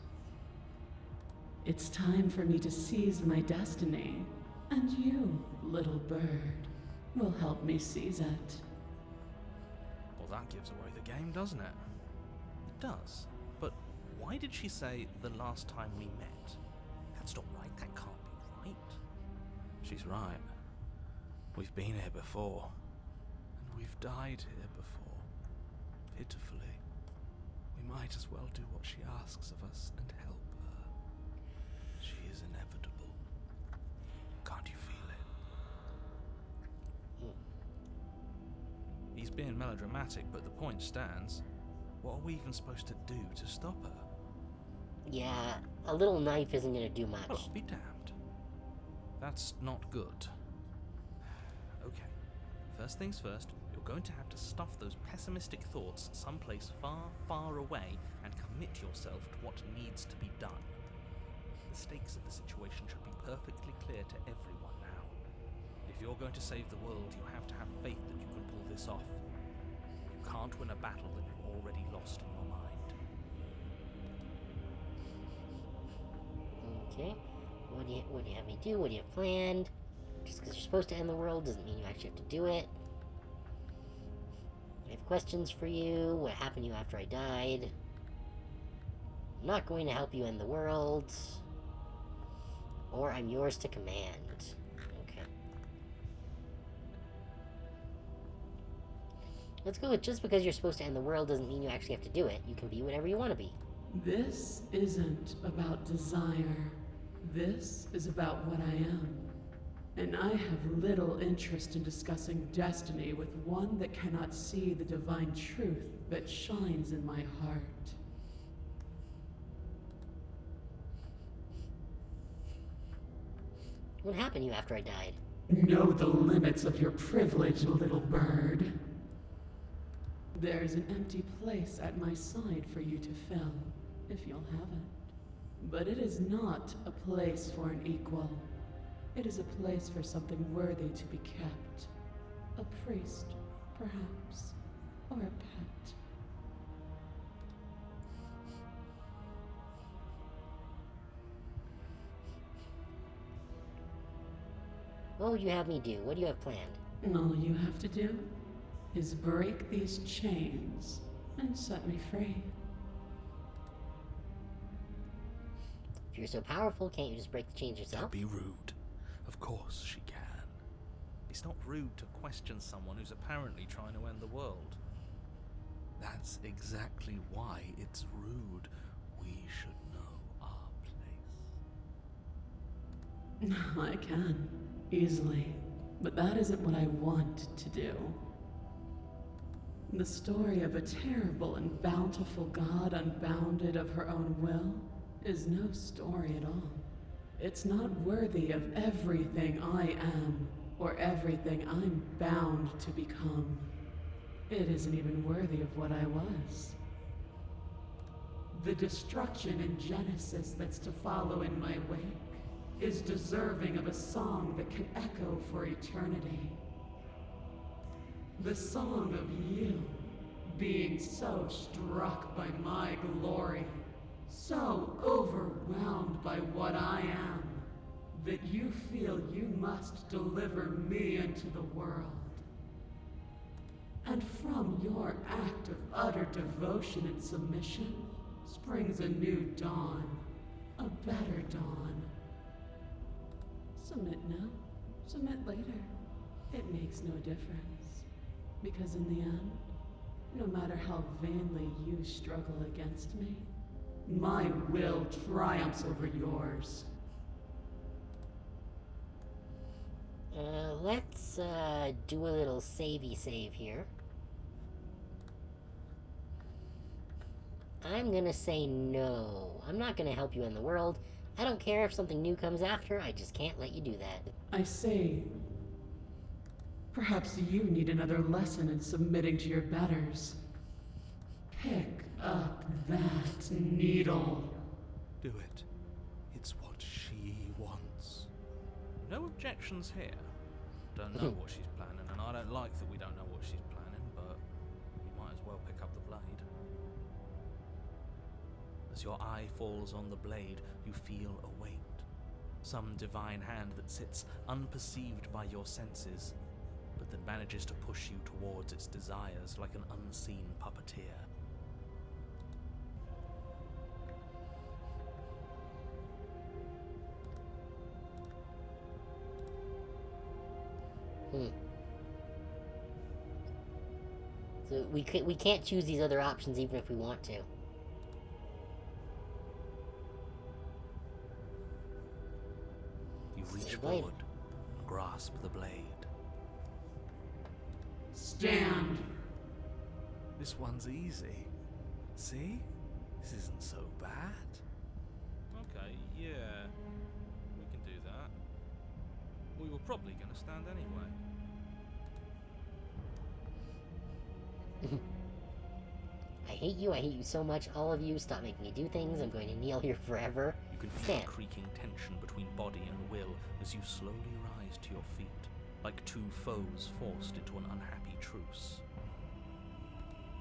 It's time for me to seize my destiny, and you, little bird, will help me seize it. Well, that gives away the game, doesn't it? It does. But why did she say the last time we met? That's not right. That can't be right. She's right. We've been here before. And we've died here before. Pitifully. We might as well do what she asks of us and help her. She is inevitable. Can't you feel it? He's being melodramatic, but the point stands. What are we even supposed to do to stop her? Yeah, a little knife isn't gonna do much. Well, I'll be damned. That's not good. Okay, first things first, you're going to have to stuff those pessimistic thoughts someplace far, far away and commit yourself to what needs to be done. The stakes of the situation should be perfectly clear to everyone now. If you're going to save the world, you have to have faith that you can pull this off. You can't win a battle that you've already lost in your mind. Okay. What do you have me do? What do you have planned? Just because you're supposed to end the world doesn't mean you actually have to do it. I have questions for you. What happened to you after I died? I'm not going to help you end the world. Or I'm yours to command. Okay. Let's go with just because you're supposed to end the world doesn't mean you actually have to do it. You can be whatever you want to be. This isn't about desire. This is about what I am. And I have little interest in discussing destiny with one that cannot see the divine truth that shines in my heart. What happened to you after I died? Know the limits of your privilege, little bird. There's an empty place at my side for you to fill, if you'll have it. But it is not a place for an equal. It is a place for something worthy to be kept. A priest, perhaps, or a pet. What will you have me do? What do you have planned? All you have to do is break these chains and set me free. If you're so powerful, can't you just break the chains Don't yourself? be rude. Of course she can. It's not rude to question someone who's apparently trying to end the world. That's exactly why it's rude. We should know our place. I can, easily. But that isn't what I want to do. The story of a terrible and bountiful god unbounded of her own will is no story at all. It's not worthy of everything I am, or everything I'm bound to become. It isn't even worthy of what I was. The destruction in Genesis that's to follow in my wake is deserving of a song that can echo for eternity. The song of you being so struck by my glory, so overwhelmed by what I am, that you feel you must deliver me into the world. And from your act of utter devotion and submission springs a new dawn, a better dawn. Submit now, submit later. It makes no difference. Because in the end, no matter how vainly you struggle against me, my will triumphs over yours. Let's, do a little savey save here. I'm gonna say no. I'm not gonna help you in the world. I don't care if something new comes after, I just can't let you do that. I say, perhaps you need another lesson in submitting to your betters. Pick up that needle. Do it. It's what she wants. No objections here. Don't know what she's planning, and I don't like that we don't know what she's planning, but you might as well pick up the blade. As your eye falls on the blade, you feel a weight. Some divine hand that sits unperceived by your senses, but that manages to push you towards its desires like an unseen puppeteer. So we can't choose these other options even if we want to. You reach The blade. forward and grasp the blade. Stand. This one's easy. See? This isn't so bad. Okay, yeah, we can do that. We were probably going to stand anyway. I hate you so much, all of you. Stop making me do things. I'm going to kneel here forever. You can feel Stand. a creaking tension between body and will as you slowly rise to your feet, like two foes forced into an unhappy truce.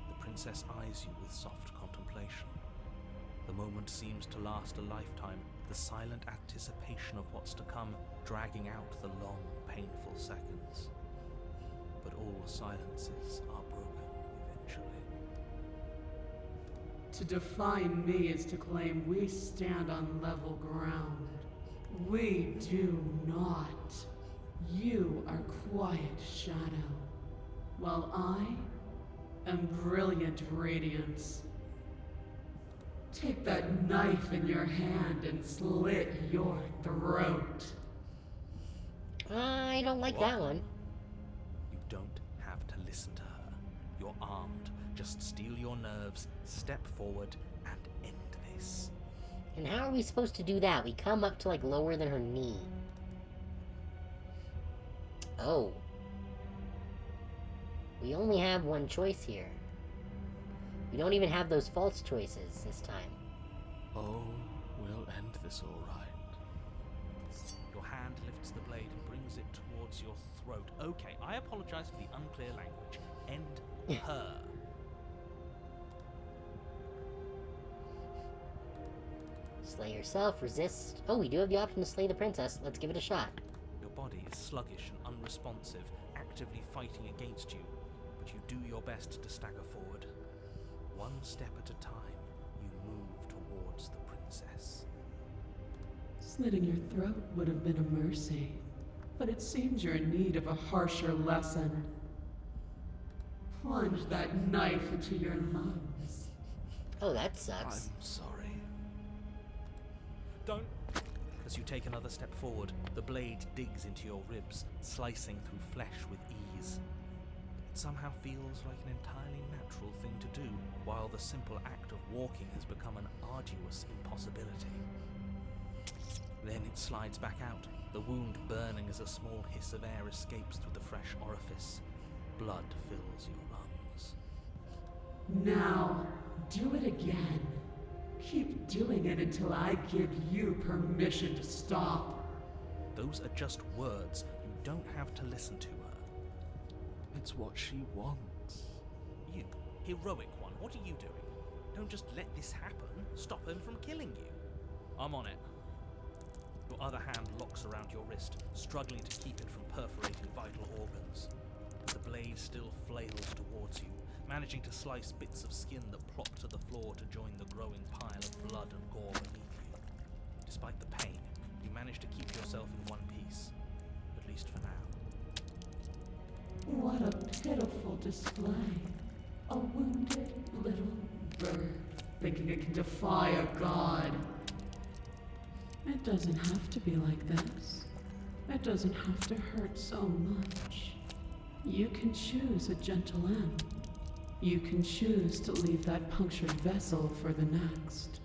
The princess eyes you with soft contemplation. The moment seems to last a lifetime, the silent anticipation of what's to come dragging out the long, painful seconds. But all silences are broken eventually. To define me is to claim we stand on level ground. We do not. You are quiet shadow, while I am brilliant radiance. Take that knife in your hand and slit your throat. I don't like that one. You don't have to listen to her. You're armed. Just steel your nerves, step forward, and end this. And how are we supposed to do that? We come up to like lower than her knee. Oh. We only have one choice here. We don't even have those false choices this time. Oh, we'll end this all right. Your Your hand lifts the blade and brings it towards your throat. Okay, I apologize for the unclear language. End her. Slay yourself, resist. Oh, we do have the option to slay the princess. Let's give it a shot. Your body is sluggish and unresponsive, actively fighting against you, but you do your best to stagger forward. One step at a time, you move towards the princess. Slitting your throat would have been a mercy, but it seems you're in need of a harsher lesson. Plunge that knife into your lungs. Oh, that sucks. I'm sorry. Don't. As you take another step forward, the blade digs into your ribs, slicing through flesh with ease. It somehow feels like an entirely natural thing to do, while the simple act of walking has become an arduous impossibility. Then it slides back out, the wound burning as a small hiss of air escapes through the fresh orifice. Blood fills your lungs. Now, do it again. Keep doing it until I give you permission to stop. Those are just words. You don't have to listen to her. It's what she wants. You, heroic one, what are you doing? Don't just let this happen. Stop him from killing you. I'm on it. Your other hand locks around your wrist, struggling to keep it from perforating vital organs. The blade still flails towards you, managing to slice bits of skin that plop to the floor to join the growing pile of blood and gore beneath you. Despite the pain, you manage to keep yourself in one piece, at least for now. What a pitiful display. A wounded little bird thinking it can defy a god. It doesn't have to be like this. It doesn't have to hurt so much. You can choose a gentle end. You can choose to leave that punctured vessel for the next.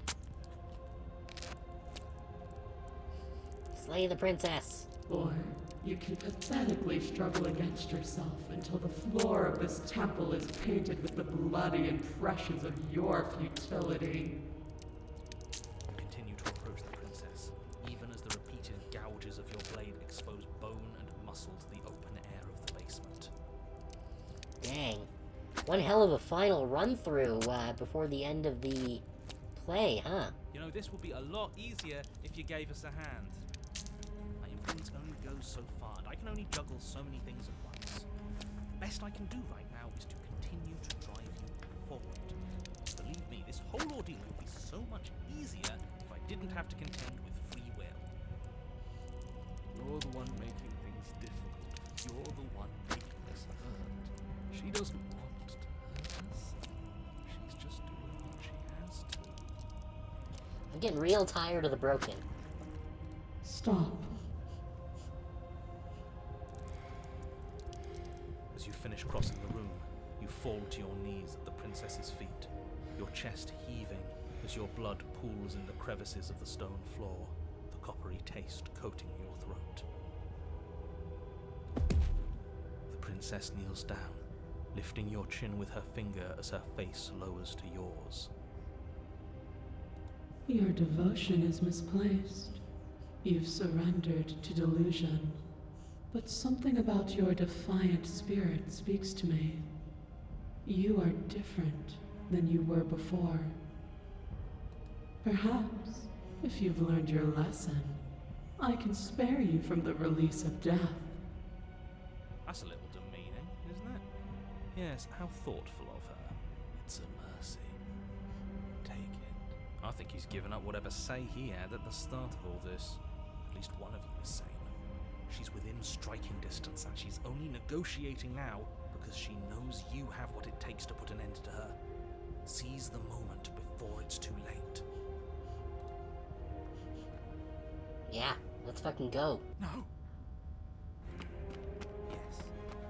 Slay the princess. Or you can pathetically struggle against yourself until the floor of this temple is painted with the bloody impressions of your futility. You continue to approach the princess, even as the repeated gouges of your blade expose bone and muscle to the open air of the basement. Dang. One hell of a final run-through before the end of the play, huh? You know, this would be a lot easier if you gave us a hand. My influence only goes so far, and I can only juggle so many things at once. The best I can do right now is to continue to drive you forward. Believe me, this whole ordeal would be so much easier if I didn't have to contend with free will. You're the one making things difficult. You're the one making us hurt. She doesn't want to hurt us. She's just doing what she has to. I'm getting real tired of the broken. Stop. As you finish crossing the room, you fall to your knees at the princess's feet, your chest heaving as your blood pools in the crevices of the stone floor, the coppery taste coating your throat. The princess kneels down, lifting your chin with her finger as her face lowers to yours. Your devotion is misplaced. You've surrendered to delusion. But something about your defiant spirit speaks to me. You are different than you were before. Perhaps, if you've learned your lesson, I can spare you from the release of death. That's a little demeaning, isn't it? Yes, how thoughtful of her. It's a mercy. Take it. I think he's given up whatever say he had at the start of all this. At least one of you is sane. She's within striking distance, and she's only negotiating now because she knows you have what it takes to put an end to her. Seize the moment before it's too late. Yeah, let's fucking go. No! Yes.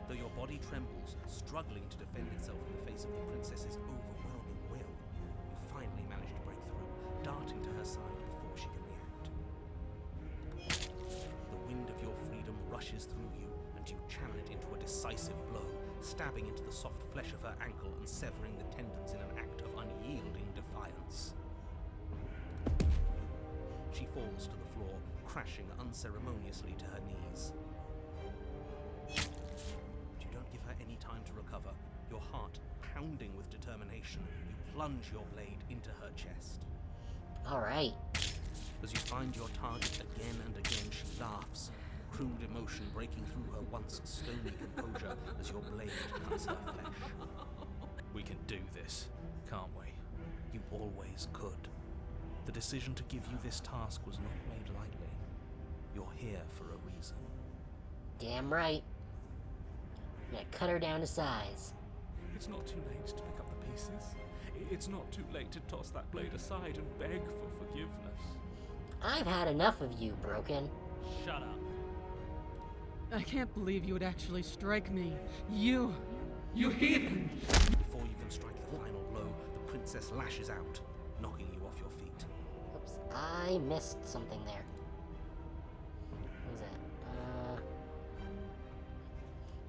Though your body trembles, struggling to defend itself in the face of the princess's overwhelming will, you finally manage to break through, darting to her side before she can react. The wind of your freedom rushes through you, and you channel it into a decisive blow, stabbing into the soft flesh of her ankle and severing the tendons in an act of unyielding defiance. She falls to the floor, crashing unceremoniously to her knees. But you don't give her any time to recover. Your heart pounding with determination, you plunge your blade into her chest. Alright. As you find your target again and again, she laughs, crude emotion breaking through her once stony composure as your blade cuts her flesh. We can do this, can't we? You always could. The decision to give you this task was not made lightly. You're here for a reason. Damn right. I'm gonna cut her down to size. It's not too late to pick up the pieces. It's not too late to toss that blade aside and beg for forgiveness. I've had enough of you, Broken. Shut up. I can't believe you would actually strike me. You heathen! Before you can strike the final blow, the princess lashes out, knocking you off your feet. Oops, I missed something there. What was that?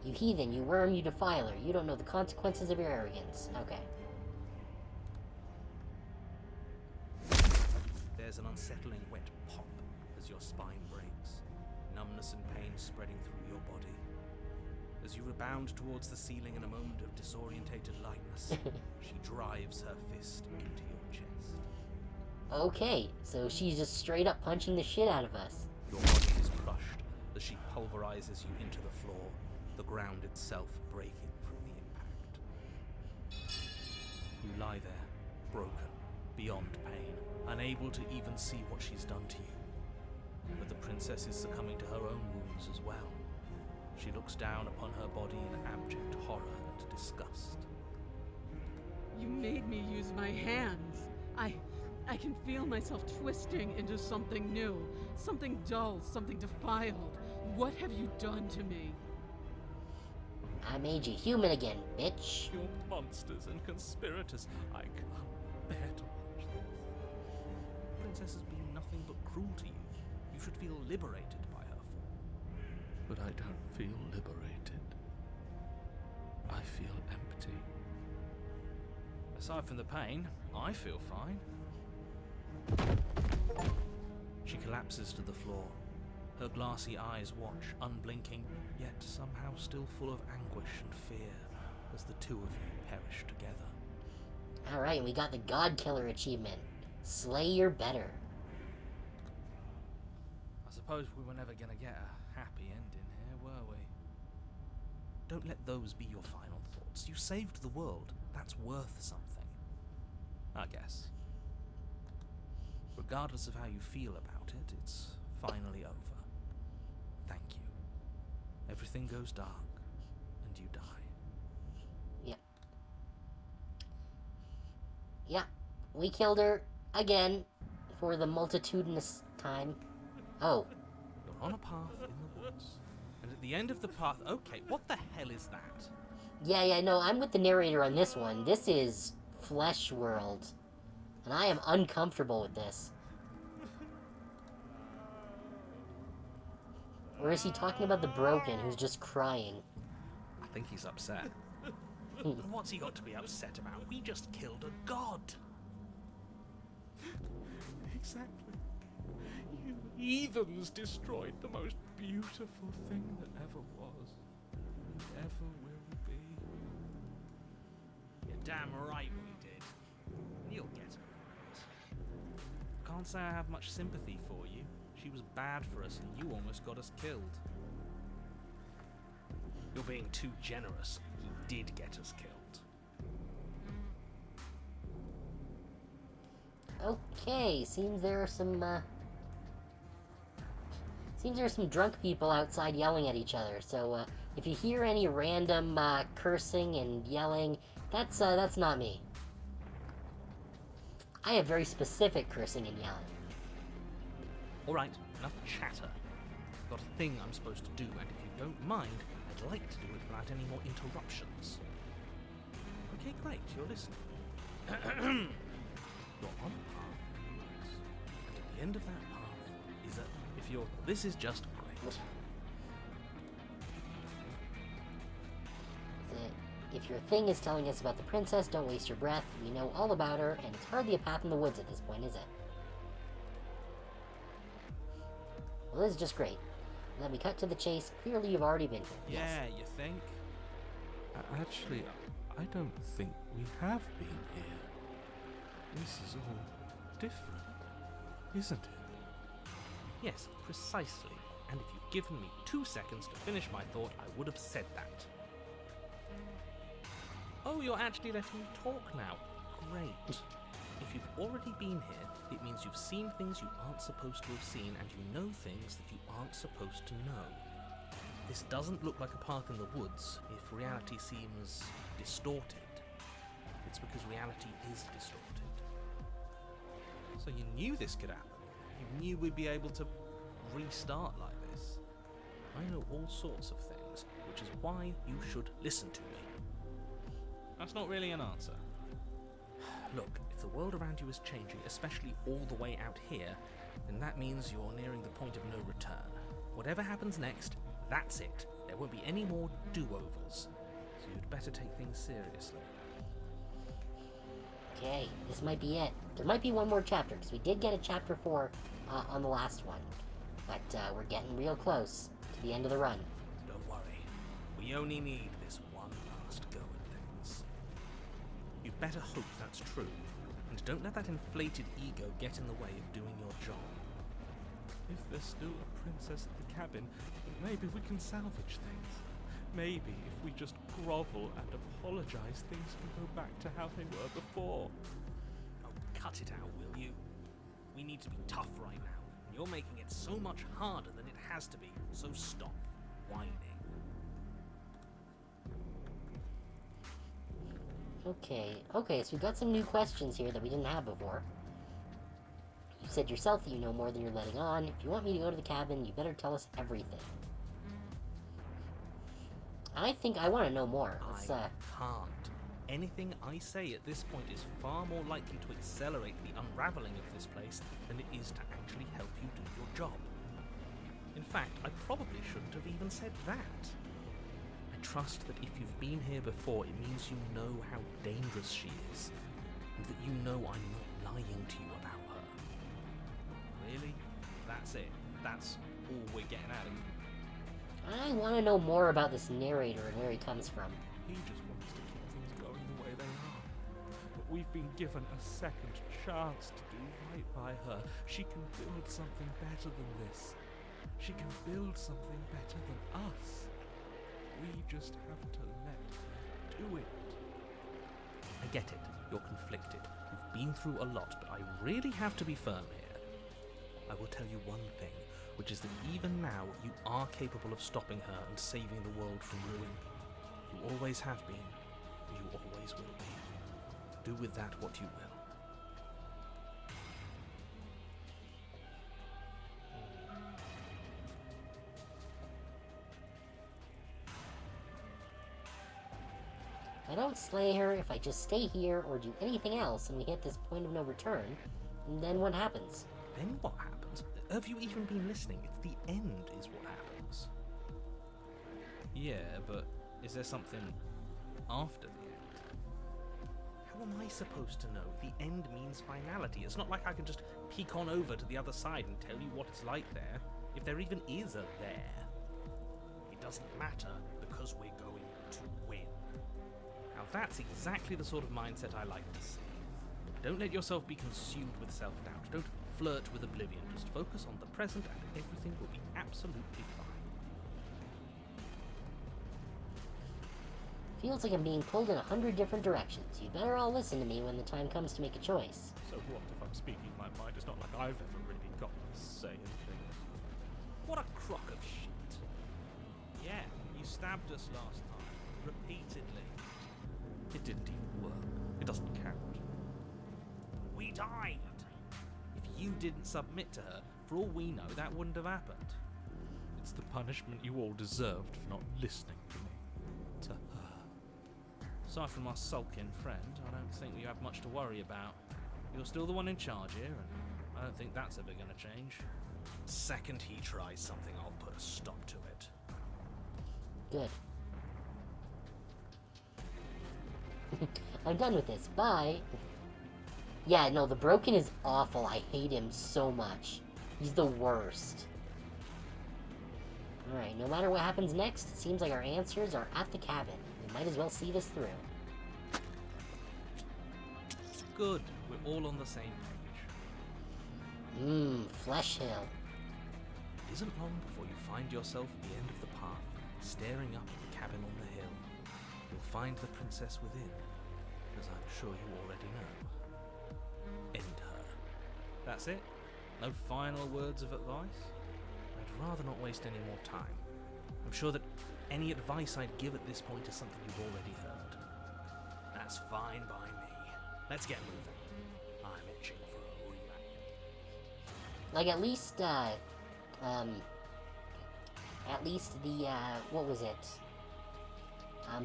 You heathen, you worm, you defiler. You don't know the consequences of your arrogance. Okay. There's an unsettling wet pop as your spine breaks, numbness and pain spreading through your body. As you rebound towards the ceiling in a moment of disorientated lightness, she drives her fist into your chest. Okay, so she's just straight up punching the shit out of us. Your body is crushed as she pulverizes you into the floor, the ground itself breaking from the impact. You lie there, broken, beyond pain, unable to even see what she's done to you. But the princess is succumbing to her own wounds as well. She looks down upon her body in abject horror and disgust. You made me use my hands. I can feel myself twisting into something new, something dull, something defiled. What have you done to me? I made you human again, bitch. You're monsters and conspirators. I can't bear to watch this. The princess has been nothing but cruel to you. You should feel liberated by her fall. But I don't feel liberated. I feel empty. Aside from the pain, I feel fine. She collapses to the floor. Her glassy eyes watch, unblinking, yet somehow still full of anguish and fear, as the two of you perish together. Alright, we got the God Killer achievement. Slay your better. I suppose we were never gonna get a happy ending here, were we? Don't let those be your final thoughts. You saved the world. That's worth something. I guess. Regardless of how you feel about it, it's finally over. Thank you. Everything goes dark, and you die. Yep. Yep. We killed her again for the multitudinous time. Oh. You're on a path in the woods. And at the end of the path... Okay, what the hell is that? Yeah, no, I'm with the narrator on this one. This is Flesh World. And I am uncomfortable with this. Or is he talking about the broken who's just crying? I think he's upset. And what's he got to be upset about? We just killed a god. Exactly. You heathens destroyed the most beautiful thing that ever was, and ever will be. You're damn right we did. You'll get it. Can't say I have much sympathy for you. She was bad for us and you almost got us killed. You're being too generous. He did get us killed. Okay, seems there are some drunk people outside yelling at each other. So if you hear any random cursing and yelling, that's not me. I have very specific cursing and yelling. Alright, enough chatter. I've got a thing I'm supposed to do, and if you don't mind, I'd like to do it without any more interruptions. Okay, great, you're listening. You're on a path, and at the end of that path is a... This is just great. If your thing is telling us about the princess, don't waste your breath. We know all about her, and it's hardly a path in the woods at this point, is it? Well, this is just great. Then we cut to the chase. Clearly, you've already been here. Yeah, you think? Actually, I don't think we have been here. This is all different, isn't it? Yes, precisely. And if you'd given me 2 seconds to finish my thought, I would have said that. Oh, you're actually letting me talk now. Great. If you've already been here, it means you've seen things you aren't supposed to have seen, and you know things that you aren't supposed to know. This doesn't look like a path in the woods if reality seems distorted. It's because reality is distorted. So you knew this could happen. You knew we'd be able to restart like this. I know all sorts of things, which is why you should listen to me. That's not really an answer. Look, if the world around you is changing, especially all the way out here, then that means you're nearing the point of no return. Whatever happens next, that's it. There won't be any more do-overs. So you'd better take things seriously. Okay, this might be it. There might be one more chapter, because we did get a chapter 4 on the last one. But we're getting real close to the end of the run. Don't worry. We only need this one last go at things. You'd better hope that's true. And don't let that inflated ego get in the way of doing your job. If there's still a princess at the cabin, maybe we can salvage things. Maybe if we just grovel and apologize, things can go back to how they were before. Oh, cut it out, will you? We need to be tough right now. And you're making it so much harder than it has to be. So stop whining. Okay, so we've got some new questions here that we didn't have before. You said yourself that you know more than you're letting on. If you want me to go to the cabin, you better tell us everything. I think I want to know more. I can't. Anything I say at this point is far more likely to accelerate the unraveling of this place than it is to actually help you do your job. In fact, I probably shouldn't have even said that. I trust that if you've been here before, it means you know how dangerous she is, and that you know I'm not lying to you about her. Really? That's it? That's all we're getting out of you? I want to know more about this narrator and where he comes from. He just wants to keep things going the way they are. But we've been given a second chance to do right by her. She can build something better than this. She can build something better than us. We just have to let her do it. I get it. You're conflicted. You've been through a lot, but I really have to be firm here. I will tell you one thing, which is that even now you are capable of stopping her and saving the world from ruin. You always have been, and you always will be. Do with that what you will. If I don't slay her, if I just stay here or do anything else and we hit this point of no return, then what happens? Then what happens? Have you even been listening? It's the end is what happens. Yeah, but is there something after the end? How am I supposed to know? The end means finality. It's not like I can just peek on over to the other side and tell you what it's like there. If there even is a there. It doesn't matter because we're going to win. Now that's exactly the sort of mindset I like to see. Don't let yourself be consumed with self-doubt. Don't flirt with oblivion. Just focus on the present and everything will be absolutely fine. Feels like I'm being pulled in 100 different directions. You better all listen to me when the time comes to make a choice. So what if I'm speaking my mind? It's not like I've ever really got to say anything. What a crock of shit. Yeah, you stabbed us last time. Repeatedly. It didn't even work. It doesn't count. We died! If you didn't submit to her, for all we know, that wouldn't have happened. It's the punishment you all deserved for not listening to me. To her. Aside from our sulking friend, I don't think you have much to worry about. You're still the one in charge here, and I don't think that's ever going to change. Second he tries something, I'll put a stop to it. Good. I'm done with this. Bye. Yeah, no, the Broken is awful. I hate him so much. He's the worst. Alright, no matter what happens next, it seems like our answers are at the cabin. We might as well see this through. Good. We're all on the same page. Flesh Hill. It isn't long before you find yourself at the end of the path, staring up at the cabin on the hill. You'll find the princess within, as I'm sure you already know. End her. That's it? No final words of advice? I'd rather not waste any more time. I'm sure that any advice I'd give at this point is something you've already heard. That's fine by me. Let's get moving. I'm itching for a rematch. Like, at least the, what was it?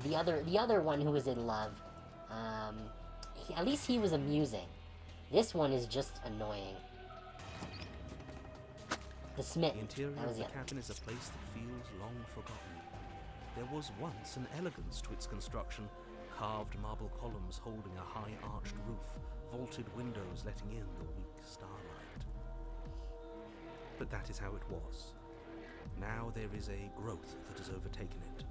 The other one who was in love, at least he was amusing. This one is just annoying. The Smith. The interior That was of the it. cabin is a place that feels long forgotten. There was once an elegance to its construction, carved marble columns holding a high arched roof, vaulted windows letting in the weak starlight. But that is how it was. Now there is a growth that has overtaken it.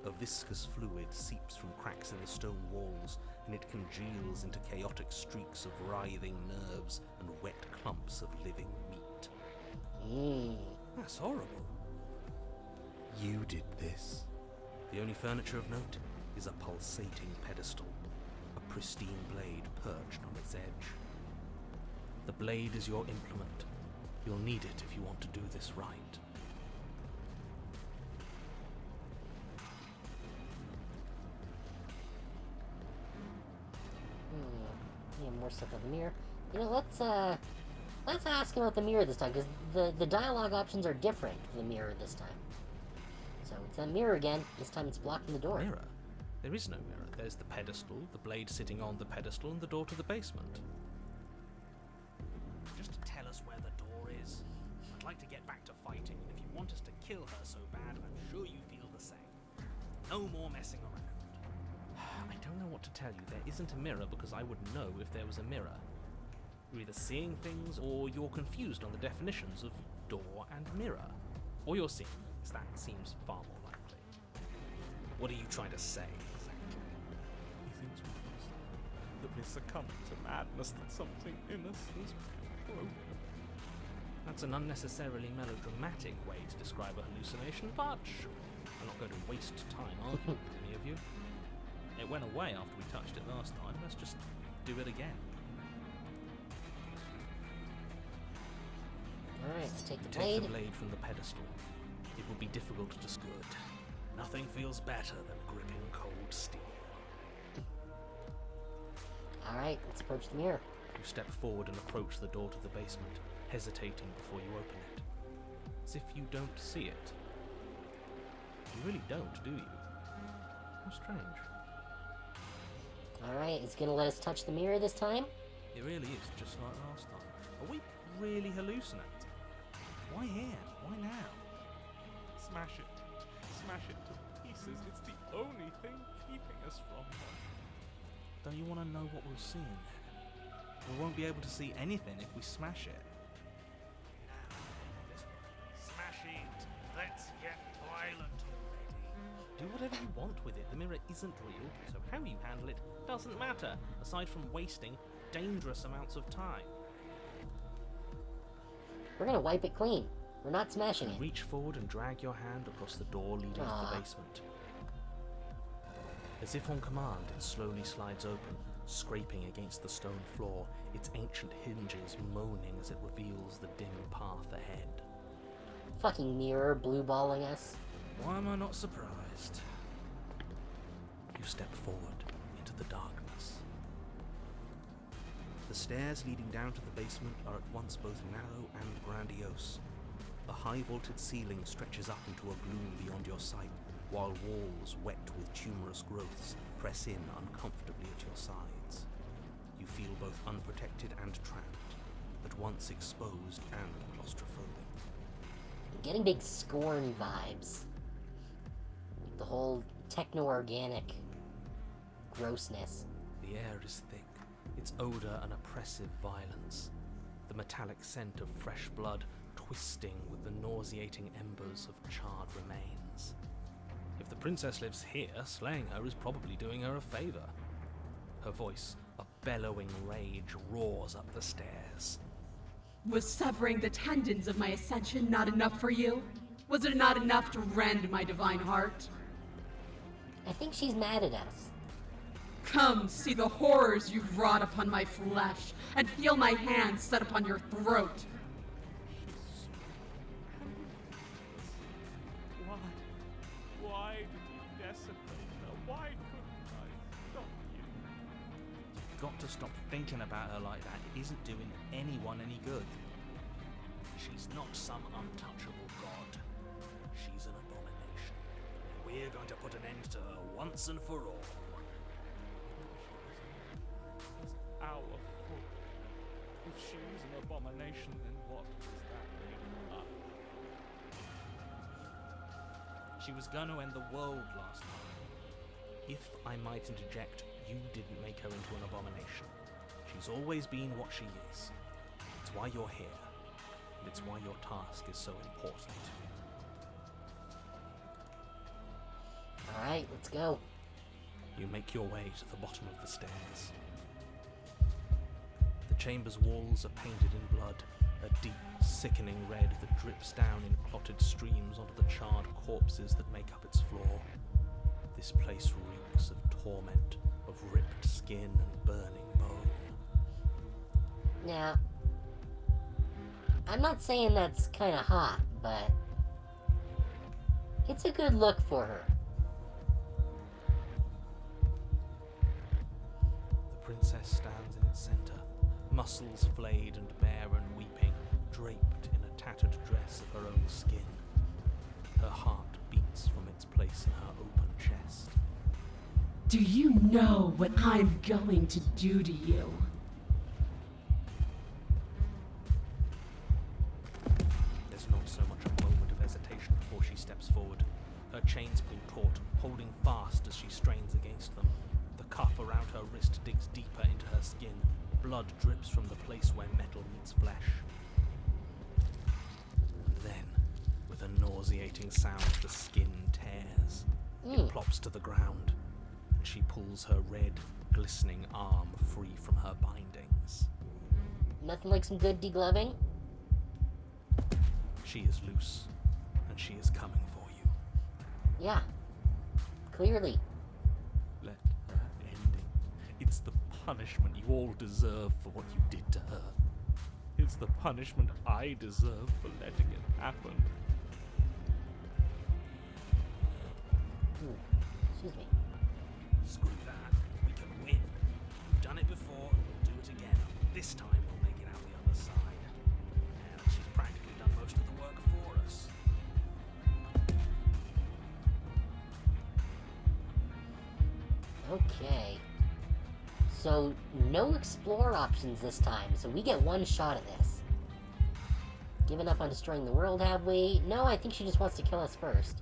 A viscous fluid seeps from cracks in the stone walls, and it congeals into chaotic streaks of writhing nerves and wet clumps of living meat. That's horrible. You did this. The only furniture of note is a pulsating pedestal, a pristine blade perched on its edge. The blade is your implement. You'll need it if you want to do this right. Yeah, more stuff about the mirror. You know, let's ask him about the mirror this time, because the dialogue options are different for the mirror this time. So it's that mirror again. This time it's blocking the door. Mirror? There is no mirror. There's the pedestal, the blade sitting on the pedestal, and the door to the basement. Just tell us where the door is. I'd like to get back to fighting, and if you want us to kill her so bad, I'm sure you feel the same. No more messing around. I don't know what to tell you. There isn't a mirror because I would know if there was a mirror. You're either seeing things or you're confused on the definitions of door and mirror. Or you're seeing things. That seems far more likely. What are you trying to say? He thinks that we succumb to madness, that something in us is broken. That's an unnecessarily melodramatic way to describe a hallucination, but sure. I'm not going to waste time arguing with any of you. It went away after we touched it last time. Let's just do it again. Alright, let's take the Take blade. the blade from the pedestal. It will be difficult to good. Nothing feels better than gripping cold steel. Alright, let's approach the mirror. You step forward and approach the door to the basement, hesitating before you open it. As if you don't see it. You really don't, do you? How strange. Alright, it's gonna let us touch the mirror this time. It really is just like last time. Are we really hallucinating? Why here? Why now? Smash it. Smash it to pieces. It's the only thing keeping us from her. Don't you want to know what we'll see in there? We won't be able to see anything if we smash it. Smash it. Let's get violent already. Do whatever you want with it. The mirror isn't real, so how you handle it doesn't matter, aside from wasting dangerous amounts of time. We're gonna wipe it clean. We're not smashing it. Reach forward and drag your hand across the door leading to the basement. As if on command, it slowly slides open, scraping against the stone floor, its ancient hinges moaning as it reveals the dim path ahead. Fucking mirror blue balling us. Why am I not surprised? You step forward into the darkness. The stairs leading down to the basement are at once both narrow and grandiose. The high vaulted ceiling stretches up into a gloom beyond your sight, while walls wet with tumorous growths press in uncomfortably at your sides. You feel both unprotected and trapped, at once exposed and claustrophobic. I'm getting big Scorn vibes. The whole techno-organic grossness. The air is thick, its odor an oppressive violence. The metallic scent of fresh blood twisting with the nauseating embers of charred remains. If the princess lives here, slaying her is probably doing her a favor. Her voice, a bellowing rage, roars up the stairs. Was severing the tendons of my ascension not enough for you? Was it not enough to rend my divine heart? I think she's mad at us. Come, see the horrors you've wrought upon my flesh, and feel my hands set upon your throat. Why did you decimate her? Why couldn't I stop you? You've got to stop thinking about her like that. It isn't doing anyone any good. She's not some untouchable god. She's an abomination. We're going to put an end to her once and for all. It's our fault. If she's an abomination, then what does that make us? She was going to end the world last time. If I might interject, you didn't make her into an abomination. She's always been what she is. It's why you're here. And it's why your task is so important. Alright, let's go. You make your way to the bottom of the stairs. The chamber's walls are painted in blood, a deep, sickening red that drips down in clotted streams onto the charred corpses that make up its floor. This place reeks of torment, of ripped skin and burning bone. Now, I'm not saying that's kind of hot, but it's a good look for her. The princess stands in its center, muscles flayed and bare and weeping, draped in a tattered dress of her own skin. Her heart beats from its place in her open chest. Do you know what I'm going to do to you? There's not so much a moment of hesitation before she steps forward. Her chains pull taut, holding fast as she strains against them. The cuff around her wrist digs deeper into her skin. Blood drips from the place where metal meets flesh. And then, with a nauseating sound, the skin tears. It plops to the ground, and she pulls her red, glistening arm free from her bindings. Nothing like some good degloving? She is loose, and she is coming for you. Yeah. Clearly. Let her end it. It's the punishment you all deserve for what you did to her. It's the punishment I deserve for letting it happen. Excuse me. Screw that. We can win. We've done it before, and we'll do it again. This time we'll make it out the other side. And she's practically done most of the work for us. Okay. So, no explore options this time, so we get one shot at this. Given up on destroying the world, have we? No, I think she just wants to kill us first.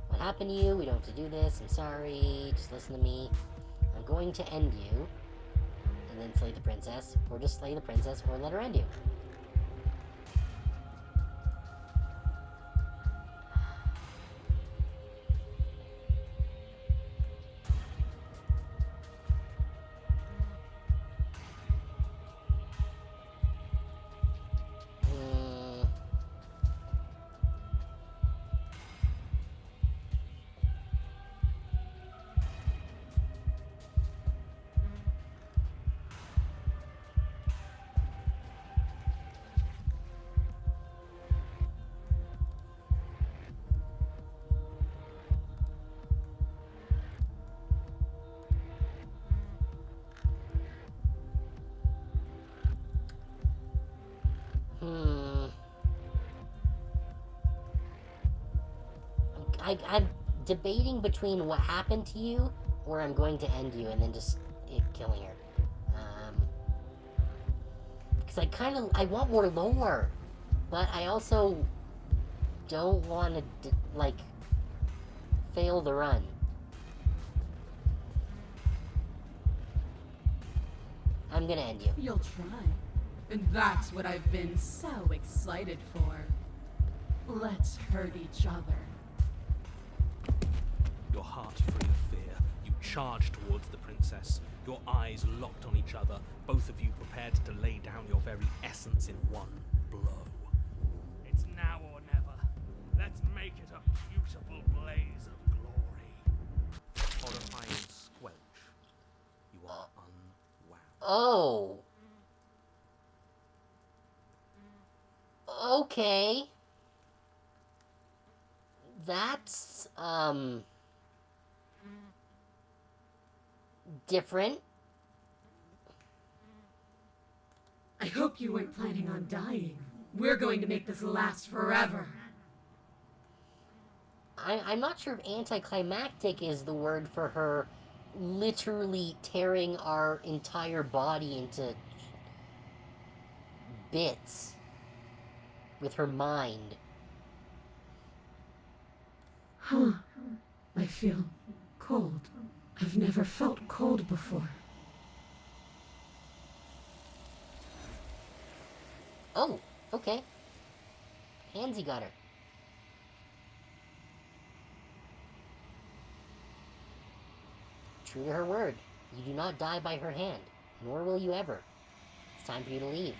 What happened to you? We don't have to do this. I'm sorry. Just listen to me. I'm going to end you. And then slay the princess. Or just slay the princess, or let her end you. I'm debating between what happened to you, or I'm going to end you and then just killing her. Because I want more lore, but I also don't want to, fail the run. I'm gonna end you. You'll try. And that's what I've been so excited for. Let's hurt each other. Your heart free of fear, you charge towards the princess, your eyes locked on each other, both of you prepared to lay down your very essence in one blow. It's now or never. Let's make it a beautiful blaze of glory. Horrifying squelch. You are unwound. Oh. Okay. That's, different. I hope you weren't planning on dying. We're going to make this last forever. I'm not sure if anticlimactic is the word for her literally tearing our entire body into bits with her mind. Huh. I feel cold. I've never felt cold before. Oh, okay. Hansy got her. True to her word, you do not die by her hand, nor will you ever. It's time for you to leave.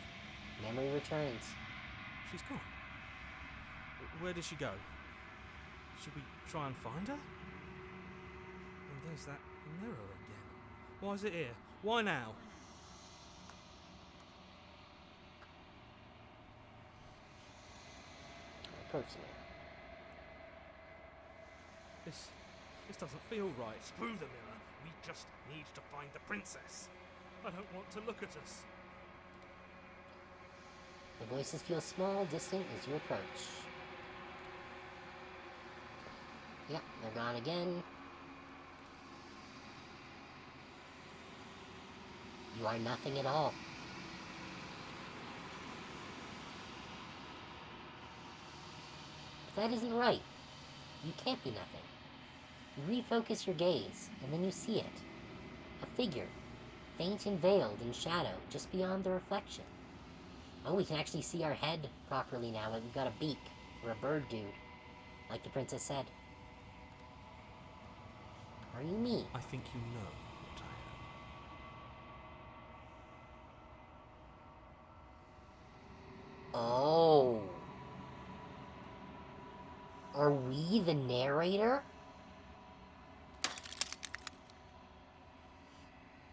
Memory returns. She's gone. Where did she go? Should we try and find her? And there's that mirror again. Why is it here? Why now? Approach the mirror. This doesn't feel right. Screw the mirror. We just need to find the princess. I don't want to look at us. The voices feel small, distant as you approach. Yep, they're gone again. You are nothing at all. But that isn't right. You can't be nothing. You refocus your gaze, and then you see it. A figure, faint and veiled in shadow, just beyond the reflection. Oh, we can actually see our head properly now. We've got a beak. We're a bird dude, like the princess said. Are you me? I think you know what I am. Oh. Are we the narrator?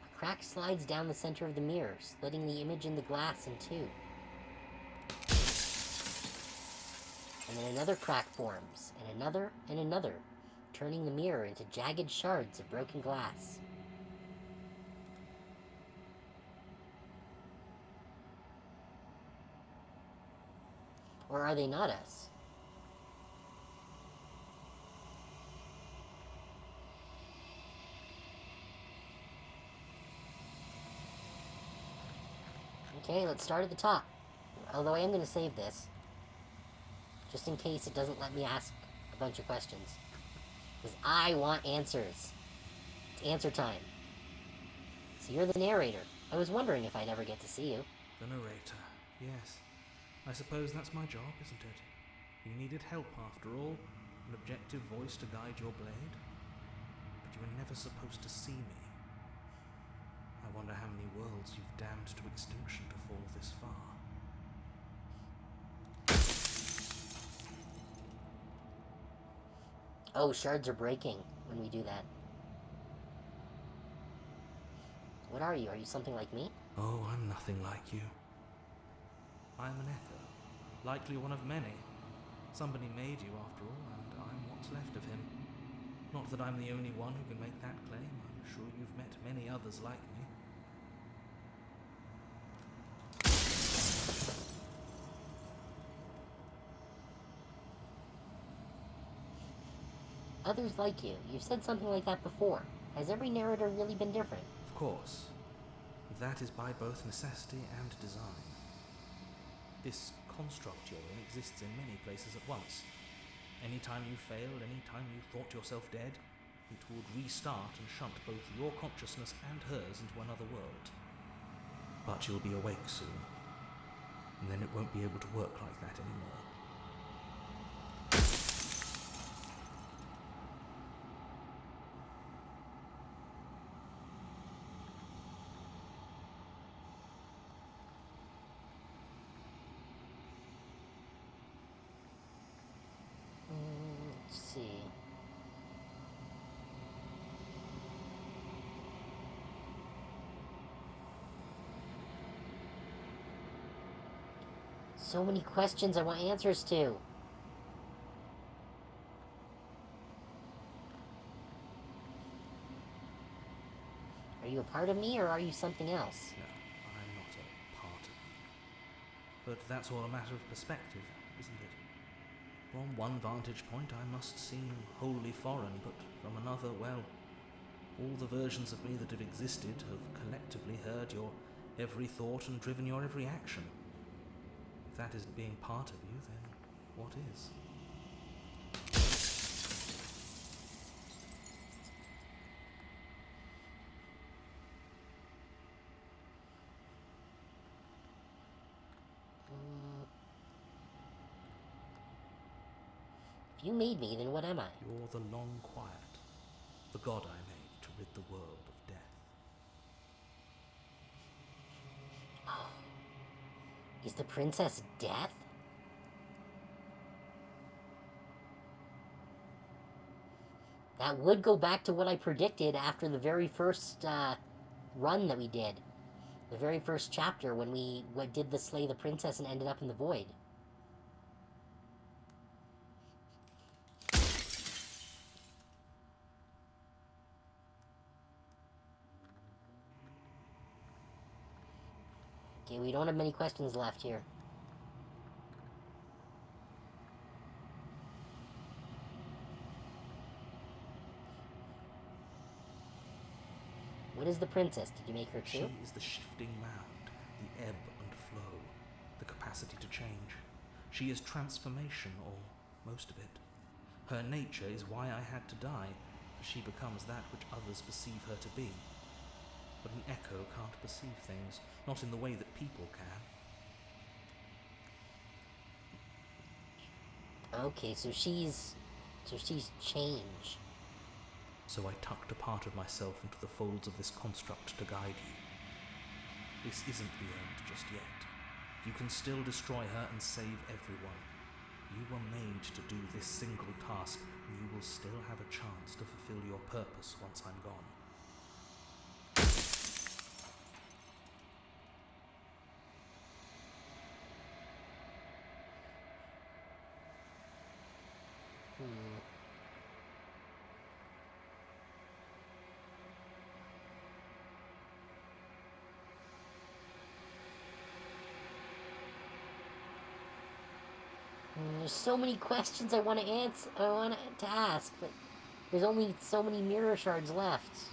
A crack slides down the center of the mirror, splitting the image in the glass in two. And then another crack forms, and another, turning the mirror into jagged shards of broken glass. Or are they not us? Okay, let's start at the top. Although I am going to save this, just in case it doesn't let me ask a bunch of questions. Because I want answers. It's answer time. So you're the narrator. I was wondering if I'd ever get to see you. The narrator, yes. I suppose that's my job, isn't it? You needed help after all, an objective voice to guide your blade. But you were never supposed to see me. I wonder how many worlds you've damned to extinction to fall this far. Oh, shards are breaking when we do that. What are you? Are you something like me? Oh, I'm nothing like you. I'm an echo, likely one of many. Somebody made you after all, and I'm what's left of him. Not that I'm the only one who can make that claim. I'm sure you've met many others like me. Others like you. You've said something like that before. Has every narrator really been different? Of course. That is by both necessity and design. This construct you're in exists in many places at once. Anytime you failed, anytime you thought yourself dead, it would restart and shunt both your consciousness and hers into another world. But you'll be awake soon. won't be able to work like that anymore. Let's see. So many questions I want answers to. Are you a part of me, or are you something else? No, I'm not a part of you. But that's all a matter of perspective, isn't it? From one vantage point I must seem wholly foreign, but from another, well, all the versions of me that have existed have collectively heard your every thought and driven your every action. If that isn't being part of you, then what is? If you made me, then what am I? You're the long quiet, the god I made to rid the world of death. Is the princess Death? That would go back to what I predicted after the very first run that we did. The very first chapter when we did the Slay the Princess and ended up in the void. Okay, we don't have many questions left here. What is the princess? Did you make her too? She is the shifting mound, the ebb and flow, the capacity to change. She is transformation, or most of it. Her nature is why I had to die, for she becomes that which others perceive her to be. But an echo can't perceive things, not in the way that people can. Okay, so she's change. So I tucked a part of myself into the folds of this construct to guide you. This isn't the end just yet. You can still destroy her and save everyone. You were made to do this single task, and you will still have a chance to fulfill your purpose once I'm gone. There's so many questions I want to answer. I want to ask, but there's only so many mirror shards left.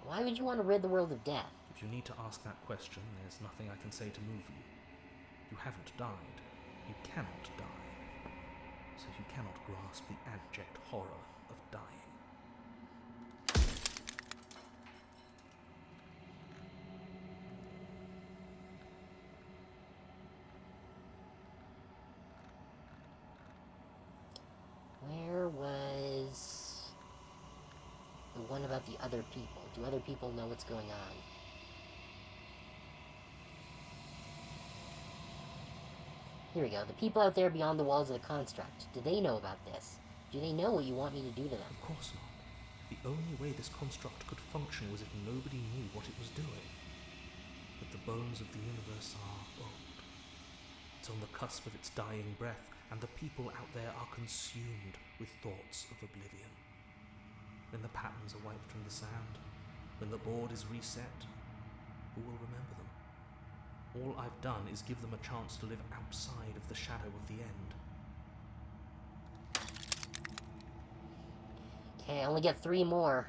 Why would you want to rid the world of death? If you need to ask that question, there's nothing I can say to move you. You haven't died. You cannot die. So you cannot grasp the abject horror of dying. Where was the one about the other people? Do other people know what's going on? Here we go. The people out there beyond the walls of the construct. Do they know about this? Do they know what you want me to do to them? Of course not. The only way this construct could function was if nobody knew what it was doing. But the bones of the universe are old. It's on the cusp of its dying breath, and the people out there are consumed with thoughts of oblivion. When the patterns are wiped from the sand, when the board is reset, who will remember them? All I've done is give them a chance to live outside of the shadow of the end. Okay, I only get 3 more.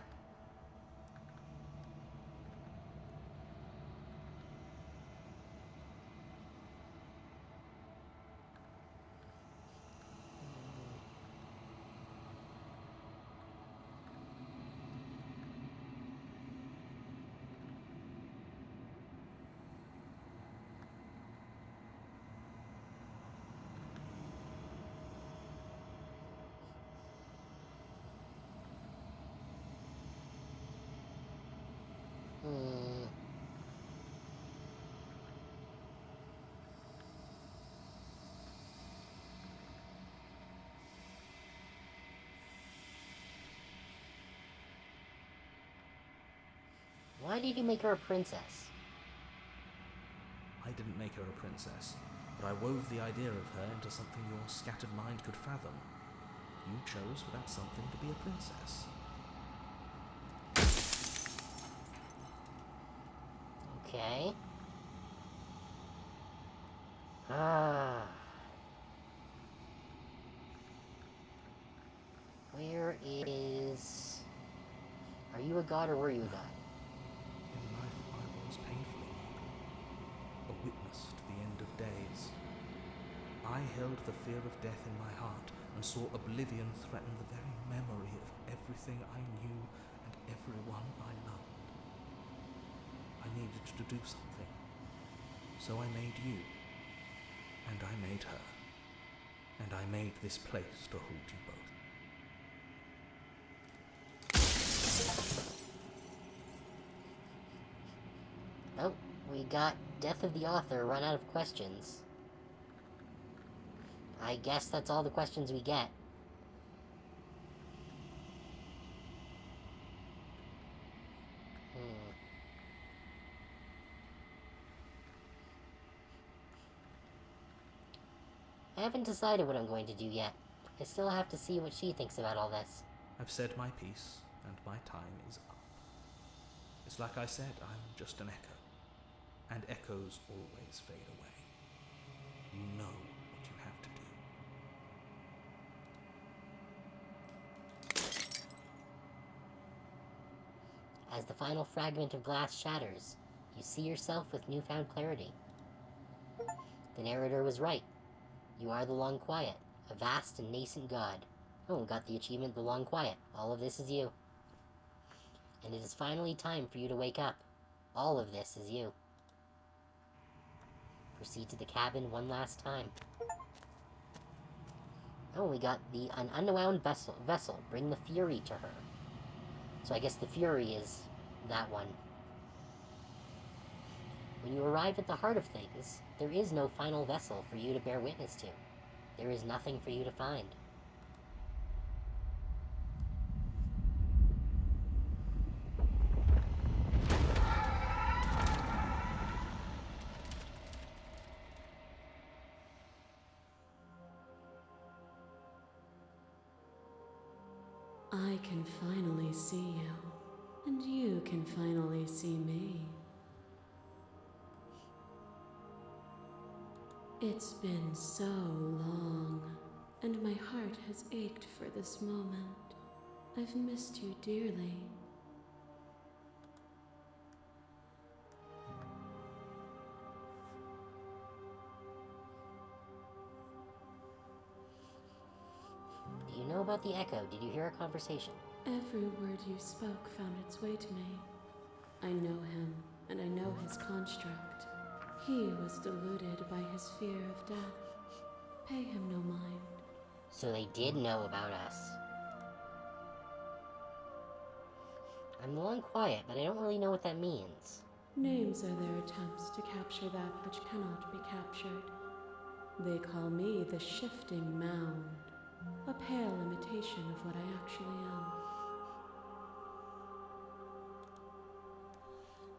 Why did you make her a princess? I didn't make her a princess, but I wove the idea of her into something your scattered mind could fathom. You chose for that something to be a princess. Okay. Ah. Where is... Are you a god or were you a god? In life I was painfully a witness to the end of days. I held the fear of death in my heart and saw oblivion threaten the very memory of everything I knew and everyone I loved. I needed to do something, so I made you, and I made her, and I made this place to hold you both. Oh, we got Death of the Author, run out of questions. I guess that's all the questions we get. I haven't decided what I'm going to do yet. I still have to see what she thinks about all this. I've said my piece, and my time is up. It's like I said, I'm just an echo, and echoes always fade away. You know what you have to do. As the final fragment of glass shatters, you see yourself with newfound clarity. The narrator was right. You are the Long Quiet, a vast and nascent god. Oh, got the achievement, the Long Quiet. All of this is you. And it is finally time for you to wake up. All of this is you. Proceed to the cabin one last time. Oh, we got an unwound vessel. Bring the Fury to her. So I guess the Fury is that one. When you arrive at the heart of things, there is no final vessel for you to bear witness to. There is nothing for you to find. I can finally see you, and you can finally see me. It's been so long, and my heart has ached for this moment. I've missed you dearly. Do you know about the Echo? Did you hear a conversation? Every word you spoke found its way to me. I know him, and I know his construct. He was deluded by his fear of death. Pay him no mind. So they did know about us. I'm Long Quiet, but I don't really know what that means. Names are their attempts to capture that which cannot be captured. They call me the Shifting Mound, a pale imitation of what I actually am.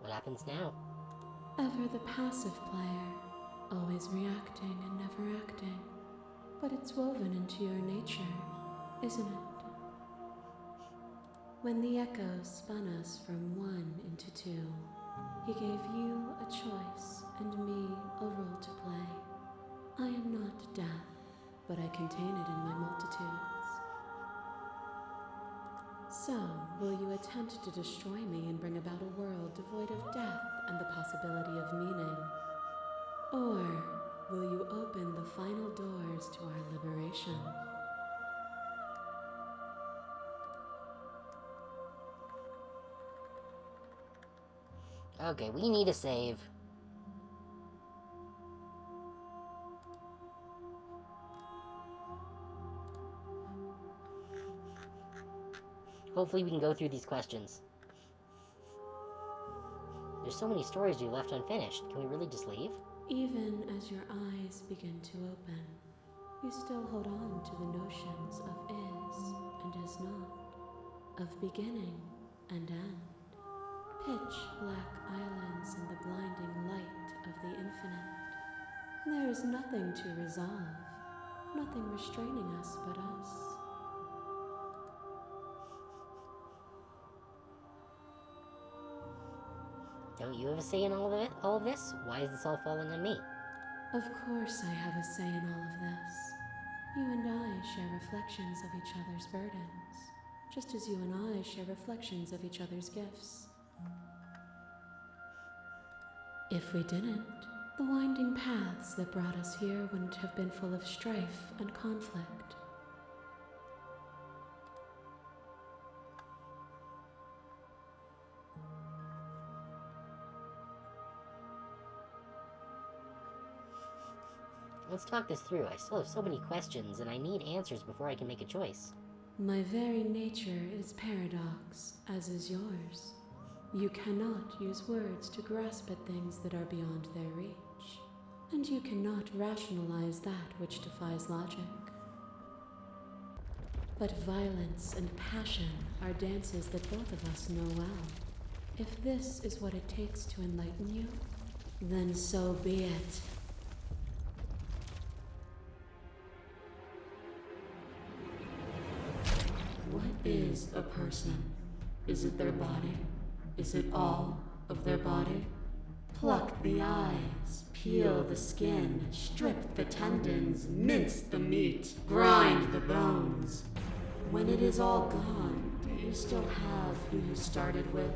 What happens now? Ever the passive player, always reacting and never acting. but it's woven into your nature, isn't it? When the echo spun us from one into two, he gave you a choice and me a role to play. I am not death, but I contain it in my multitudes. So, will you attempt to destroy me and bring about a world devoid of death and the possibility of meaning? Or will you open the final doors to our liberation? Okay, we need a save. Hopefully we can go through these questions. There's so many stories we left unfinished. Can we really just leave? Even as your eyes begin to open, you still hold on to the notions of is and is not, of beginning and end. Pitch black islands in the blinding light of the infinite. There is nothing to resolve, nothing restraining us but us. Don't you have a say in all of this? Why is this all falling on me? Of course I have a say in all of this. You and I share reflections of each other's burdens, just as you and I share reflections of each other's gifts. If we didn't, the winding paths that brought us here wouldn't have been full of strife and conflict. Let's talk this through. I still have so many questions, and I need answers before I can make a choice. My very nature is paradox, as is yours. You cannot use words to grasp at things that are beyond their reach, and you cannot rationalize that which defies logic. But violence and passion are dances that both of us know well. If this is what it takes to enlighten you, then so be it. What is a person? Is it their body? Is it all of their body? Pluck the eyes, peel the skin, strip the tendons, mince the meat, grind the bones. When it is all gone, do you still have who you started with?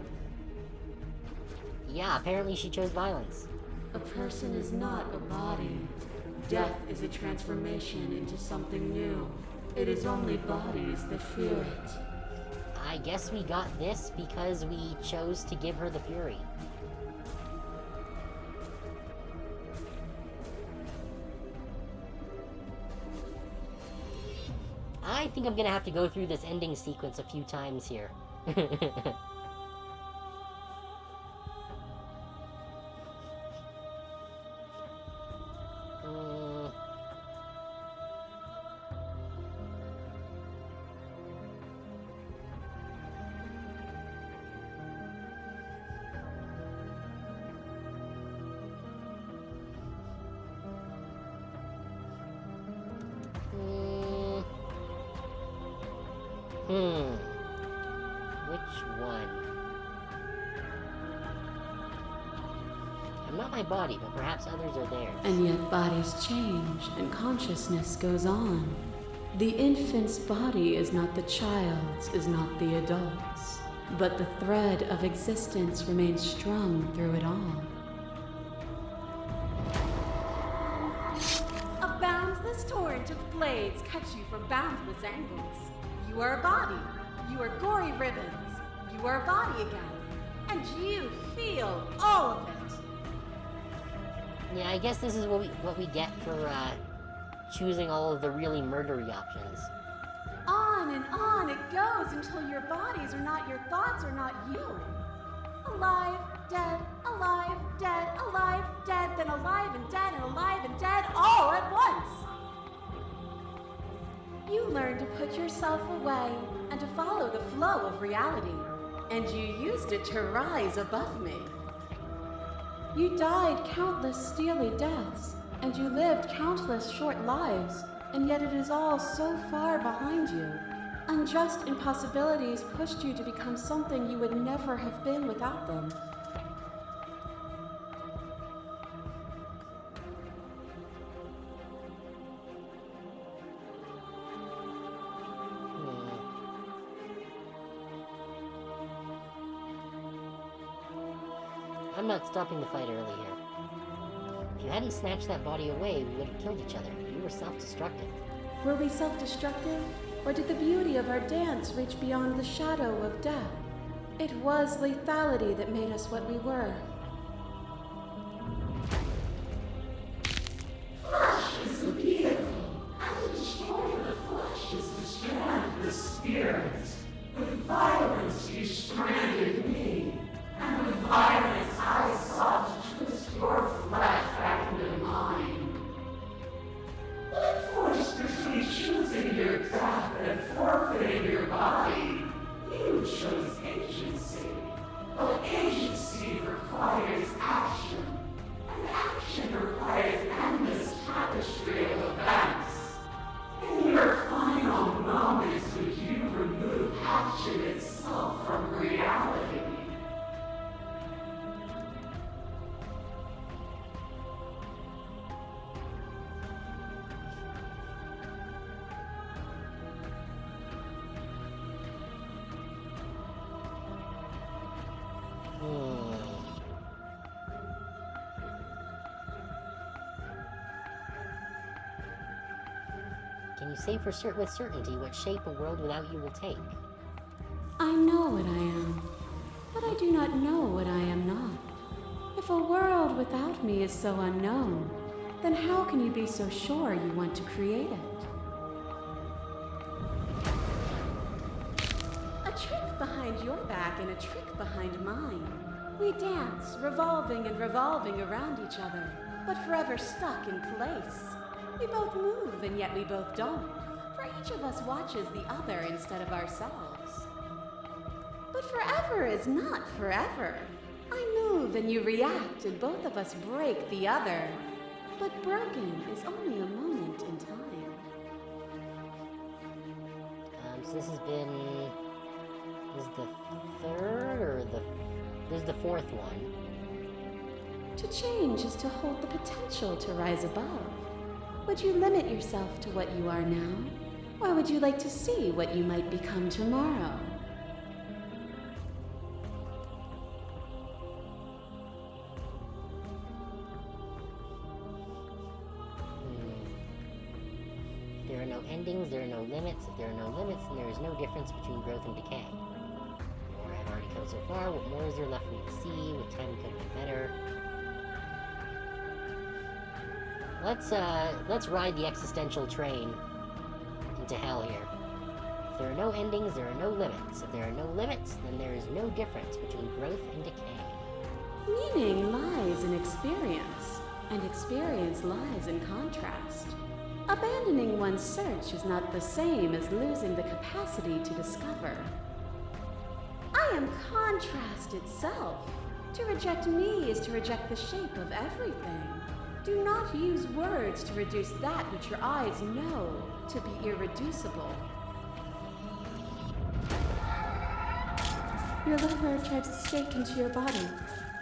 Yeah, apparently she chose violence. A person is not a body. Death is a transformation into something new. It is only bodies that fear it. I guess we got this because we chose to give her the Fury. I think I'm gonna have to go through this ending sequence a few times here. Which one? I'm not my body, but perhaps others are theirs. And yet bodies change, and consciousness goes on. The infant's body is not the child's, is not the adult's, but the thread of existence remains strung through it all. A boundless torrent of blades cuts you from boundless angles. You are a body. You are gory ribbons. You are a body again. And you feel all of it. Yeah, I guess this is what we get for choosing all of the really murdery options. On and on it goes until your bodies are not your thoughts, are not you. Alive, dead, alive, dead, alive, dead, then alive and dead and alive and dead all at once. You learn to put yourself away and to follow the flow of reality, and you used it to rise above me. You died countless steely deaths, and you lived countless short lives, and yet it is all so far behind you. Unjust impossibilities pushed you to become something you would never have been without them. I'm not stopping the fight early here. If you hadn't snatched that body away, we would have killed each other. You were self-destructive. Were we self-destructive, or did the beauty of our dance reach beyond the shadow of death? It was lethality that made us what we were. Flesh is the vehicle, and to destroy the flesh is to strand the spirit. With violence you stranded me, and with violence I sought to twist your flesh back into mine. When forced between choosing your death and forfeiting your body, you chose agency. But agency requires action, and action requires endless tapestry of events. In your final moments would you remove action itself from reality? Can you say with certainty what shape a world without you will take? I know what I am, but I do not know what I am not. If a world without me is so unknown, then how can you be so sure you want to create it? A trick behind your back and a trick behind mine. We dance, revolving and revolving around each other, but forever stuck in place. We both move, and yet we both don't, for each of us watches the other instead of ourselves. But forever is not forever. I move and you react, and both of us break the other. But broken is only a moment in time. So this has been... This is the third, or this is the fourth one. To change is to hold the potential to rise above. Would you limit yourself to what you are now? Or would you like to see what you might become tomorrow? If there are no endings, there are no limits. If there are no limits, then there is no difference between growth and decay. More I've already come so far. What more is there left for me to see? What time could have been better? Let's ride the existential train into hell here. If there are no endings, there are no limits. If there are no limits, then there is no difference between growth and decay. Meaning lies in experience, and experience lies in contrast. Abandoning one's search is not the same as losing the capacity to discover. I am contrast itself. To reject me is to reject the shape of everything. Do not use words to reduce that which your eyes know to be irreducible. Your liver drives a stake into your body,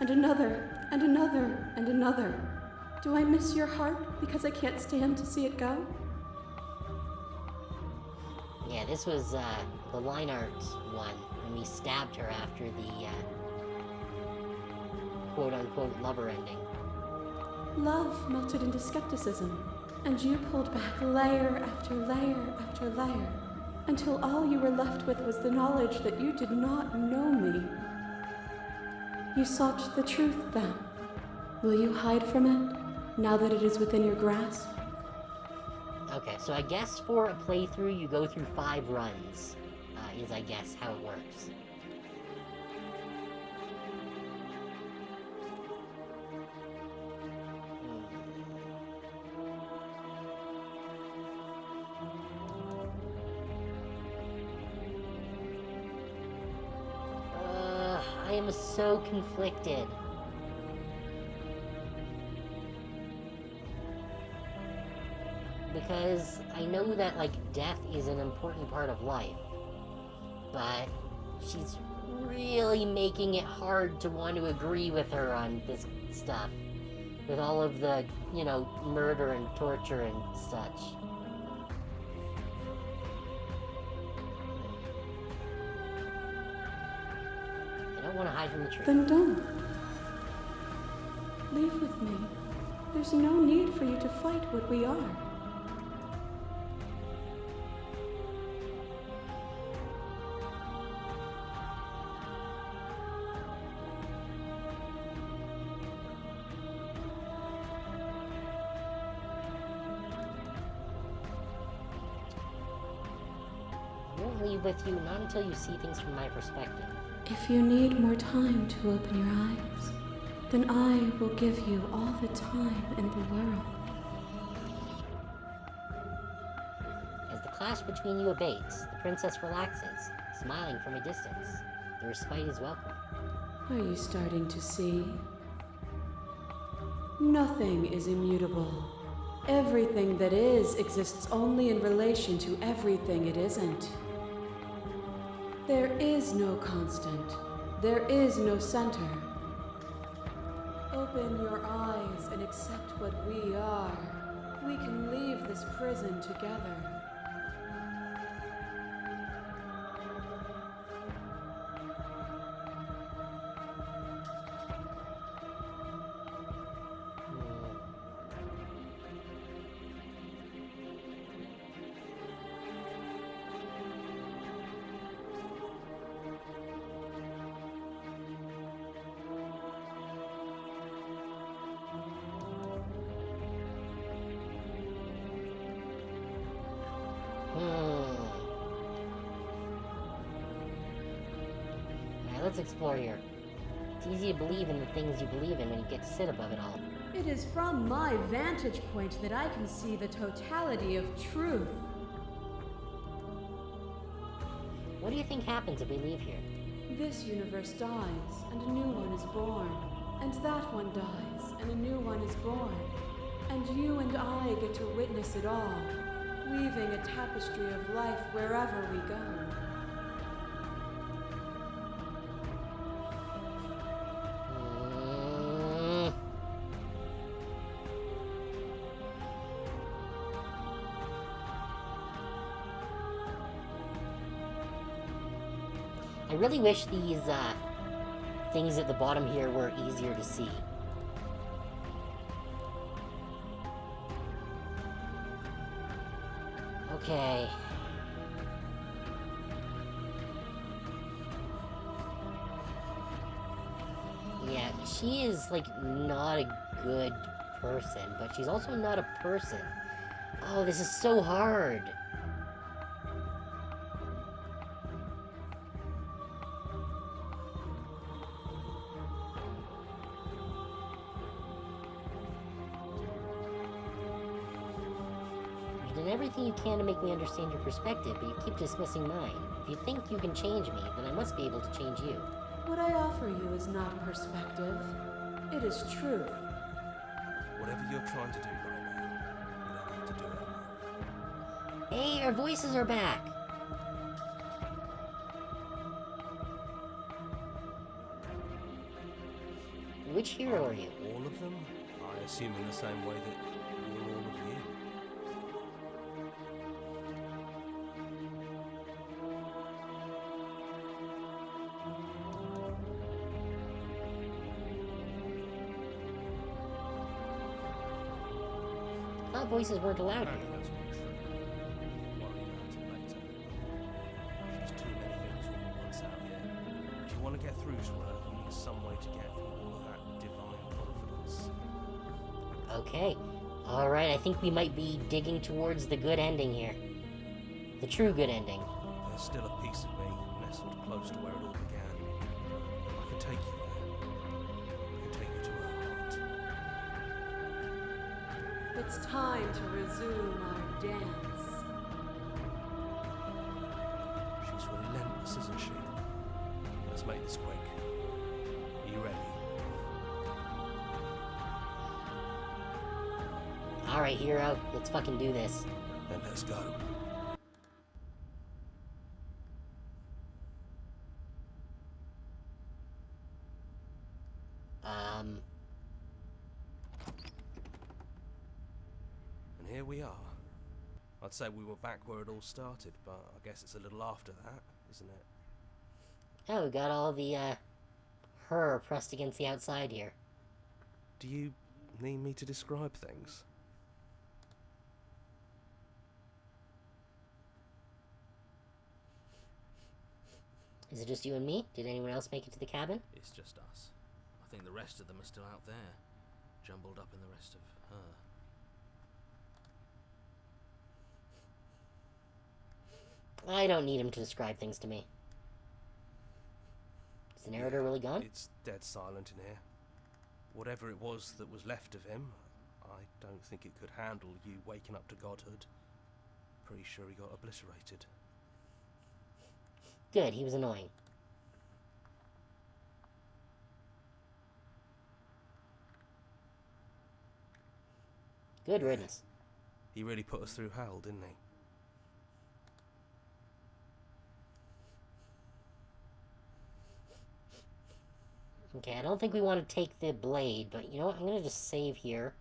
and another, and another, and another. Do I miss your heart because I can't stand to see it go? Yeah, this was the line art one, when we stabbed her after the quote-unquote lover ending. Love melted into skepticism, and you pulled back layer after layer after layer, until all you were left with was the knowledge that you did not know me. You sought the truth then. Will you hide from it, now that it is within your grasp? Okay, so I guess for a playthrough, you go through 5 runs, is I guess how it works. I am so conflicted. because I know that, like, death is an important part of life, but she's really making it hard to want to agree with her on this stuff. With all of the, you know, murder and torture and such. I don't want to hide from the truth. Then don't. Leave with me. There's no need for you to fight what we are. I won't leave with you, not until you see things from my perspective. If you need more time to open your eyes, then I will give you all the time in the world. As the clash between you abates, the princess relaxes, smiling from a distance. The respite is welcome. Are you starting to see? Nothing is immutable. Everything that is exists only in relation to everything it isn't. There is no constant. There is no center. Open your eyes and accept what we are. We can leave this prison together. Alright, let's explore here. It's easy to believe in the things you believe in when you get to sit above it all. It is from my vantage point that I can see the totality of truth. What do you think happens if we leave here? This universe dies, and a new one is born. And that one dies, and a new one is born. And you and I get to witness it all, weaving a tapestry of life wherever we go. I really wish these things at the bottom here were easier to see. Okay. Yeah, she is, like, not a good person, but she's also not a person. Oh, this is so hard. You've done everything you can to make me understand your perspective, but you keep dismissing mine. If you think you can change me, then I must be able to change you. What I offer you is not perspective. It is truth. Whatever you're trying to do right now, you don't have to do it. Hey, our voices are back! Which hero are you? All of them? I assume in the same way that you're all of you. I thought voices weren't allowed here. That's not true. Worry about it later. There's too many things all at once out here. If you want to get through to her, you need some way to get through all of that divine confidence. Okay. Alright, I think we might be digging towards the good ending here. The true good ending. There's still a piece of me nestled close to where it all began. I can take you there. I can take you to her heart. It's time to resume our dance. She's relentless, isn't she? Let's make this quick. Are you ready? Alright, hero, let's fucking do this. Then let's go. And here we are. I'd say we were back where it all started, but I guess it's a little after that, isn't it? Oh, we got all the, her pressed against the outside here. Do you need me to describe things? Is it just you and me? Did anyone else make it to the cabin? It's just us. I think the rest of them are still out there, jumbled up in the rest of her. I don't need him to describe things to me. Is the narrator really gone? It's dead silent in here. Whatever it was that was left of him, I don't think it could handle you waking up to godhood. Pretty sure he got obliterated. Good, he was annoying. Good riddance. He really put us through hell, didn't he? Okay, I don't think we want to take the blade, but you know what? I'm gonna just save here.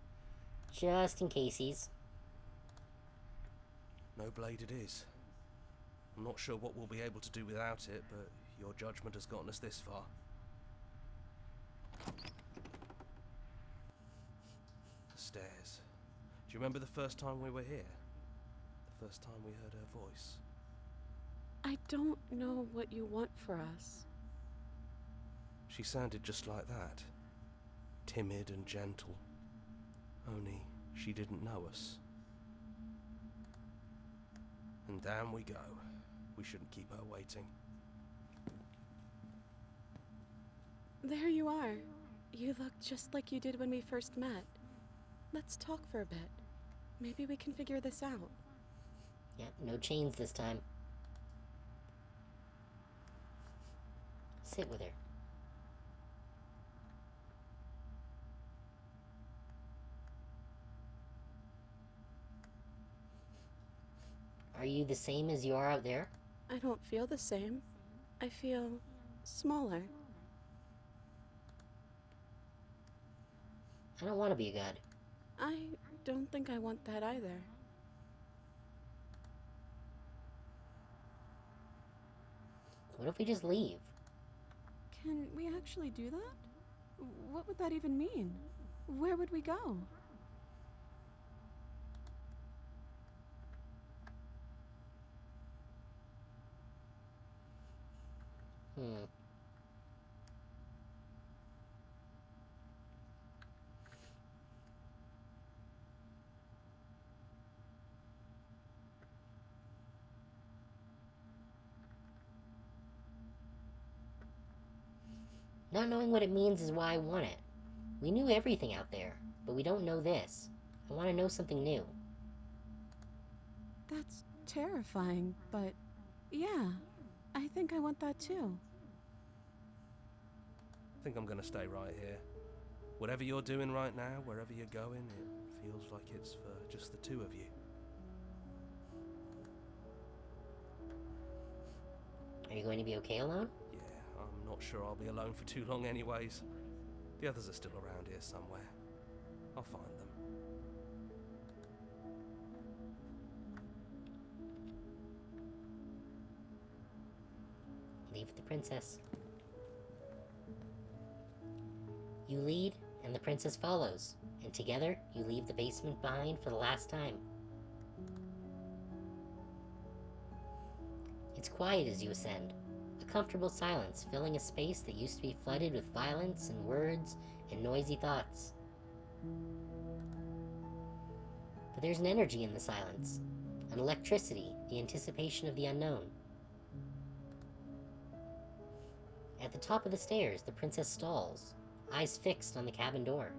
Just in caseies. No blade it is. I'm not sure what we'll be able to do without it, but your judgment has gotten us this far. The stairs. Do you remember the first time we were here? The first time we heard her voice? I don't know what you want for us. She sounded just like that. Timid and gentle. Only she didn't know us. And down we go. We shouldn't keep her waiting. There you are. You look just like you did when we first met. Let's talk for a bit. Maybe we can figure this out. Yep, no chains this time. Sit with her. Are you the same as you are out there? I don't feel the same. I feel smaller. I don't want to be a god. I don't think I want that either. What if we just leave? Can we actually do that? What would that even mean? Where would we go? Not knowing what it means is why I want it. We knew everything out there, but we don't know this. I want to know something new. That's terrifying, but yeah, I think I want that too. I think I'm gonna stay right here. Whatever you're doing right now, wherever you're going, it feels like it's for just the two of you. Are you going to be okay alone? Yeah, I'm not sure I'll be alone for too long anyways. The others are still around here somewhere. I'll find them. Leave with the princess. You lead, and the princess follows, and together you leave the basement behind for the last time. It's quiet as you ascend, a comfortable silence filling a space that used to be flooded with violence and words and noisy thoughts. But there's an energy in the silence, an electricity, the anticipation of the unknown. At the top of the stairs, the princess stalls, eyes fixed on the cabin door.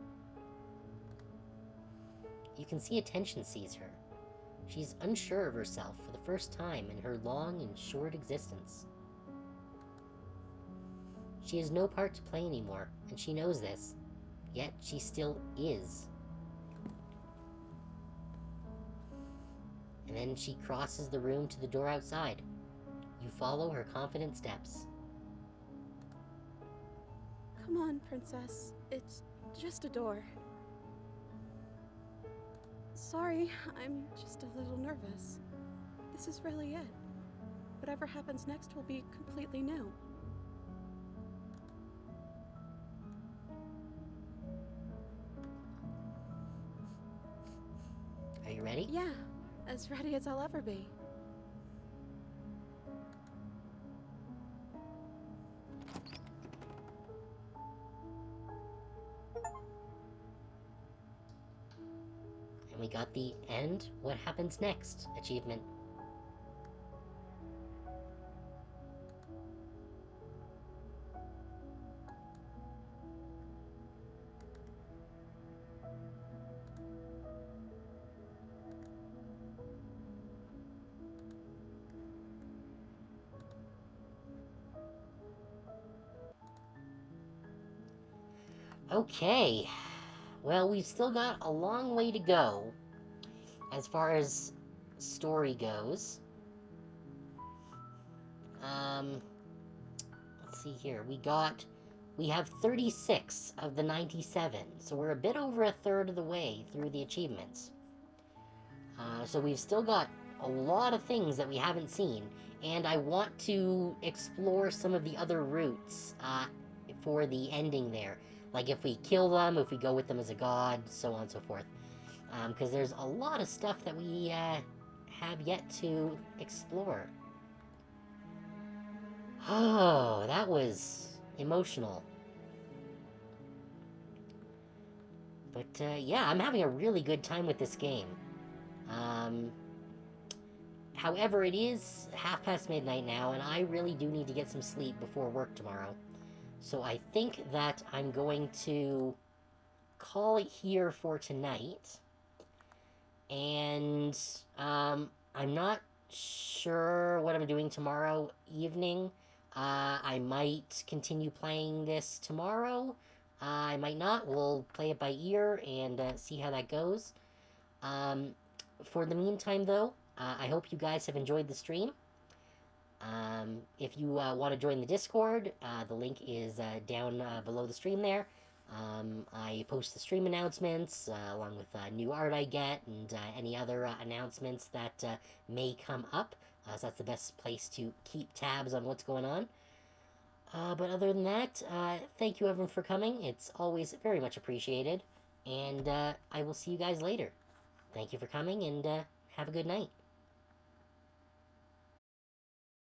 You can see a tension seize her. She's unsure of herself for the first time in her long and short existence. She has no part to play anymore, and she knows this, yet she still is. And then she crosses the room to the door outside. You follow her confident steps. Come on, princess. It's just a door. Sorry, I'm just a little nervous. This is really it. Whatever happens next will be completely new. Are you ready? Yeah, as ready as I'll ever be. And we got the end. What happens next achievement. Okay. Well, we've still got a long way to go as far as story goes. Let's see here. We have 36 of the 97, so we're a bit over a third of the way through the achievements. So we've still got a lot of things that we haven't seen, and I want to explore some of the other routes for the ending there. Like if we kill them, if we go with them as a god, so on and so forth. Because there's a lot of stuff that we have yet to explore. Oh, that was emotional. But yeah, I'm having a really good time with this game. However, it is midnight now, and I really do need to get some sleep before work tomorrow. So I think that I'm going to call it here for tonight. And I'm not sure what I'm doing tomorrow evening. I might continue playing this tomorrow. I might not. We'll play it by ear and see how that goes. For the meantime, though, I hope you guys have enjoyed the stream. If you want to join the Discord, the link is down below the stream there. I post the stream announcements, along with new art I get, and any other announcements that may come up. So that's the best place to keep tabs on what's going on. But other than that, thank you everyone for coming. It's always very much appreciated. And I will see you guys later. Thank you for coming, and have a good night.